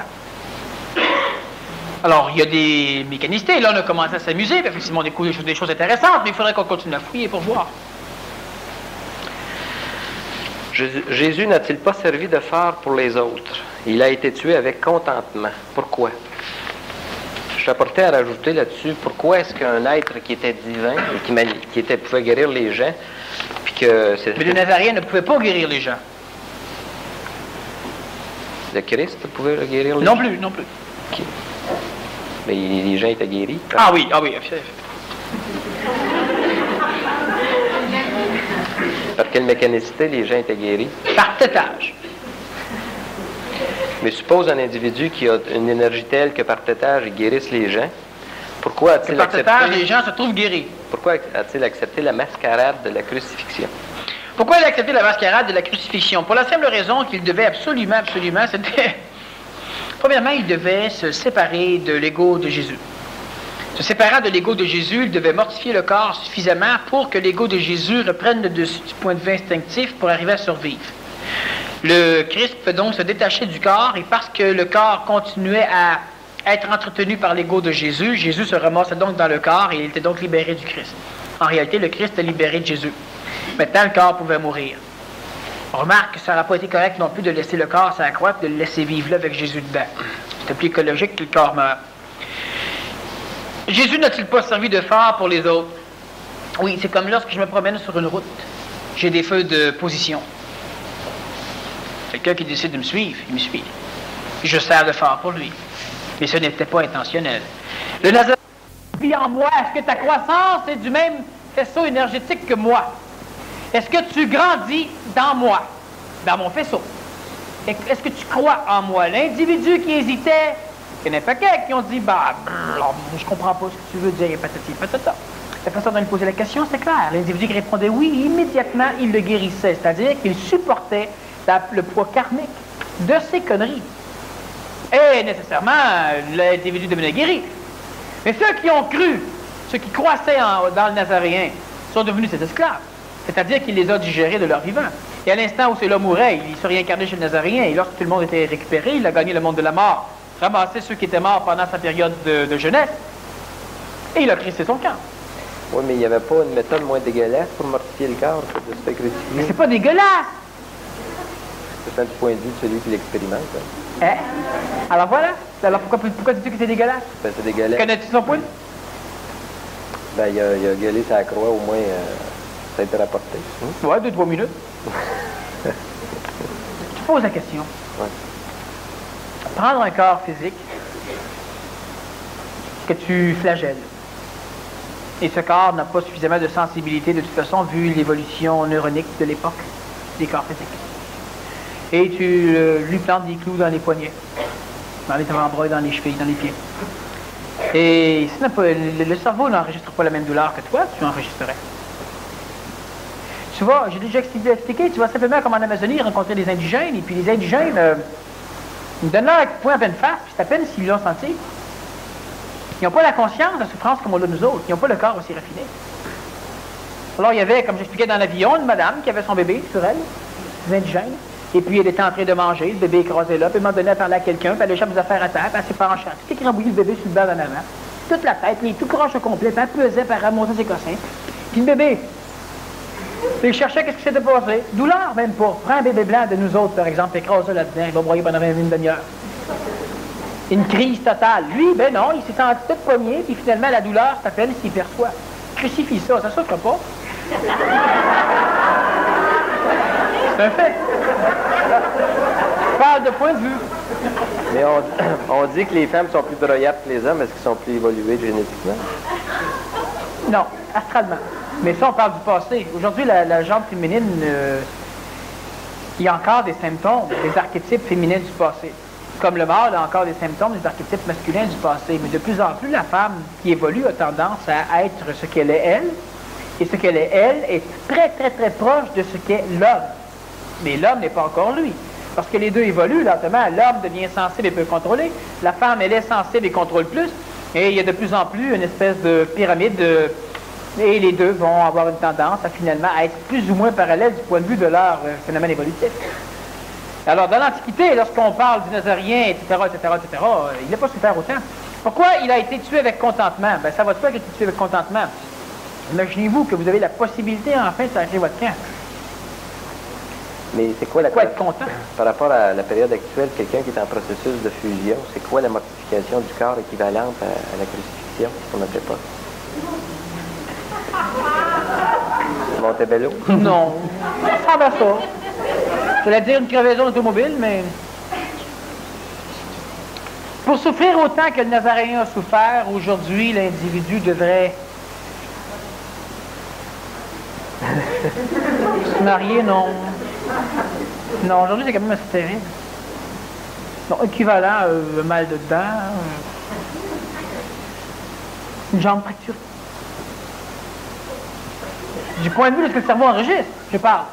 Alors, il y a des mécanicités. Là, on a commencé à s'amuser. Effectivement, on découvre des choses intéressantes, mais il faudrait qu'on continue à fouiller pour voir. Jésus n'a-t-il pas servi de phare pour les autres? Il a été tué avec contentement. Pourquoi? Je t'apportais à rajouter là-dessus, pourquoi est-ce qu'un être qui était divin et qui pouvait guérir les gens, puis que... Mais le Nazaréen ne pouvait pas guérir les gens. Le Christ pouvait guérir les gens? Non plus. Okay. Mais les gens étaient guéris? Ah oui. Par quelle mécanicité les gens étaient guéris? Par tétage. Mais suppose un individu qui a une énergie telle que par tétage, il guérisse les gens. Pourquoi a-t-il accepté... Par tétage, les gens se trouvent guéris. Pourquoi a-t-il accepté la mascarade de la crucifixion? Pourquoi il a accepté la mascarade de la crucifixion? Pour la simple raison qu'il devait absolument, Premièrement, il devait se séparer de l'ego de Jésus. Se séparant de l'ego de Jésus, il devait mortifier le corps suffisamment pour que l'ego de Jésus reprenne le dessus du point de vue instinctif pour arriver à survivre. Le Christ peut donc se détacher du corps et parce que le corps continuait à être entretenu par l'ego de Jésus, Jésus se ramassait donc dans le corps et il était donc libéré du Christ. En réalité, le Christ est libéré de Jésus. Maintenant, le corps pouvait mourir. On remarque que ça n'aurait pas été correct non plus de laisser le corps sur la croix et de le laisser vivre là avec Jésus dedans. C'était plus écologique que le corps meurt. Jésus n'a-t-il pas servi de phare pour les autres? Oui, c'est comme lorsque je me promène sur une route. J'ai des feux de position. Quelqu'un qui décide de me suivre, il me suit. Je sers de phare pour lui. Mais ce n'était pas intentionnel. Le Nazaréen vit en moi. Est-ce que ta croissance est du même faisceau énergétique que moi? Est-ce que tu grandis dans moi, dans mon faisceau? Est-ce que tu crois en moi? L'individu qui hésitait, il y en a un paquet qui ont dit, je comprends pas ce que tu veux dire, et patati patata. La façon dont il posait la question, c'est clair. L'individu qui répondait oui, immédiatement, il le guérissait. C'est-à-dire qu'il supportait le poids karmique de ses conneries. Et nécessairement, l'individu devenait guéri. Mais ceux qui ont cru, ceux qui croissaient dans le Nazaréen, sont devenus ses esclaves. C'est-à-dire qu'il les a digérés de leur vivant. Et à l'instant où celui-là mourait, il se réincarnait chez le Nazaréen. Et lorsque tout le monde était récupéré, il a gagné le monde de la mort, ramassé ceux qui étaient morts pendant sa période de jeunesse. Et il a crissé son camp. Oui, mais il n'y avait pas une méthode moins dégueulasse pour mortifier le corps que de se faire crucifier. Mais c'est pas dégueulasse! C'est du point de vue de celui qui l'expérimente. Hein? Alors voilà. Alors pourquoi dis-tu que c'est dégueulasse? Ben, c'est dégueulasse. Connais-tu son point? Ben, il a gueulé sa croix, au moins, ça a été rapporté. Ouais, 2-3 minutes. Tu poses la question. Ouais. Prendre un corps physique que tu flagelles. Et ce corps n'a pas suffisamment de sensibilité, de toute façon, vu l'évolution neuronique de l'époque des corps physiques. Et tu lui plantes des clous dans les poignets, dans les avant-bras, dans les chevilles, dans les pieds. Et le cerveau n'enregistre pas la même douleur que toi, tu enregistrerais. Tu vois, j'ai déjà expliqué, tu vois simplement comme en Amazonie, rencontrer des indigènes, et puis les indigènes, ils me donnent leur point à pleine face, puis c'est à peine s'ils l'ont senti. Ils n'ont pas la conscience de la souffrance comme on l'a nous autres, ils n'ont pas le corps aussi raffiné. Alors il y avait, comme j'expliquais dans l'avion, une madame qui avait son bébé sur elle, des indigènes, et puis elle était en train de manger, le bébé écrasé là, puis elle m'a donné à parler à quelqu'un, puis elle échappe des affaires à terre, puis elle s'est penchée, tout écrabouillé le bébé sur le bord en avant, toute la tête, puis tout croche au complet, puis elle pesait, puis elle remontait ses cossins. Puis le bébé, puis il cherchait qu'est-ce qui s'était passé. Douleur, même pas. Prends un bébé blanc de nous autres, par exemple, écrase-le là-dedans, il va broyer pendant une demi-heure. Une crise totale. Lui, ben non, il s'est senti tout poigné, puis finalement, la douleur s'appelle s'il perçoit. Crucifie ça souffre pas. C'est un fait. Je parle de point de vue. Mais on dit que les femmes sont plus broyables que les hommes. Est-ce qu'ils sont plus évolués génétiquement? Non, astralement. Mais ça, on parle du passé. Aujourd'hui, la jambe féminine, il y a encore des symptômes, des archétypes féminins du passé. Comme le mâle a encore des symptômes, des archétypes masculins du passé. Mais de plus en plus, la femme qui évolue a tendance à être ce qu'elle est, elle. Et ce qu'elle est, elle, est très, très, très proche de ce qu'est l'homme. Mais l'homme n'est pas encore lui. Parce que les deux évoluent lentement. L'homme devient sensible et peut contrôler. La femme, elle est sensible et contrôle plus. Et il y a de plus en plus une espèce de pyramide. Et les deux vont avoir une tendance à finalement à être plus ou moins parallèles du point de vue de leur phénomène évolutif. Alors, dans l'Antiquité, lorsqu'on parle du Nazaréen, etc., il n'a pas souffert autant. Pourquoi il a été tué avec contentement? Ben, ça va de soi qu'il a été tué avec contentement. Imaginez-vous que vous avez la possibilité, enfin, de sacrer votre camp. Mais c'est quoi la... Pourquoi être content? Par rapport à la période actuelle, quelqu'un qui est en processus de fusion, c'est quoi la mortification du corps équivalente à la crucifixion, qu'on n'appelait pas? Montebello? Non. Ça va ça. J'allais dire une crevaison automobile, mais... Pour souffrir autant que le Nazaréen a souffert, aujourd'hui, l'individu devrait... Se marier, non. Non, aujourd'hui, c'est quand même assez terrible. Non, équivalent, mal de dents, une jambe fracturée. Du point de vue de ce que le cerveau enregistre, je parle.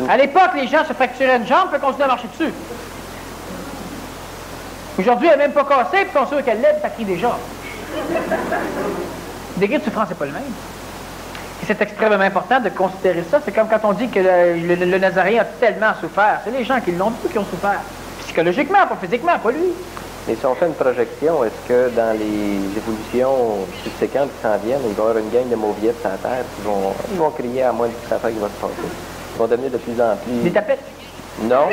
À l'époque, les gens se fracturaient une jambe et continuaient à marcher dessus. Aujourd'hui, elle n'est même pas cassée, puis ils sont sûrs qu'elle l'est, puis ça crie déjà. Le degré de souffrance n'est pas le même. Et c'est extrêmement important de considérer ça. C'est comme quand on dit que le Nazaréen a tellement souffert. C'est les gens qui l'ont dit qui ont souffert. Psychologiquement, pas physiquement, pas lui. Et si on fait une projection, est-ce que dans les évolutions subséquentes qui s'en viennent, il va y avoir une gang de mauviettes sur la Terre qui vont crier à moins de toute affaire qui va se passer? Ils vont devenir de plus en plus... Des tapettes? Non,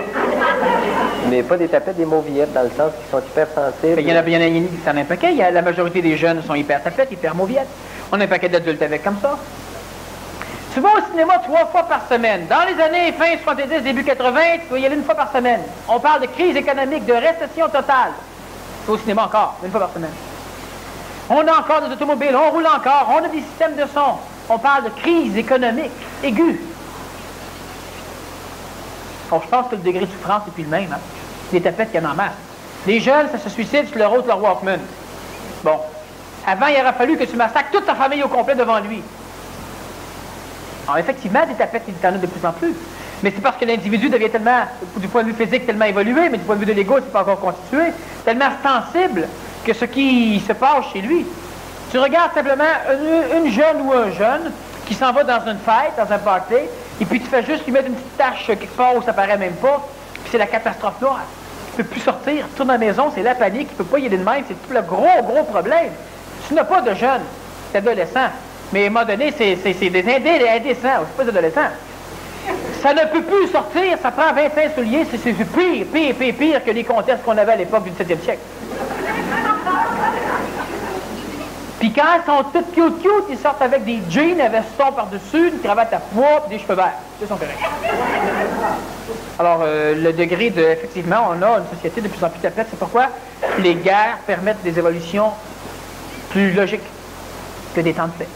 mais pas des tapettes, des mauviettes, dans le sens qu'ils sont hypersensibles. Il y en a un paquet. La majorité des jeunes sont hyper tapettes, hyper mauviettes. On a un paquet d'adultes avec comme ça. Tu vas au cinéma 3 fois par semaine. Dans les années fin 70, début 80, tu vas y aller 1 fois par semaine. On parle de crise économique, de récession totale. Tu vas au cinéma encore, 1 fois par semaine. On a encore des automobiles, on roule encore, on a des systèmes de son. On parle de crise économique aiguë. Bon, je pense que le degré de souffrance est plus le même. Hein? Les tapettes qu'il y en a en masse. Les jeunes, ça se suicide sur leur autre, leur Walkman. Bon. Avant, il aurait fallu que tu massacres toute ta famille au complet devant lui. Alors, effectivement, des tapettes, il y en a de plus en plus. Mais c'est parce que l'individu devient tellement, du point de vue physique, tellement évolué, mais du point de vue de l'ego, c'est pas encore constitué, tellement sensible que ce qui se passe chez lui. Tu regardes simplement une jeune ou un jeune qui s'en va dans une fête, dans un party, et puis tu fais juste lui mettre une petite tache quelque part où ça paraît même pas, puis c'est la catastrophe noire. Il ne peut plus sortir, il retourne à la maison, c'est la panique, il ne peut pas y aller de même, c'est tout le gros problème. Tu n'as pas de jeunes, c'est adolescent. Mais à un moment donné, c'est des indécents, c'est pas des adolescents. Ça ne peut plus sortir, ça prend 25 souliers, c'est pire que les comtesses qu'on avait à l'époque du 17e siècle. Puis quand elles sont toutes cute, ils sortent avec des jeans, un veston par-dessus, une cravate à pois, puis des cheveux verts. Ils sont corrects. Alors, le degré de... Effectivement, on a une société de plus en plus tapette. C'est pourquoi les guerres permettent des évolutions plus logiques que des temps de paix.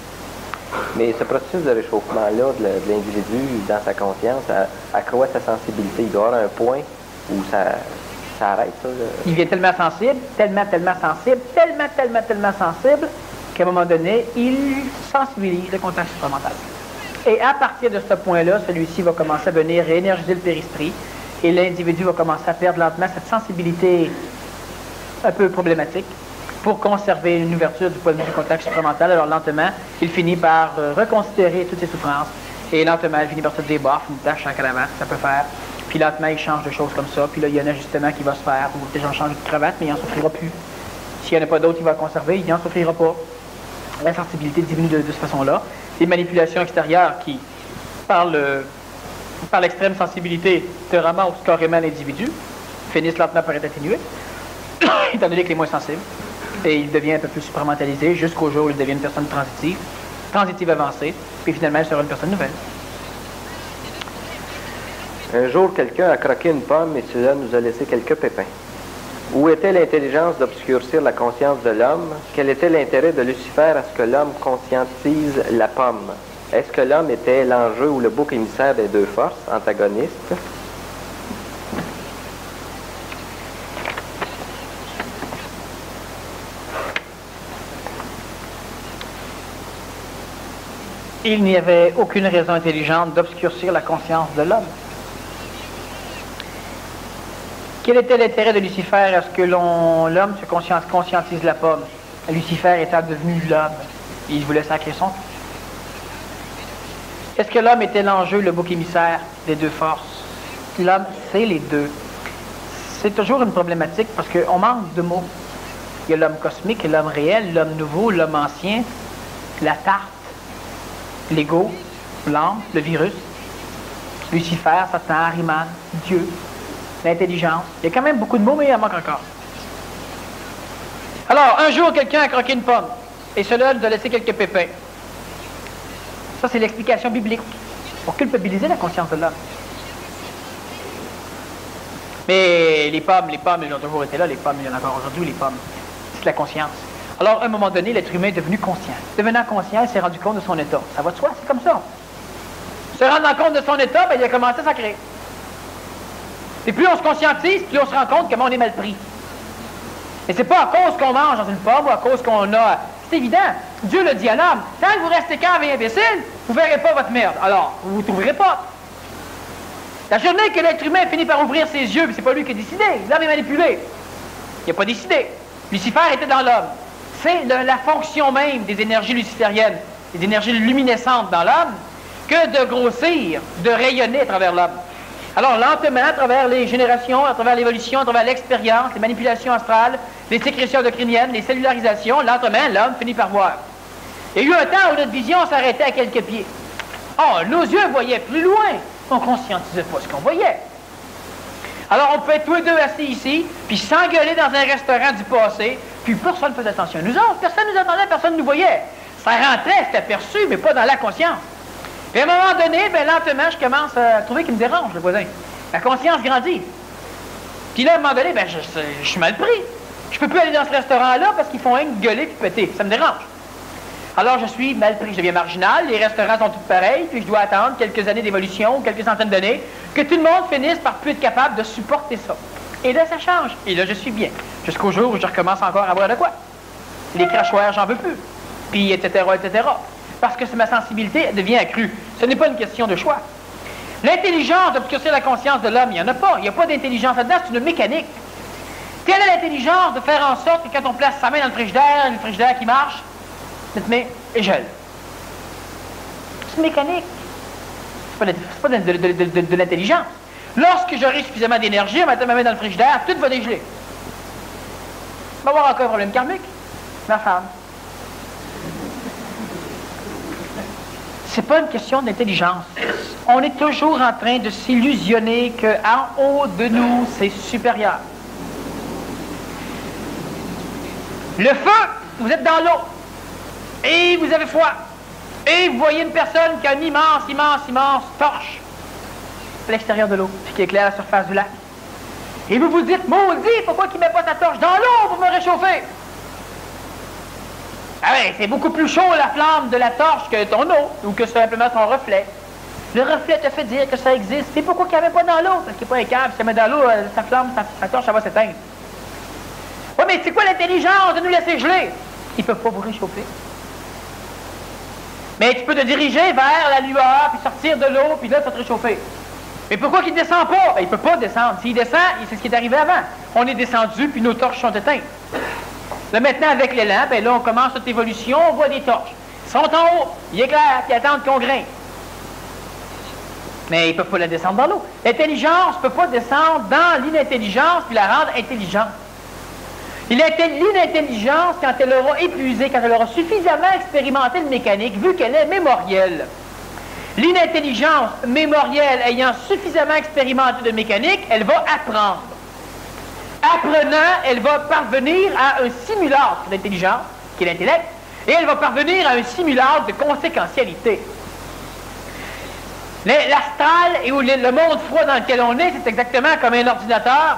Mais ce processus de réchauffement-là de l'individu dans sa conscience accroît sa sensibilité. Il doit y avoir un point où ça arrête, ça. Il devient tellement sensible, tellement sensible, qu'à un moment donné, il sensibilise le contact supramental. Et à partir de ce point-là, celui-ci va commencer à venir réénergiser le périsprit et l'individu va commencer à perdre lentement cette sensibilité un peu problématique pour conserver une ouverture du point de vue du contact supramental. Alors lentement, il finit par reconsidérer toutes ses souffrances et lentement, il finit par se dire, bof, une tâche en cravate, ça peut faire. Puis lentement, il change de choses comme ça. Puis là, il y a un ajustement qui va se faire. Ou les gens changent de cravate, mais il n'en souffrira plus. S'il n'y en a pas d'autre, il va conserver, il n'en souffrira pas. La sensibilité diminue de cette façon-là. Les manipulations extérieures qui, par l'extrême sensibilité, te ramassent carrément l'individu, finissent lentement par être atténuées, étant donné qu'il est moins sensible. Et il devient un peu plus supramentalisé jusqu'au jour où il devient une personne transitive avancée, puis finalement, il sera une personne nouvelle. Un jour, quelqu'un a croqué une pomme et cela nous a laissé quelques pépins. Où était l'intelligence d'obscurcir la conscience de l'homme? Quel était l'intérêt de Lucifer à ce que l'homme conscientise la pomme? Est-ce que l'homme était l'enjeu ou le bouc émissaire des deux forces antagonistes? Il n'y avait aucune raison intelligente d'obscurcir la conscience de l'homme. Quel était l'intérêt de Lucifer à ce que l'homme se conscientise la pomme? Lucifer étant devenu l'homme, il voulait sacrer son. Est-ce que l'homme était l'enjeu, le bouc émissaire des deux forces? L'homme, c'est les deux. C'est toujours une problématique parce qu'on manque de mots. Il y a l'homme cosmique, l'homme réel, l'homme nouveau, l'homme ancien, la tarte, l'ego, l'âme, le virus, Lucifer, Satan, Ariman, Dieu, l'intelligence. Il y a quand même beaucoup de mots, mais il en manque encore. Alors, un jour, quelqu'un a croqué une pomme, et cela nous a laissé quelques pépins. Ça, c'est l'explication biblique, pour culpabiliser la conscience de l'homme. Mais les pommes, ils ont toujours été là, les pommes, il y en a encore aujourd'hui, les pommes. C'est la conscience. Alors, à un moment donné, l'être humain est devenu conscient. Devenant conscient, il s'est rendu compte de son état. Ça va de soi, c'est comme ça. Se rendant compte de son état, ben, il a commencé à sacrer. Et plus on se conscientise, plus on se rend compte comment on est mal pris. Et c'est pas à cause qu'on mange dans une pomme ou à cause qu'on a... C'est évident. Dieu le dit à l'homme. Tant que vous restez cave et imbécile, vous ne verrez pas votre merde. Alors, vous ne vous trouverez pas. La journée que l'être humain finit par ouvrir ses yeux, c'est pas lui qui a décidé, l'homme est manipulé. Il n'a pas décidé. Lucifer était dans l'homme. C'est la fonction même des énergies lucifériennes, des énergies luminescentes dans l'homme, que de grossir, de rayonner à travers l'homme. Alors, lentement, à travers les générations, à travers l'évolution, à travers l'expérience, les manipulations astrales, les sécrétions endocriniennes, les cellularisations, lentement, l'homme finit par voir. Il y a eu un temps où notre vision s'arrêtait à quelques pieds. Oh, nos yeux voyaient plus loin. On ne conscientisait pas ce qu'on voyait. Alors, on peut être tous les deux assis ici, puis s'engueuler dans un restaurant du passé, puis personne ne faisait attention à nous autres. Personne ne nous entendait, personne ne nous voyait. Ça rentrait, c'était perçu, mais pas dans la conscience. Puis à un moment donné, bien, lentement, je commence à trouver qu'il me dérange, le voisin. La conscience grandit. Puis là, à un moment donné, ben, je suis mal pris. Je peux plus aller dans ce restaurant-là parce qu'ils font un gueuler puis péter. Ça me dérange. Alors, je suis mal pris. Je deviens marginal. Les restaurants sont tous pareils. Puis je dois attendre quelques années d'évolution, quelques centaines d'années, que tout le monde finisse par plus être capable de supporter ça. Et là, ça change. Et là, je suis bien. Jusqu'au jour où je recommence encore à avoir de quoi. Les crachoirs, j'en veux plus. Puis, etc., etc. Parce que ma sensibilité devient accrue. Ce n'est pas une question de choix. L'intelligence d'obscurcir la conscience de l'homme, il n'y en a pas. Il n'y a pas d'intelligence là-dedans, c'est une mécanique. Quelle est l'intelligence de faire en sorte que quand on place sa main dans le frigidaire qui marche, notre main est gèle? C'est mécanique. C'est pas de l'intelligence. Lorsque j'aurai suffisamment d'énergie, en mettant ma main dans le frigidaire, tout va dégeler. On va avoir encore un problème karmique. Ma femme. C'est pas une question d'intelligence. On est toujours en train de s'illusionner qu'en haut de nous, c'est supérieur. Le feu, vous êtes dans l'eau, et vous avez froid, et vous voyez une personne qui a une immense torche à l'extérieur de l'eau, puis qui éclaire la surface du lac. Et vous vous dites, maudit, pourquoi qu'il ne met pas sa torche dans l'eau pour me réchauffer? Ah oui, c'est beaucoup plus chaud la flamme de la torche que ton eau, ou que simplement ton reflet. Le reflet te fait dire que ça existe. Mais pourquoi qu'il n'y avait pas dans l'eau? Parce qu'il n'y a pas un câble, si ça met dans l'eau, sa flamme, sa torche, ça va s'éteindre. Oui, mais c'est quoi l'intelligence de nous laisser geler? Ils ne peuvent pas vous réchauffer. Mais tu peux te diriger vers la lueur, puis sortir de l'eau, puis là, tu vas te réchauffer. Mais pourquoi qu'il ne descend pas? Ben, il ne peut pas descendre. S'il descend, c'est ce qui est arrivé avant. On est descendu, puis nos torches sont éteintes. Là, maintenant, avec l'élan, ben là, on commence notre évolution, on voit des torches. Ils sont en haut, ils éclairent, puis attendent qu'on grimpe. Mais ils ne peuvent pas la descendre dans l'eau. L'intelligence ne peut pas descendre dans l'inintelligence, puis la rendre intelligente. L'inintelligence, quand elle aura épuisé, quand elle aura suffisamment expérimenté le mécanique, vu qu'elle est mémorielle. L'inintelligence mémorielle ayant suffisamment expérimenté de mécanique, elle va apprendre. Apprenant, elle va parvenir à un simulacre d'intelligence, qui est l'intellect, et elle va parvenir à un simulacre de conséquentialité. L'astral et le monde froid dans lequel on est, c'est exactement comme un ordinateur.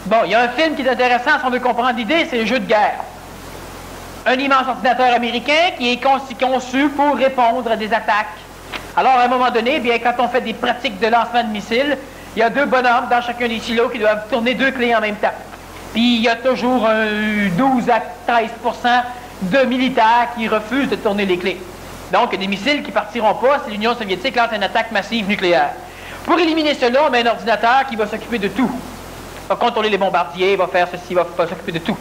Bon, il y a un film qui est intéressant, si on veut comprendre l'idée, c'est le jeu de guerre. Un immense ordinateur américain qui est conçu pour répondre à des attaques. Alors, à un moment donné, bien, quand on fait des pratiques de lancement de missiles, il y a deux bonhommes dans chacun des silos qui doivent tourner deux clés en même temps. Puis, il y a toujours 12 à 13% de militaires qui refusent de tourner les clés. Donc, il y a des missiles qui ne partiront pas si l'Union soviétique lance une attaque massive nucléaire. Pour éliminer cela, on met un ordinateur qui va s'occuper de tout. Il va contrôler les bombardiers, il va faire ceci, il va s'occuper de tout.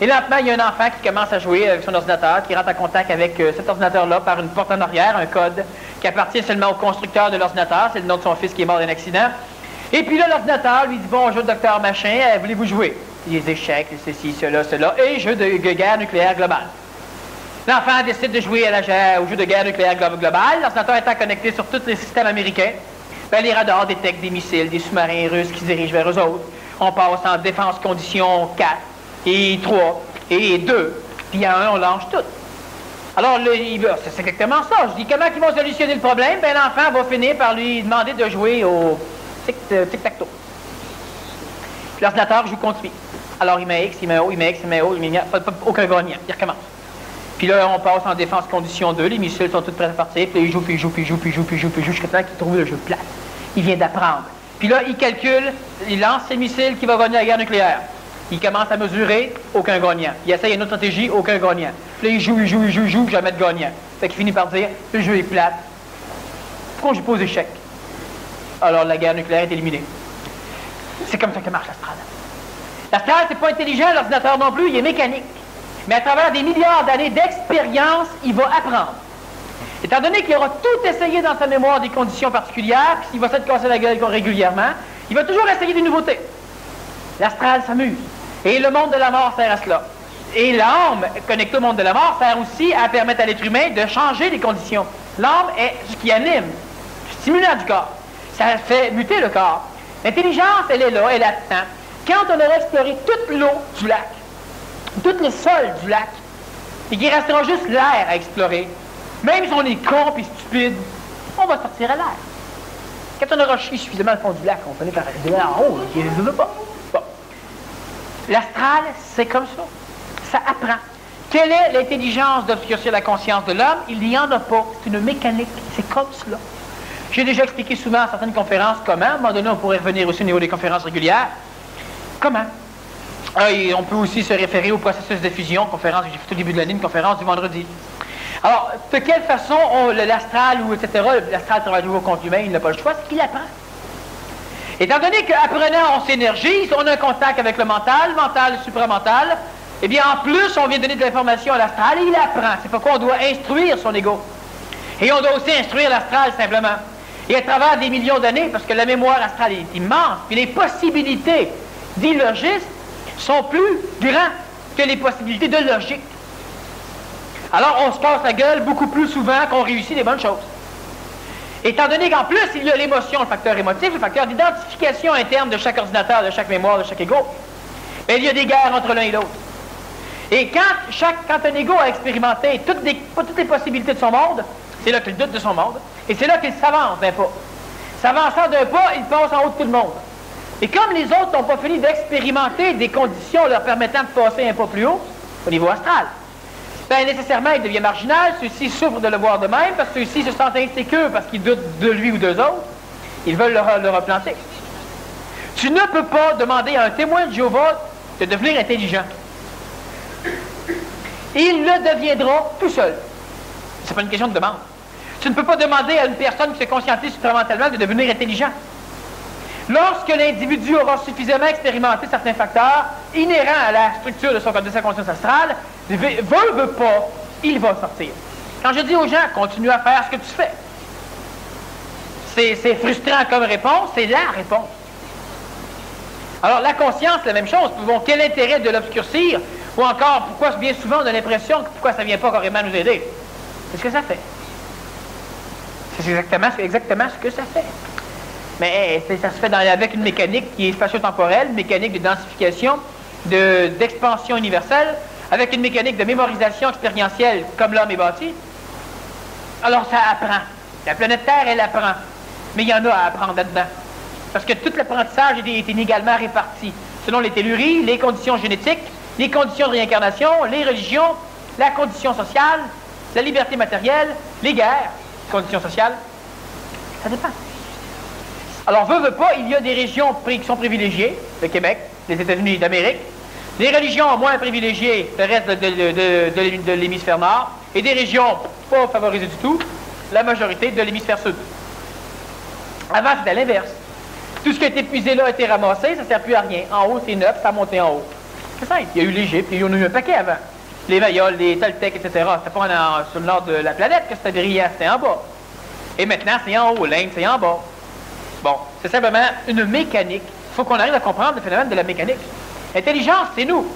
Et lentement, il y a un enfant qui commence à jouer avec son ordinateur, qui rentre en contact avec cet ordinateur-là par une porte en arrière, un code qui appartient seulement au constructeur de l'ordinateur. C'est le nom de son fils qui est mort d'un accident. Et puis là, l'ordinateur lui dit, bonjour, docteur machin, voulez-vous jouer? Les échecs, ceci, cela, et jeu de guerre nucléaire globale. L'enfant décide de jouer au jeu de guerre nucléaire globale. L'ordinateur étant connecté sur tous les systèmes américains, ben, les radars détectent des missiles, des sous-marins russes qui se dirigent vers eux autres. On passe en défense condition 4, et 3, et 2, puis à 1, on lance tout. Alors, c'est exactement ça. Je dis, comment ils vont solutionner le problème? Ben, l'enfant va finir par lui demander de jouer au tic-tac-toe. Puis l'ordinateur joue contre lui. Alors, il met X, il met O, il met X, il met O, il met aucun gagnant. Il recommence. Puis là, on passe en défense condition 2, les missiles sont tous prêts à partir, puis là, il joue, jusqu'à temps qu'il trouve le jeu plat. Il vient d'apprendre. Puis là, il calcule, il lance ses missiles qui va gagner la guerre nucléaire. Il commence à mesurer, aucun gagnant. Il essaye une autre stratégie, aucun gagnant. Puis là, il joue, jamais de gagnant. Fait qu'il finit par dire, le jeu est plate. Pourquoi je joue pas aux échecs? Alors, la guerre nucléaire est éliminée. C'est comme ça que marche l'astral. L'astral, c'est pas intelligent, l'ordinateur non plus, il est mécanique. Mais à travers des milliards d'années d'expérience, il va apprendre. Étant donné qu'il aura tout essayé dans sa mémoire des conditions particulières, puis s'il va s'être cassé la gueule régulièrement, il va toujours essayer des nouveautés. L'astral s'amuse. Et le monde de la mort sert à cela. Et l'âme, connectée au monde de la mort, sert aussi à permettre à l'être humain de changer les conditions. L'âme est ce qui anime, le stimulant du corps. Ça fait muter le corps. L'intelligence, elle est là, elle attend. Quand on aura exploré toute l'eau du lac, tout le sol du lac, et qu'il restera juste l'air à explorer, même si on est con et stupide, on va sortir à l'air. Quand on aura chié suffisamment le fond du lac, on finit par arriver là en haut, qui ne veut pas. Bon. L'astral, c'est comme ça. Ça apprend. Quelle est l'intelligence d'obscurcir la conscience de l'homme? Il n'y en a pas. C'est une mécanique. C'est comme cela. J'ai déjà expliqué souvent à certaines conférences comment. À un moment donné, on pourrait revenir aussi au niveau des conférences régulières. Comment? Et on peut aussi se référer au processus de fusion, conférence que j'ai fait au début de l'année, une conférence du vendredi. Alors, de quelle façon l'astral ou etc., l'astral travaille toujours contre l'humain, il n'a pas le choix, c'est qu'il apprend. Étant donné qu'apprenant, on s'énergise, on a un contact avec le mental supramental, eh bien, en plus, on vient donner de l'information à l'astral et il apprend. C'est pourquoi on doit instruire son ego. Et on doit aussi instruire l'astral, simplement. Et à travers des millions d'années, parce que la mémoire astrale est immense, puis les possibilités d'illogisme sont plus grandes que les possibilités de logique. Alors, on se casse la gueule beaucoup plus souvent qu'on réussit des bonnes choses. Étant donné qu'en plus, il y a l'émotion, le facteur émotif, le facteur d'identification interne de chaque ordinateur, de chaque mémoire, de chaque ego, bien, il y a des guerres entre l'un et l'autre. Et quand un ego a expérimenté toutes les possibilités de son monde, c'est là qu'il doute de son monde, et c'est là qu'il s'avance d'un pas. S'avançant d'un pas, il passe en haut de tout le monde. Et comme les autres n'ont pas fini d'expérimenter des conditions leur permettant de passer un pas plus haut, au niveau astral, bien nécessairement il devient marginal, ceux-ci souffrent de le voir de même, parce que ceux-ci se sentent insécures parce qu'ils doutent de lui ou d'eux autres, ils veulent le replanter. Tu ne peux pas demander à un témoin de Jéhovah de devenir intelligent. Il le deviendra tout seul. C'est pas une question de demande. Tu ne peux pas demander à une personne qui se conscientise supramentalement de devenir intelligent. Lorsque l'individu aura suffisamment expérimenté certains facteurs inhérents à la structure de sa conscience astrale, veut pas, il va sortir. Quand je dis aux gens, continue à faire ce que tu fais, c'est frustrant comme réponse, c'est la réponse. Alors la conscience, la même chose. Bon, quel intérêt de l'obscurcir? Ou encore, pourquoi bien souvent on a l'impression que pourquoi ça ne vient pas carrément nous aider? C'est ce que ça fait. C'est exactement ce que ça fait. Mais ça se fait avec une mécanique qui est spatio-temporelle, une mécanique de densification, d'expansion universelle, avec une mécanique de mémorisation expérientielle comme l'homme est bâti. Alors ça apprend. La planète Terre, elle apprend. Mais il y en a à apprendre là-dedans. Parce que tout l'apprentissage est inégalement réparti, selon les telluries, les conditions génétiques, les conditions de réincarnation, les religions, la condition sociale, la liberté matérielle, les guerres, conditions sociales. Ça dépend. Alors, veut pas, il y a des régions qui sont privilégiées, le Québec, les États-Unis d'Amérique, des régions moins privilégiées, le reste de l'hémisphère nord, et des régions pas favorisées du tout, la majorité de l'hémisphère sud. Avant, c'était à l'inverse. Tout ce qui a été puisé là a été ramassé, ça ne sert plus à rien. En haut, c'est neuf, ça a monté en haut. C'est simple. Il y a eu l'Égypte, il y en a eu un paquet avant. Les Mayol, les Toltecs, etc. C'était pas sur le nord de la planète que c'était brillant, c'était en bas. Et maintenant, c'est en haut. L'Inde, c'est en bas. Bon, c'est simplement une mécanique. Il faut qu'on arrive à comprendre le phénomène de la mécanique. L'intelligence, c'est nous.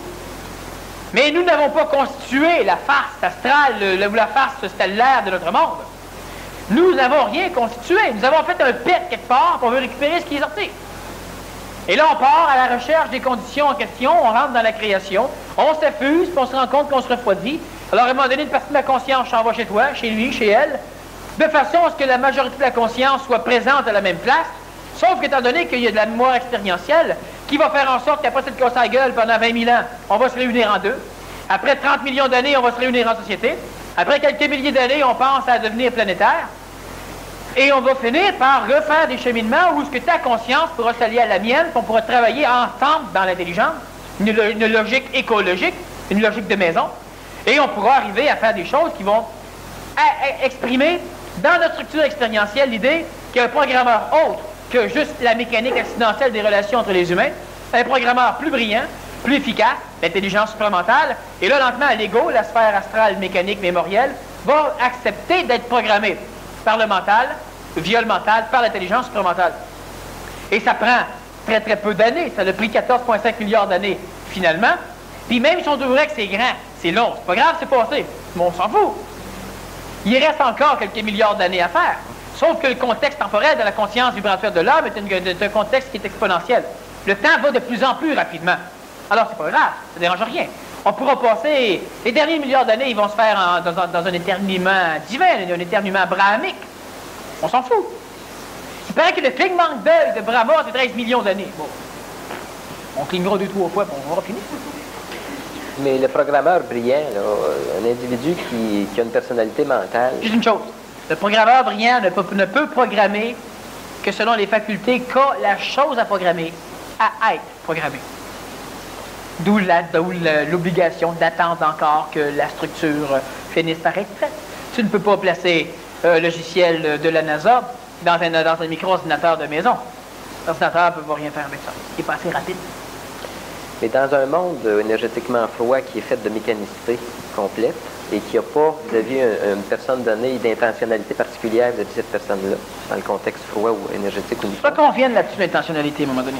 Mais nous n'avons pas constitué la farce astrale ou la farce stellaire de notre monde. Nous n'avons rien constitué. Nous avons fait un pet quelque part pour récupérer ce qui est sorti. Et là, on part à la recherche des conditions en question, on rentre dans la création, on s'affuse, puis on se rend compte qu'on se refroidit. Alors, à un moment donné, une partie de la conscience s'en va chez toi, chez lui, chez elle, de façon à ce que la majorité de la conscience soit présente à la même place, sauf qu'étant donné qu'il y a de la mémoire expérientielle qui va faire en sorte qu'après cette casse à la gueule pendant 20 000 ans, on va se réunir en deux. Après 30 millions d'années, on va se réunir en société. Après quelques milliers d'années, on pense à devenir planétaire. Et on va finir par refaire des cheminements où ce que ta conscience pourra s'allier à la mienne, puis on pourra travailler ensemble dans l'intelligence, une logique écologique, une logique de maison, et on pourra arriver à faire des choses qui vont exprimer dans notre structure expérientielle l'idée qu'il y a un programmeur autre que juste la mécanique accidentelle des relations entre les humains, un programmeur plus brillant, plus efficace, l'intelligence supramentale, et là, lentement, l'ego, la sphère astrale, mécanique, mémorielle, va accepter d'être programmé par le mental, via le mental, par l'intelligence supramentale. Et ça prend très, très peu d'années. Ça a pris 14,5 milliards d'années, finalement. Puis même si on trouverait que c'est grand, c'est long, c'est pas grave, c'est passé. Mais on s'en fout. Il reste encore quelques milliards d'années à faire. Sauf que le contexte temporel de la conscience vibratoire de l'homme est un contexte qui est exponentiel. Le temps va de plus en plus rapidement. Alors, c'est pas grave, ça ne dérange rien. On pourra passer... Les derniers milliards d'années, ils vont se faire dans un éternuement divin, un éternuement brahmique. On s'en fout. Il paraît que le clignement d'œil de Brahma, c'est 13 millions d'années. Bon. On clignera 2-3 fois, puis on aura fini. Mais le programmeur brillant, là, un individu qui a une personnalité mentale... Juste une chose. Le programmeur brillant ne peut programmer que selon les facultés qu'a la chose à programmer, à être programmée. D'où l'obligation d'attendre encore que la structure finisse par être faite. Tu ne peux pas placer un logiciel de la NASA dans un micro-ordinateur de maison. L'ordinateur ne peut rien faire avec ça. Il est pas assez rapide. Mais dans un monde énergétiquement froid qui est fait de mécanicité complète et qui n'a pas vis-à-vis une personne donnée d'intentionnalité particulière vis-à-vis cette personne-là, dans le contexte froid ou énergétique ou pas qu'on vienne là-dessus l'intentionnalité à un moment donné.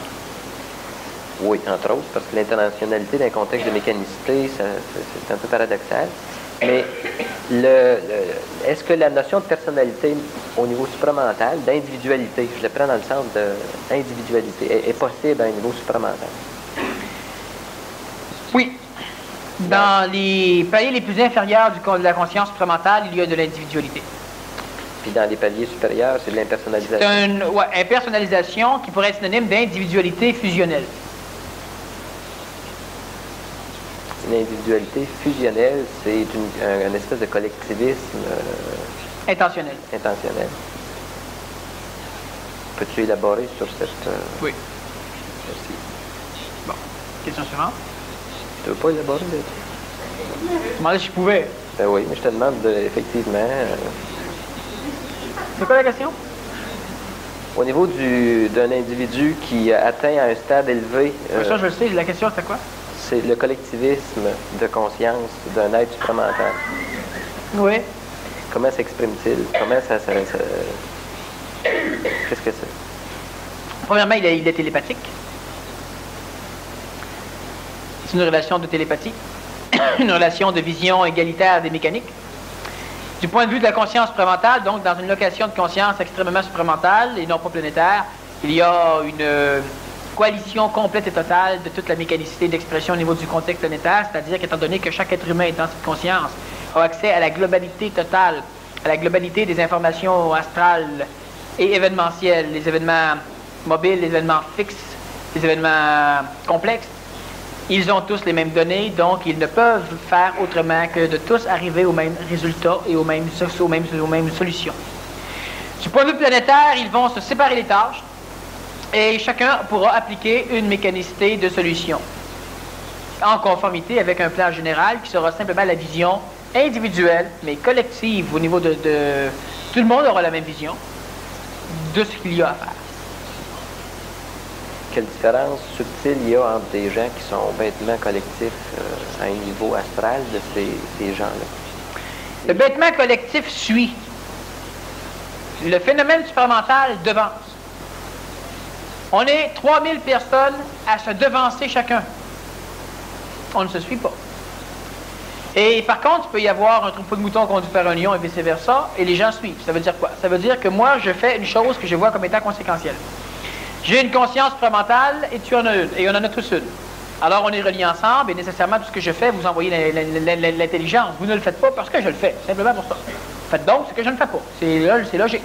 Oui, entre autres, parce que l'intentionnalité dans un contexte de mécanicité, c'est un peu paradoxal. Mais est-ce que la notion de personnalité au niveau supramental, d'individualité, je le prends dans le sens d'individualité, est possible à un niveau supramental? Oui. Dans les paliers les plus inférieurs de la conscience supramentale, il y a de l'individualité. Puis dans les paliers supérieurs, c'est de l'impersonnalisation. C'est une impersonnalisation qui pourrait être synonyme d'individualité fusionnelle. Une individualité fusionnelle, c'est une espèce de collectivisme... intentionnel. Intentionnel. Peux-tu élaborer sur cette... Oui. Merci. Bon. Question suivante. Tu ne veux pas élaborer là-dessus? Je me demandais si je pouvais. Ben oui, mais je te demande effectivement... C'est quoi la question? Au niveau d'un individu qui atteint à un stade élevé... ça, je le sais. La question, c'est quoi? C'est le collectivisme de conscience d'un être supramental. Oui. Comment s'exprime-t-il? Comment ça... Qu'est-ce que c'est? Premièrement, il est télépathique. C'est une relation de télépathie, une relation de vision égalitaire des mécaniques. Du point de vue de la conscience supramentale, donc dans une location de conscience extrêmement supramentale et non pas planétaire, il y a une coalition complète et totale de toute la mécanicité d'expression au niveau du contexte planétaire, c'est-à-dire qu'étant donné que chaque être humain dans cette conscience a accès à la globalité totale, à la globalité des informations astrales et événementielles, les événements mobiles, les événements fixes, les événements complexes, ils ont tous les mêmes données, donc ils ne peuvent faire autrement que de tous arriver au même résultat et aux mêmes solutions. Du point de vue planétaire, ils vont se séparer les tâches et chacun pourra appliquer une mécanicité de solution en conformité avec un plan général qui sera simplement la vision individuelle, mais collective au niveau de... Tout le monde aura la même vision de ce qu'il y a à faire. Quelle différence subtile il y a entre des gens qui sont bêtement collectifs à un niveau astral de ces gens-là? Le bêtement collectif suit. Le phénomène supramental devance. On est 3000 personnes à se devancer chacun. On ne se suit pas. Et par contre, il peut y avoir un troupeau de moutons conduit par un lion et vice-versa, et les gens suivent. Ça veut dire quoi? Ça veut dire que moi, je fais une chose que je vois comme étant conséquentielle. J'ai une conscience supramentale et tu en as une, et on en a tous une. Alors on est reliés ensemble et nécessairement tout ce que je fais, vous envoyez l'intelligence. Vous ne le faites pas parce que je le fais, simplement pour ça. Faites donc ce que je ne fais pas. C'est logique.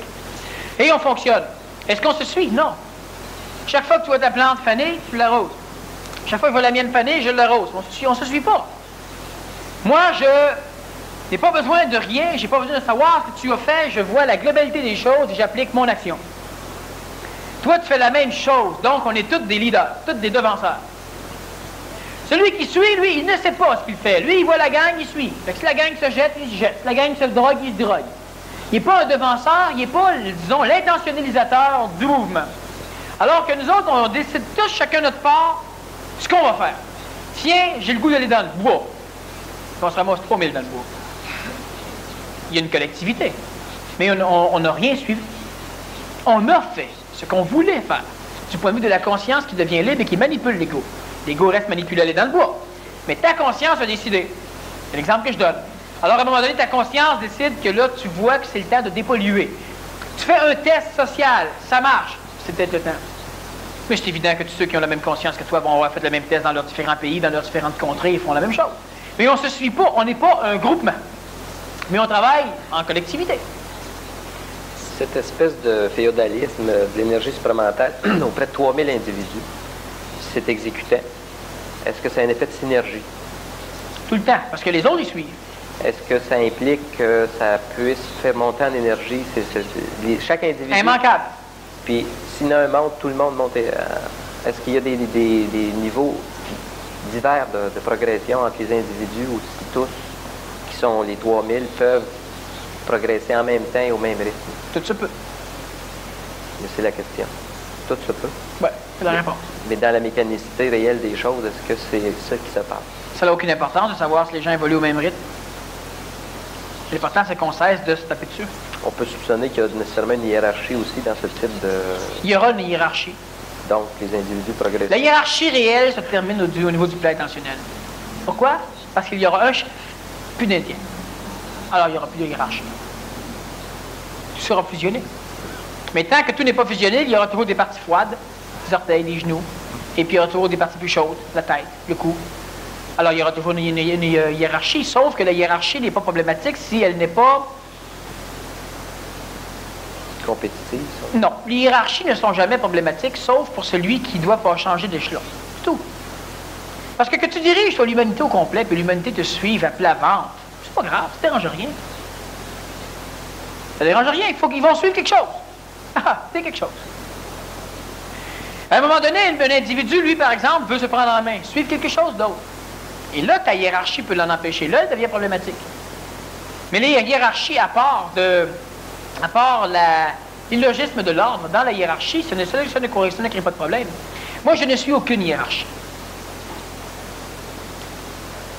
Et on fonctionne. Est-ce qu'on se suit? Non. Chaque fois que tu vois ta plante fanée, tu l'arroses. Chaque fois que je vois la mienne fanée, je l'arrose. On se suit pas. Moi, je n'ai pas besoin de rien, j'ai pas besoin de savoir ce que tu as fait, je vois la globalité des choses et j'applique mon action. Toi, tu fais la même chose. Donc, on est tous des leaders, tous des devanceurs. Celui qui suit, lui, il ne sait pas ce qu'il fait. Lui, il voit la gang, il suit. Fait que si la gang se jette, il se jette. Si la gang se drogue, il se drogue. Il n'est pas un devanceur, il n'est pas, disons, l'intentionnalisateur du mouvement. Alors que nous autres, on décide tous, chacun notre part, ce qu'on va faire. Tiens, j'ai le goût d'aller dans le bois. On se ramasse 3000 dans le bois. Il y a une collectivité. Mais on n'a rien suivi. On a fait ce qu'on voulait faire. Du point de vue de la conscience qui devient libre et qui manipule l'ego. L'ego reste manipulé à aller dans le bois. Mais ta conscience a décidé. C'est l'exemple que je donne. Alors, à un moment donné, ta conscience décide que là, tu vois que c'est le temps de dépolluer. Tu fais un test social, ça marche. C'est peut-être le temps. Mais c'est évident que tous ceux qui ont la même conscience que toi vont avoir fait le même test dans leurs différents pays, dans leurs différentes contrées, ils font la même chose. Mais on ne se suit pas, on n'est pas un groupement. Mais on travaille en collectivité. Cette espèce de féodalisme de l'énergie supramentale auprès de 3000 individus qui s'est exécuté, est-ce que ça a un effet de synergie? Tout le temps, parce que les autres, ils suivent. Est-ce que ça implique que ça puisse faire monter en énergie chaque individu? Immanquable. Puis, s'il y en a un monde, tout le monde monte. Est-ce qu'il y a des niveaux divers de progression entre les individus ou si tous, qui sont les 3000, peuvent progresser en même temps et au même rythme? Tout se peut. Mais c'est la question. Tout se peut. Oui, c'est la réponse. Mais dans la mécanicité réelle des choses, est-ce que c'est ça qui se passe? Ça n'a aucune importance de savoir si les gens évoluent au même rythme. L'important, c'est qu'on cesse de se taper dessus. On peut soupçonner qu'il y a nécessairement une hiérarchie aussi dans ce type de... Il y aura une hiérarchie. Donc, les individus progressent. La hiérarchie réelle se termine au niveau du plan intentionnel. Pourquoi? Parce qu'il y aura un chef, plus d'Indiens. Alors, il n'y aura plus de hiérarchie. Tout sera fusionné. Mais tant que tout n'est pas fusionné, il y aura toujours des parties froides, les orteils, les genoux, et puis il y aura toujours des parties plus chaudes, la tête, le cou. Alors, il y aura toujours une hiérarchie, sauf que la hiérarchie n'est pas problématique si elle n'est pas... compétitive, ça? Non, les hiérarchies ne sont jamais problématiques, sauf pour celui qui ne doit pas changer d'échelon. C'est tout. Parce que tu diriges sur l'humanité au complet, puis l'humanité te suive à plat ventre, c'est pas grave, ça ne dérange rien. Ça ne dérange rien, il faut qu'ils vont suivre quelque chose. Ah, c'est quelque chose. À un moment donné, un individu, lui, par exemple, veut se prendre en main, suivre quelque chose d'autre. Et là, ta hiérarchie peut l'en empêcher. Là, elle devient problématique. Mais les hiérarchies, à part l'illogisme de l'ordre dans la hiérarchie, ça ne crée pas de problème. Moi, je ne suis aucune hiérarchie.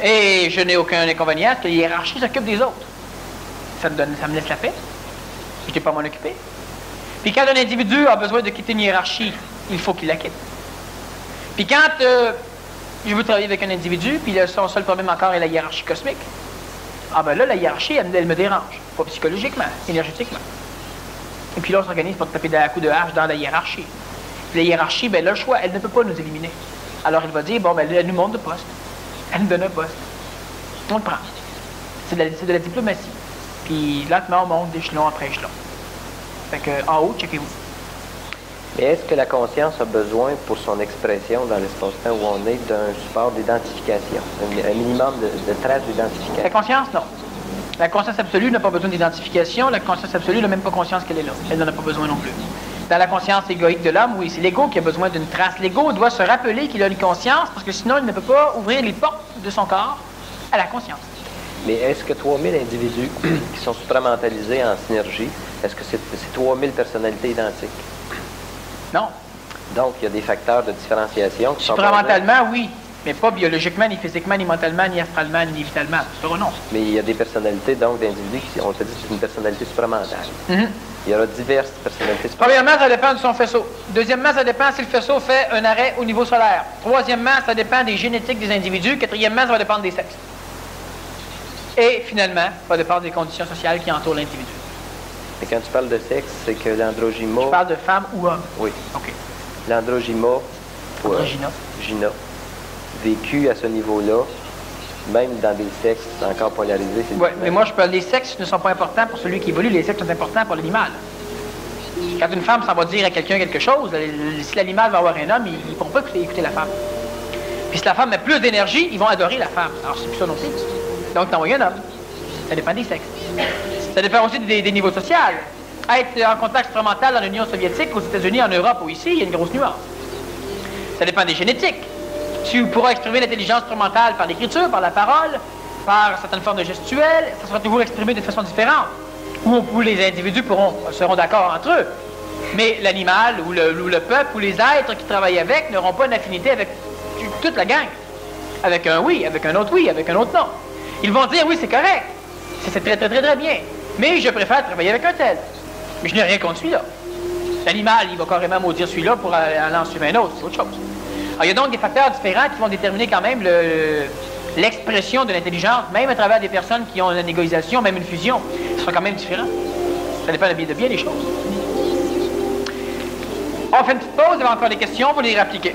Et je n'ai aucun inconvénient que les hiérarchies s'occupent des autres. Ça me laisse la paix. Je n'ai pas à m'en occuper. Puis quand un individu a besoin de quitter une hiérarchie, il faut qu'il la quitte. Puis quand je veux travailler avec un individu, puis son seul problème encore est la hiérarchie cosmique, ah ben là, la hiérarchie, elle me dérange. Pas psychologiquement, énergétiquement. Et puis là, on s'organise pour taper à coups de hache dans la hiérarchie. Puis la hiérarchie, ben là, le choix, elle ne peut pas nous éliminer. Alors il va dire, bon, ben elle nous monte de poste. Elle nous donne un poste. On le prend. C'est de la diplomatie. Puis lentement, on monte d'échelon après échelon. Fait que, en haut, checkez-vous. Mais est-ce que la conscience a besoin, pour son expression dans l'espace-temps où on est, d'un support d'identification, un minimum de traces d'identification? La conscience, non. La conscience absolue n'a pas besoin d'identification. La conscience absolue n'a même pas conscience qu'elle est là. Elle n'en a pas besoin non plus. Dans la conscience égoïque de l'homme, oui, c'est l'ego qui a besoin d'une trace. L'ego doit se rappeler qu'il a une conscience, parce que sinon, il ne peut pas ouvrir les portes de son corps à la conscience. Mais est-ce que 3000 individus qui sont supramentalisés en synergie, est-ce que c'est 3000 personnalités identiques? Non. Donc, il y a des facteurs de différenciation qui sont... Supramentalement, oui. Mais pas biologiquement, ni physiquement, ni mentalement, ni astralement, ni vitalement. Ça, non. Mais il y a des personnalités, donc, d'individus qui, on te dit, c'est une personnalité supramentale. Il y aura diverses personnalités supramentales. Premièrement, ça dépend de son faisceau. Deuxièmement, ça dépend si le faisceau fait un arrêt au niveau solaire. Troisièmement, ça dépend des génétiques des individus. Quatrièmement, ça va dépendre des sexes. Et finalement, ça va dépendre des conditions sociales qui entourent l'individu. Et quand tu parles de sexe, c'est que l'androgyma... Je parle de femme ou homme. Oui. OK. L'androgyma, Gina, vécu à ce niveau-là, même dans des sexes encore polarisés. Oui, mais moi, je parle des sexes ne sont pas importants pour celui qui évolue. Les sexes sont importants pour l'animal. Quand une femme s'en va dire à quelqu'un quelque chose, si l'animal va avoir un homme, ils ne pourront pas écouter la femme. Puis si la femme a plus d'énergie, ils vont adorer la femme. Alors, c'est plus ça non plus. Donc, t'envoies un homme. Ça dépend des sexes. Ça dépend aussi des niveaux sociaux. Être en contact instrumental dans l'Union soviétique, aux États-Unis, en Europe ou ici, il y a une grosse nuance. Ça dépend des génétiques. Tu pourras exprimer l'intelligence instrumentale par l'écriture, par la parole, par certaines formes de gestuelles. Ça sera toujours exprimé de façon différente. Où les individus seront d'accord entre eux. Mais l'animal, ou le peuple, ou les êtres qui travaillent avec n'auront pas une affinité avec toute la gang. avec un oui, avec un autre non. Ils vont dire oui, c'est correct. C'est très, très, très, très bien. Mais je préfère travailler avec un tel. Mais je n'ai rien contre celui-là. L'animal, il va carrément maudire celui-là pour aller en suivre un autre. C'est autre chose. Alors, il y a donc des facteurs différents qui vont déterminer quand même l'expression de l'intelligence, même à travers des personnes qui ont une égalisation, même une fusion. Ce sera quand même différent. Ça dépend de bien des choses. On fait une petite pause, il y a encore des questions, vous les réappliquer.